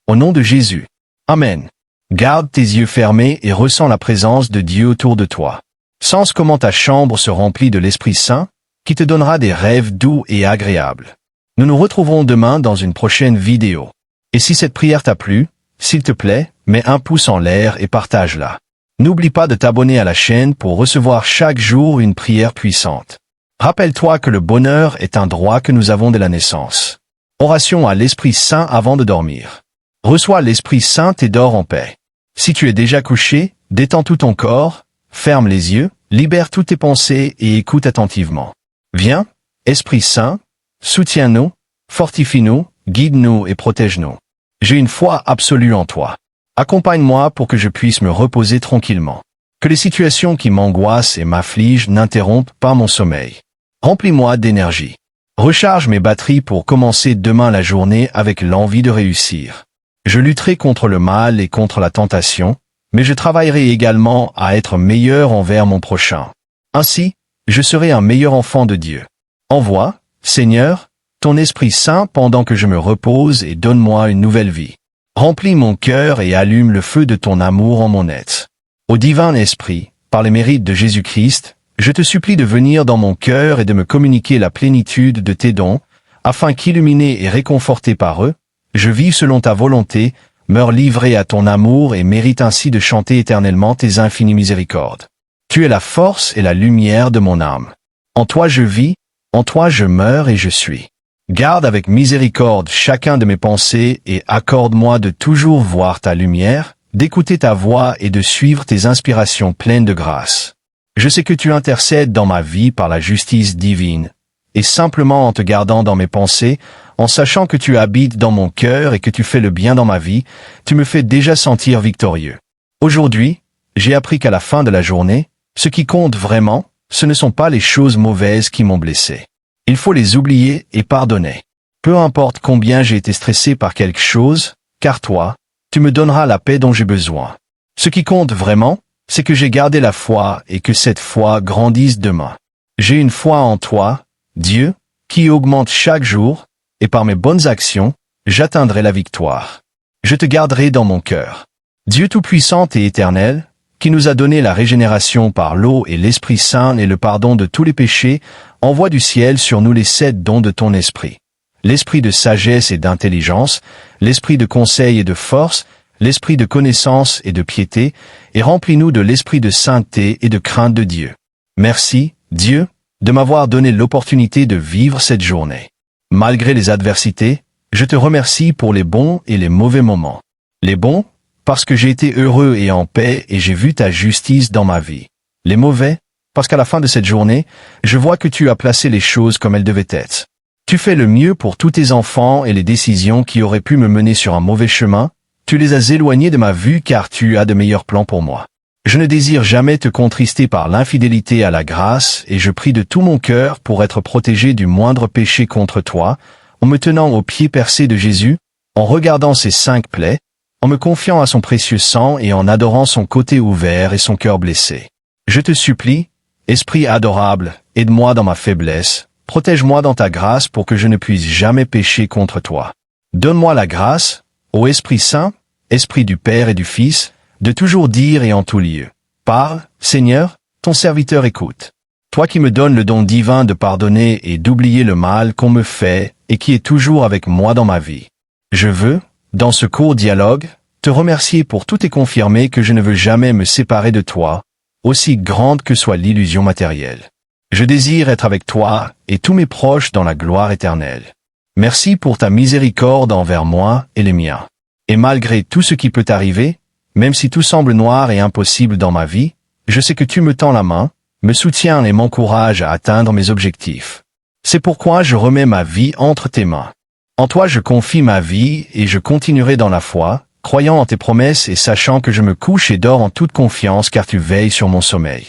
Au nom de Jésus. Amen. Garde tes yeux fermés et ressens la présence de Dieu autour de toi. Sens comment ta chambre se remplit de l'Esprit Saint, qui te donnera des rêves doux et agréables. Nous nous retrouverons demain dans une prochaine vidéo. Et si cette prière t'a plu, s'il te plaît, mets un pouce en l'air et partage-la. N'oublie pas de t'abonner à la chaîne pour recevoir chaque jour une prière puissante. Rappelle-toi que le bonheur est un droit que nous avons de la naissance. Oration à l'Esprit Saint avant de dormir. Reçois l'Esprit Saint et dors en paix. Si tu es déjà couché, détends tout ton corps, ferme les yeux, libère toutes tes pensées et écoute attentivement. Viens, Esprit Saint, soutiens-nous, fortifie-nous, guide-nous et protège-nous. J'ai une foi absolue en toi. Accompagne-moi pour que je puisse me reposer tranquillement. Que les situations qui m'angoissent et m'affligent n'interrompent pas mon sommeil. Remplis-moi d'énergie. Recharge mes batteries pour commencer demain la journée avec l'envie de réussir. Je lutterai contre le mal et contre la tentation, mais je travaillerai également à être meilleur envers mon prochain. Ainsi, je serai un meilleur enfant de Dieu. Envoie, Seigneur, ton Esprit Saint pendant que je me repose et donne-moi une nouvelle vie. Remplis mon cœur et allume le feu de ton amour en mon être. Ô divin Esprit, par les mérites de Jésus-Christ, je te supplie de venir dans mon cœur et de me communiquer la plénitude de tes dons, afin qu'illuminé et réconforté par eux, je vive selon ta volonté, meure livré à ton amour et mérite ainsi de chanter éternellement tes infinies miséricordes. Tu es la force et la lumière de mon âme. En toi je vis, en toi je meurs et je suis. Garde avec miséricorde chacun de mes pensées et accorde-moi de toujours voir ta lumière, d'écouter ta voix et de suivre tes inspirations pleines de grâce. Je sais que tu intercèdes dans ma vie par la justice divine, et simplement en te gardant dans mes pensées, en sachant que tu habites dans mon cœur et que tu fais le bien dans ma vie, tu me fais déjà sentir victorieux. Aujourd'hui, j'ai appris qu'à la fin de la journée, ce qui compte vraiment, ce ne sont pas les choses mauvaises qui m'ont blessé. Il faut les oublier et pardonner. Peu importe combien j'ai été stressé par quelque chose, car toi, tu me donneras la paix dont j'ai besoin. Ce qui compte vraiment, c'est que j'ai gardé la foi et que cette foi grandisse demain. J'ai une foi en toi, Dieu, qui augmente chaque jour, et par mes bonnes actions, j'atteindrai la victoire. Je te garderai dans mon cœur. Dieu tout-puissant et éternel, qui nous a donné la régénération par l'eau et l'Esprit Saint et le pardon de tous les péchés, envoie du ciel sur nous les 7 dons de ton esprit. L'esprit de sagesse et d'intelligence, l'esprit de conseil et de force, l'esprit de connaissance et de piété, et remplis-nous de l'esprit de sainteté et de crainte de Dieu. Merci, Dieu, de m'avoir donné l'opportunité de vivre cette journée. Malgré les adversités, je te remercie pour les bons et les mauvais moments. Les bons, parce que j'ai été heureux et en paix et j'ai vu ta justice dans ma vie. Les mauvais, parce qu'à la fin de cette journée, je vois que tu as placé les choses comme elles devaient être. Tu fais le mieux pour tous tes enfants et les décisions qui auraient pu me mener sur un mauvais chemin, Tu les as éloignés de ma vue car tu as de meilleurs plans pour moi. Je ne désire jamais te contrister par l'infidélité à la grâce et je prie de tout mon cœur pour être protégé du moindre péché contre toi, en me tenant aux pieds percés de Jésus, en regardant ses 5 plaies, en me confiant à son précieux sang et en adorant son côté ouvert et son cœur blessé. Je te supplie, Esprit adorable, aide-moi dans ma faiblesse, protège-moi dans ta grâce pour que je ne puisse jamais pécher contre toi. Donne-moi la grâce, ô Esprit Saint, Esprit du Père et du Fils, de toujours dire et en tout lieu. Parle, Seigneur, ton serviteur écoute. Toi qui me donnes le don divin de pardonner et d'oublier le mal qu'on me fait et qui est toujours avec moi dans ma vie. Je veux, dans ce court dialogue, te remercier pour tout et confirmer que je ne veux jamais me séparer de toi, aussi grande que soit l'illusion matérielle. Je désire être avec toi et tous mes proches dans la gloire éternelle. Merci pour ta miséricorde envers moi et les miens. Et malgré tout ce qui peut arriver, même si tout semble noir et impossible dans ma vie, je sais que tu me tends la main, me soutiens et m'encourages à atteindre mes objectifs. C'est pourquoi je remets ma vie entre tes mains. En toi je confie ma vie et je continuerai dans la foi, croyant en tes promesses et sachant que je me couche et dors en toute confiance car tu veilles sur mon sommeil.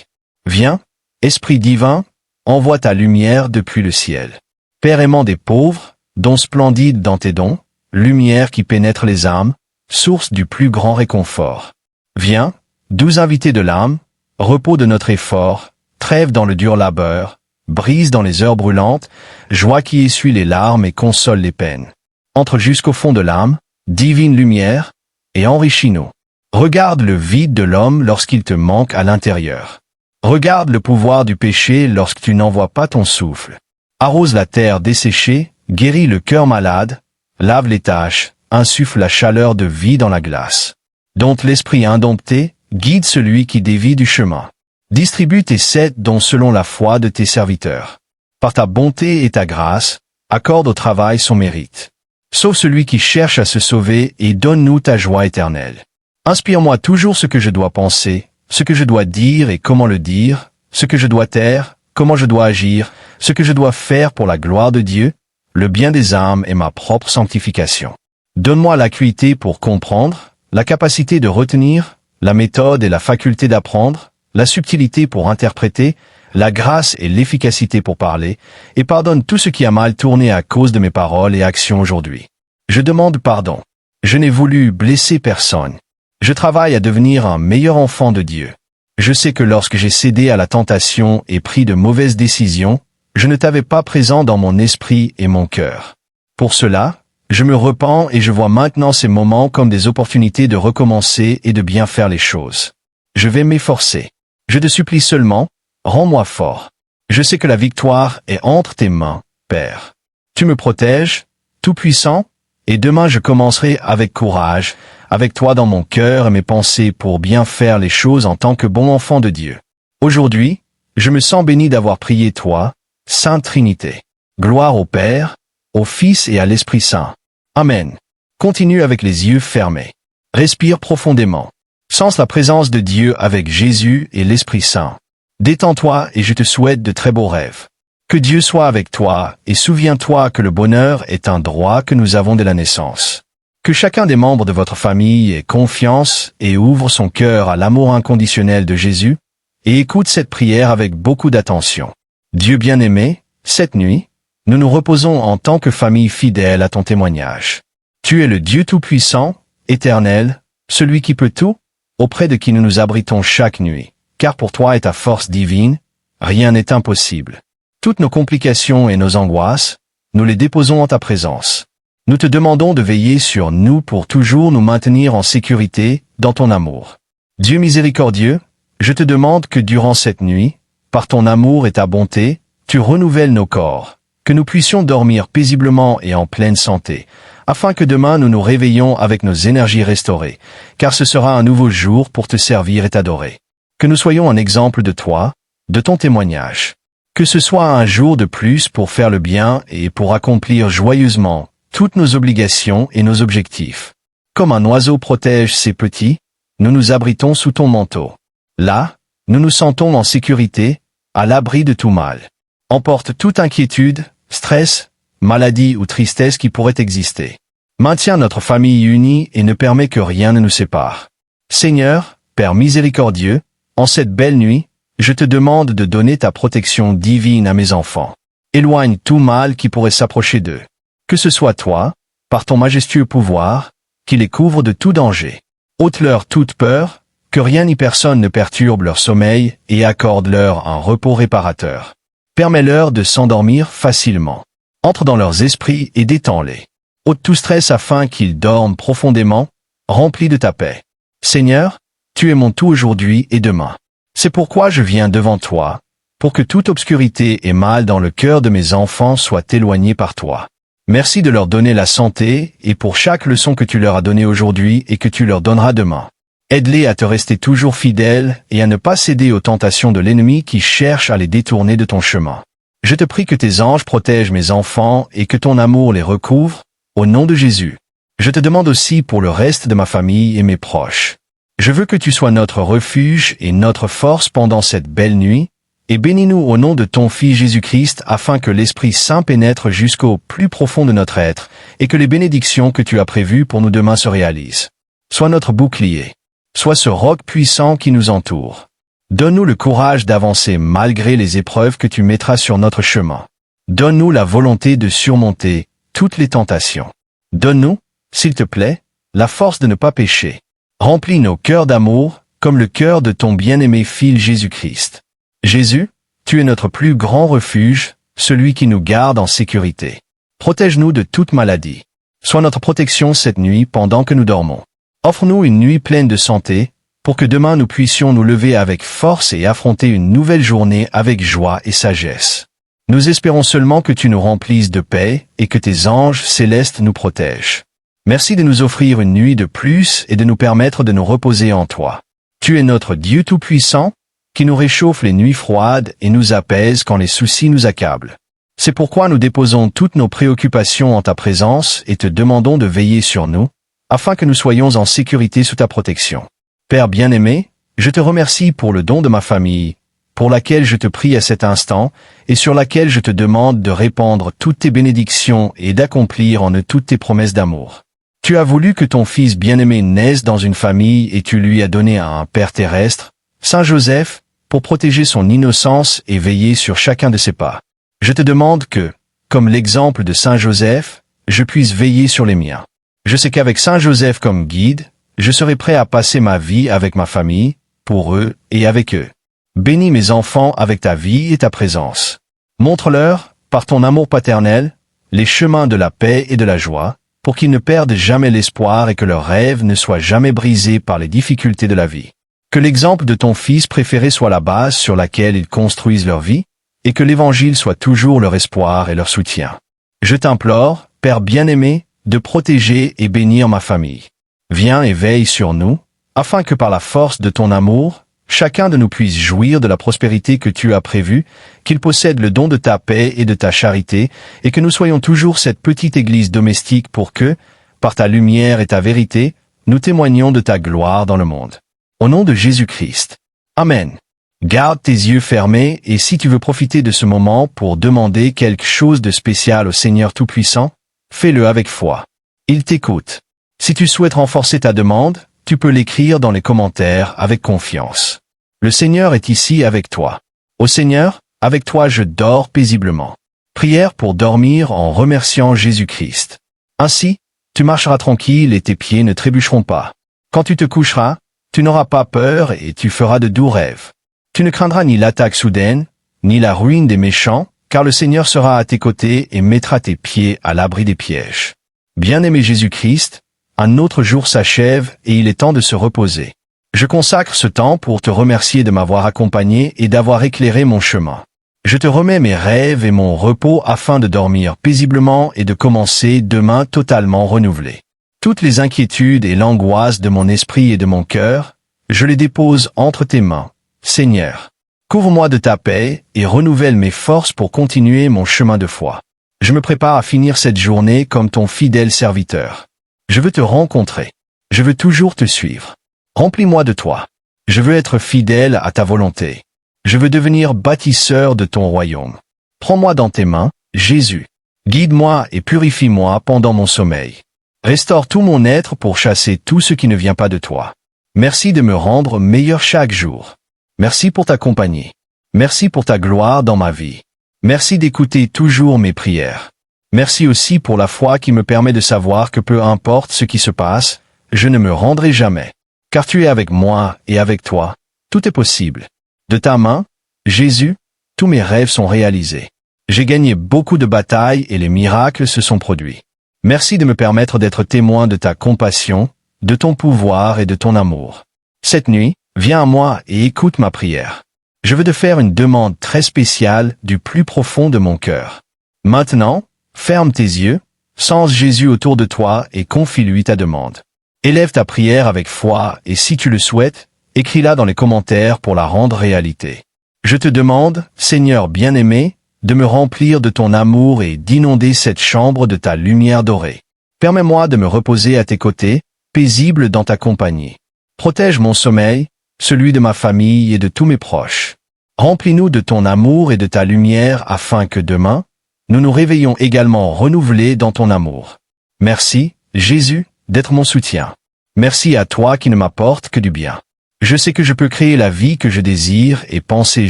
Viens, Esprit divin, envoie ta lumière depuis le ciel. Père aimant des pauvres, don splendide dans tes dons, lumière qui pénètre les âmes, source du plus grand réconfort. Viens, doux invité de l'âme, repos de notre effort, trêve dans le dur labeur, brise dans les heures brûlantes, joie qui essuie les larmes et console les peines. Entre jusqu'au fond de l'âme, divine lumière, et enrichis-nous. Regarde le vide de l'homme lorsqu'il te manque à l'intérieur. Regarde le pouvoir du péché lorsque tu n'envoies pas ton souffle. Arrose la terre desséchée, guéris le cœur malade, lave les taches, insuffle la chaleur de vie dans la glace. Dompte l'esprit indompté, guide celui qui dévie du chemin. Distribue tes 7 dons selon la foi de tes serviteurs. Par ta bonté et ta grâce, accorde au travail son mérite. Sauve celui qui cherche à se sauver et donne-nous ta joie éternelle. Inspire-moi toujours ce que je dois penser, ce que je dois dire et comment le dire, ce que je dois taire, comment je dois agir, ce que je dois faire pour la gloire de Dieu, le bien des âmes et ma propre sanctification. Donne-moi l'acuité pour comprendre, la capacité de retenir, la méthode et la faculté d'apprendre, la subtilité pour interpréter, la grâce et l'efficacité pour parler, et pardonne tout ce qui a mal tourné à cause de mes paroles et actions aujourd'hui. Je demande pardon. Je n'ai voulu blesser personne. Je travaille à devenir un meilleur enfant de Dieu. Je sais que lorsque j'ai cédé à la tentation et pris de mauvaises décisions, je ne t'avais pas présent dans mon esprit et mon cœur. Pour cela, je me repens et je vois maintenant ces moments comme des opportunités de recommencer et de bien faire les choses. Je vais m'efforcer. Je te supplie seulement, rends-moi fort. Je sais que la victoire est entre tes mains, Père. Tu me protèges, Tout-Puissant, et demain je commencerai avec courage, avec toi dans mon cœur et mes pensées pour bien faire les choses en tant que bon enfant de Dieu. Aujourd'hui, je me sens béni d'avoir prié toi, Sainte Trinité. Gloire au Père, au Fils et à l'Esprit Saint. Amen. Continue avec les yeux fermés. Respire profondément. Sens la présence de Dieu avec Jésus et l'Esprit Saint. Détends-toi et je te souhaite de très beaux rêves. Que Dieu soit avec toi et souviens-toi que le bonheur est un droit que nous avons dès la naissance. Que chacun des membres de votre famille ait confiance et ouvre son cœur à l'amour inconditionnel de Jésus et écoute cette prière avec beaucoup d'attention. Dieu bien-aimé, cette nuit, nous nous reposons en tant que famille fidèle à ton témoignage. Tu es le Dieu Tout-Puissant, éternel, celui qui peut tout, auprès de qui nous nous abritons chaque nuit, car pour toi et ta force divine, rien n'est impossible. Toutes nos complications et nos angoisses, nous les déposons en ta présence. Nous te demandons de veiller sur nous pour toujours nous maintenir en sécurité dans ton amour. Dieu miséricordieux, je te demande que durant cette nuit, par ton amour et ta bonté, tu renouvelles nos corps, que nous puissions dormir paisiblement et en pleine santé, afin que demain nous nous réveillions avec nos énergies restaurées, car ce sera un nouveau jour pour te servir et t'adorer. Que nous soyons un exemple de toi, de ton témoignage. Que ce soit un jour de plus pour faire le bien et pour accomplir joyeusement toutes nos obligations et nos objectifs. Comme un oiseau protège ses petits, nous nous abritons sous ton manteau. Là, nous nous sentons en sécurité, à l'abri de tout mal. Emporte toute inquiétude, stress, maladie ou tristesse qui pourrait exister. Maintiens notre famille unie et ne permets que rien ne nous sépare. Seigneur, Père miséricordieux, en cette belle nuit, je te demande de donner ta protection divine à mes enfants. Éloigne tout mal qui pourrait s'approcher d'eux. Que ce soit toi, par ton majestueux pouvoir, qui les couvre de tout danger. Ôte-leur toute peur, que rien ni personne ne perturbe leur sommeil et accorde-leur un repos réparateur. Permets-leur de s'endormir facilement. Entre dans leurs esprits et détends-les. Ôte tout stress afin qu'ils dorment profondément, remplis de ta paix. Seigneur, tu es mon tout aujourd'hui et demain. C'est pourquoi je viens devant toi, pour que toute obscurité et mal dans le cœur de mes enfants soit éloignée par toi. Merci de leur donner la santé et pour chaque leçon que tu leur as donnée aujourd'hui et que tu leur donneras demain. Aide-les à te rester toujours fidèles et à ne pas céder aux tentations de l'ennemi qui cherche à les détourner de ton chemin. Je te prie que tes anges protègent mes enfants et que ton amour les recouvre, au nom de Jésus. Je te demande aussi pour le reste de ma famille et mes proches. Je veux que tu sois notre refuge et notre force pendant cette belle nuit, et bénis-nous au nom de ton Fils Jésus-Christ afin que l'Esprit Saint pénètre jusqu'au plus profond de notre être, et que les bénédictions que tu as prévues pour nous demain se réalisent. Sois notre bouclier. Sois ce roc puissant qui nous entoure. Donne-nous le courage d'avancer malgré les épreuves que tu mettras sur notre chemin. Donne-nous la volonté de surmonter toutes les tentations. Donne-nous, s'il te plaît, la force de ne pas pécher. Remplis nos cœurs d'amour, comme le cœur de ton bien-aimé Fils Jésus-Christ. Jésus, tu es notre plus grand refuge, celui qui nous garde en sécurité. Protège-nous de toute maladie. Sois notre protection cette nuit pendant que nous dormons. Offre-nous une nuit pleine de santé, pour que demain nous puissions nous lever avec force et affronter une nouvelle journée avec joie et sagesse. Nous espérons seulement que tu nous remplisses de paix et que tes anges célestes nous protègent. Merci de nous offrir une nuit de plus et de nous permettre de nous reposer en toi. Tu es notre Dieu Tout-Puissant, qui nous réchauffe les nuits froides et nous apaise quand les soucis nous accablent. C'est pourquoi nous déposons toutes nos préoccupations en ta présence et te demandons de veiller sur nous, afin que nous soyons en sécurité sous ta protection. Père bien-aimé, je te remercie pour le don de ma famille, pour laquelle je te prie à cet instant, et sur laquelle je te demande de répandre toutes tes bénédictions et d'accomplir en eux toutes tes promesses d'amour. Tu as voulu que ton Fils bien-aimé naisse dans une famille et tu lui as donné un Père terrestre, Saint Joseph, pour protéger son innocence et veiller sur chacun de ses pas. Je te demande que, comme l'exemple de Saint Joseph, je puisse veiller sur les miens. Je sais qu'avec Saint Joseph comme guide, je serai prêt à passer ma vie avec ma famille, pour eux et avec eux. Bénis mes enfants avec ta vie et ta présence. Montre-leur, par ton amour paternel, les chemins de la paix et de la joie, pour qu'ils ne perdent jamais l'espoir et que leurs rêves ne soient jamais brisés par les difficultés de la vie. Que l'exemple de ton Fils préféré soit la base sur laquelle ils construisent leur vie, et que l'Évangile soit toujours leur espoir et leur soutien. Je t'implore, Père bien-aimé, de protéger et bénir ma famille. Viens et veille sur nous, afin que par la force de ton amour, chacun de nous puisse jouir de la prospérité que tu as prévue, qu'il possède le don de ta paix et de ta charité, et que nous soyons toujours cette petite église domestique pour que, par ta lumière et ta vérité, nous témoignions de ta gloire dans le monde. Au nom de Jésus-Christ. Amen. Garde tes yeux fermés et si tu veux profiter de ce moment pour demander quelque chose de spécial au Seigneur Tout-Puissant, fais-le avec foi. Il t'écoute. Si tu souhaites renforcer ta demande, tu peux l'écrire dans les commentaires avec confiance. Le Seigneur est ici avec toi. Ô Seigneur, avec toi je dors paisiblement. Prière pour dormir en remerciant Jésus-Christ. Ainsi, tu marcheras tranquille et tes pieds ne trébucheront pas. Quand tu te coucheras, tu n'auras pas peur et tu feras de doux rêves. Tu ne craindras ni l'attaque soudaine, ni la ruine des méchants, car le Seigneur sera à tes côtés et mettra tes pieds à l'abri des pièges. Bien-aimé Jésus-Christ, un autre jour s'achève et il est temps de se reposer. Je consacre ce temps pour te remercier de m'avoir accompagné et d'avoir éclairé mon chemin. Je te remets mes rêves et mon repos afin de dormir paisiblement et de commencer demain totalement renouvelé. Toutes les inquiétudes et l'angoisse de mon esprit et de mon cœur, je les dépose entre tes mains, Seigneur. Couvre-moi de ta paix et renouvelle mes forces pour continuer mon chemin de foi. Je me prépare à finir cette journée comme ton fidèle serviteur. Je veux te rencontrer. Je veux toujours te suivre. Remplis-moi de toi. Je veux être fidèle à ta volonté. Je veux devenir bâtisseur de ton royaume. Prends-moi dans tes mains, Jésus. Guide-moi et purifie-moi pendant mon sommeil. Restaure tout mon être pour chasser tout ce qui ne vient pas de toi. Merci de me rendre meilleur chaque jour. Merci pour ta compagnie. Merci pour ta gloire dans ma vie. Merci d'écouter toujours mes prières. Merci aussi pour la foi qui me permet de savoir que peu importe ce qui se passe, je ne me rendrai jamais. Car tu es avec moi et avec toi, tout est possible. De ta main, Jésus, tous mes rêves sont réalisés. J'ai gagné beaucoup de batailles et les miracles se sont produits. Merci de me permettre d'être témoin de ta compassion, de ton pouvoir et de ton amour. Cette nuit, viens à moi et écoute ma prière. Je veux te faire une demande très spéciale du plus profond de mon cœur. Maintenant, ferme tes yeux, sens Jésus autour de toi et confie-lui ta demande. Élève ta prière avec foi et si tu le souhaites, écris-la dans les commentaires pour la rendre réalité. Je te demande, Seigneur bien-aimé, de me remplir de ton amour et d'inonder cette chambre de ta lumière dorée. Permets-moi de me reposer à tes côtés, paisible dans ta compagnie. Protège mon sommeil, celui de ma famille et de tous mes proches. Remplis-nous de ton amour et de ta lumière afin que demain, nous nous réveillons également renouvelés dans ton amour. Merci, Jésus, d'être mon soutien. Merci à toi qui ne m'apporte que du bien. Je sais que je peux créer la vie que je désire et penser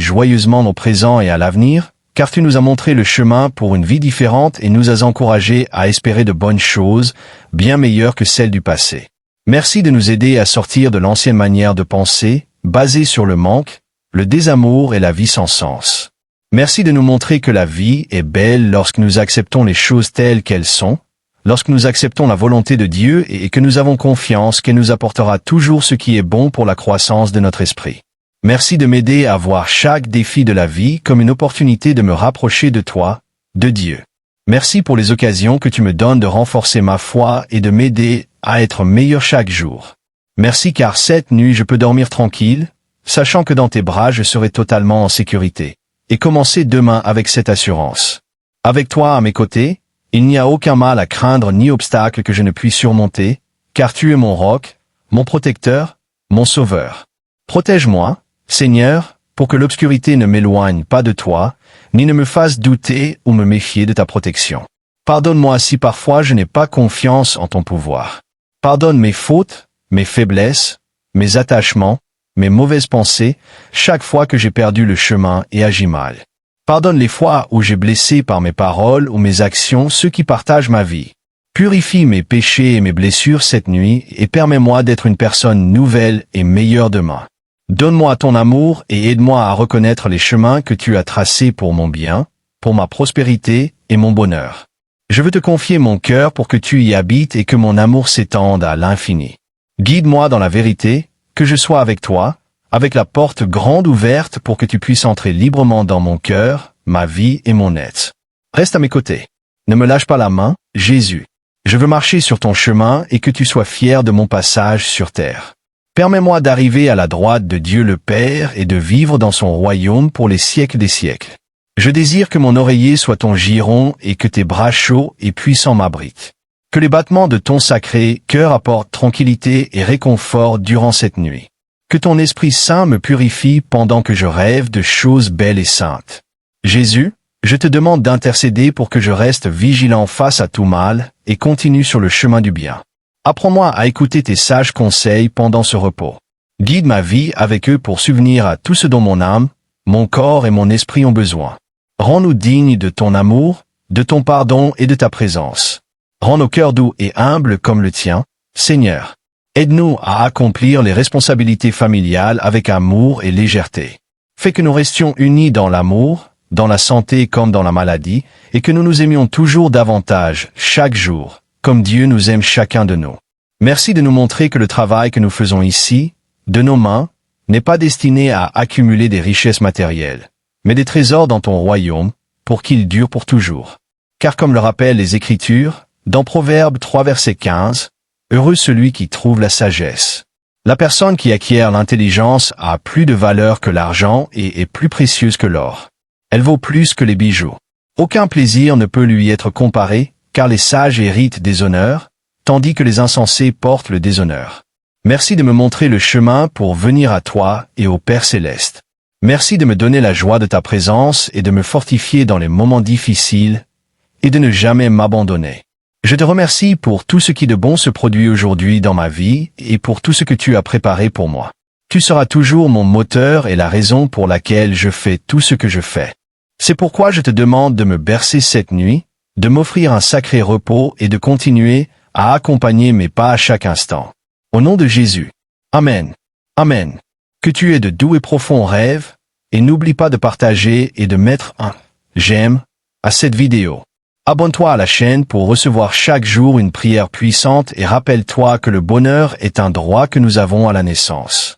joyeusement au présent et à l'avenir, car tu nous as montré le chemin pour une vie différente et nous as encouragés à espérer de bonnes choses, bien meilleures que celles du passé. Merci de nous aider à sortir de l'ancienne manière de penser, basée sur le manque, le désamour et la vie sans sens. Merci de nous montrer que la vie est belle lorsque nous acceptons les choses telles qu'elles sont, lorsque nous acceptons la volonté de Dieu et que nous avons confiance qu'elle nous apportera toujours ce qui est bon pour la croissance de notre esprit. Merci de m'aider à voir chaque défi de la vie comme une opportunité de me rapprocher de toi, de Dieu. Merci pour les occasions que tu me donnes de renforcer ma foi et de m'aider à être meilleur chaque jour. Merci car cette nuit je peux dormir tranquille, sachant que dans tes bras je serai totalement en sécurité, et commencer demain avec cette assurance. Avec toi à mes côtés, il n'y a aucun mal à craindre ni obstacle que je ne puisse surmonter, car tu es mon roc, mon protecteur, mon sauveur. Protège-moi, Seigneur, pour que l'obscurité ne m'éloigne pas de toi, ni ne me fasse douter ou me méfier de ta protection. Pardonne-moi si parfois je n'ai pas confiance en ton pouvoir. Pardonne mes fautes, mes faiblesses, mes attachements, mes mauvaises pensées, chaque fois que j'ai perdu le chemin et agi mal. Pardonne les fois où j'ai blessé par mes paroles ou mes actions ceux qui partagent ma vie. Purifie mes péchés et mes blessures cette nuit et permets-moi d'être une personne nouvelle et meilleure demain. Donne-moi ton amour et aide-moi à reconnaître les chemins que tu as tracés pour mon bien, pour ma prospérité et mon bonheur. Je veux te confier mon cœur pour que tu y habites et que mon amour s'étende à l'infini. Guide-moi dans la vérité, que je sois avec toi, avec la porte grande ouverte pour que tu puisses entrer librement dans mon cœur, ma vie et mon être. Reste à mes côtés. Ne me lâche pas la main, Jésus. Je veux marcher sur ton chemin et que tu sois fier de mon passage sur terre. Permets-moi d'arriver à la droite de Dieu le Père et de vivre dans son royaume pour les siècles des siècles. Je désire que mon oreiller soit ton giron et que tes bras chauds et puissants m'abritent. Que les battements de ton sacré cœur apportent tranquillité et réconfort durant cette nuit. Que ton Esprit Saint me purifie pendant que je rêve de choses belles et saintes. Jésus, je te demande d'intercéder pour que je reste vigilant face à tout mal et continue sur le chemin du bien. Apprends-moi à écouter tes sages conseils pendant ce repos. Guide ma vie avec eux pour subvenir à tout ce dont mon âme, mon corps et mon esprit ont besoin. Rends-nous dignes de ton amour, de ton pardon et de ta présence. Rends nos cœurs doux et humbles comme le tien, Seigneur. Aide-nous à accomplir les responsabilités familiales avec amour et légèreté. Fais que nous restions unis dans l'amour, dans la santé comme dans la maladie, et que nous nous aimions toujours davantage, chaque jour, comme Dieu nous aime chacun de nous. Merci de nous montrer que le travail que nous faisons ici, de nos mains, n'est pas destiné à accumuler des richesses matérielles, mais des trésors dans ton royaume, pour qu'ils durent pour toujours. Car comme le rappellent les Écritures, dans Proverbes 3 verset 15, « Heureux celui qui trouve la sagesse. » La personne qui acquiert l'intelligence a plus de valeur que l'argent et est plus précieuse que l'or. Elle vaut plus que les bijoux. Aucun plaisir ne peut lui être comparé, car les sages héritent des honneurs, tandis que les insensés portent le déshonneur. Merci de me montrer le chemin pour venir à toi et au Père céleste. Merci de me donner la joie de ta présence et de me fortifier dans les moments difficiles, et de ne jamais m'abandonner. Je te remercie pour tout ce qui de bon se produit aujourd'hui dans ma vie et pour tout ce que tu as préparé pour moi. Tu seras toujours mon moteur et la raison pour laquelle je fais tout ce que je fais. C'est pourquoi je te demande de me bercer cette nuit, de m'offrir un sacré repos et de continuer à accompagner mes pas à chaque instant. Au nom de Jésus. Amen. Amen. Que tu aies de doux et profonds rêves, et n'oublie pas de partager et de mettre un j'aime à cette vidéo. Abonne-toi à la chaîne pour recevoir chaque jour une prière puissante et rappelle-toi que le bonheur est un droit que nous avons à la naissance.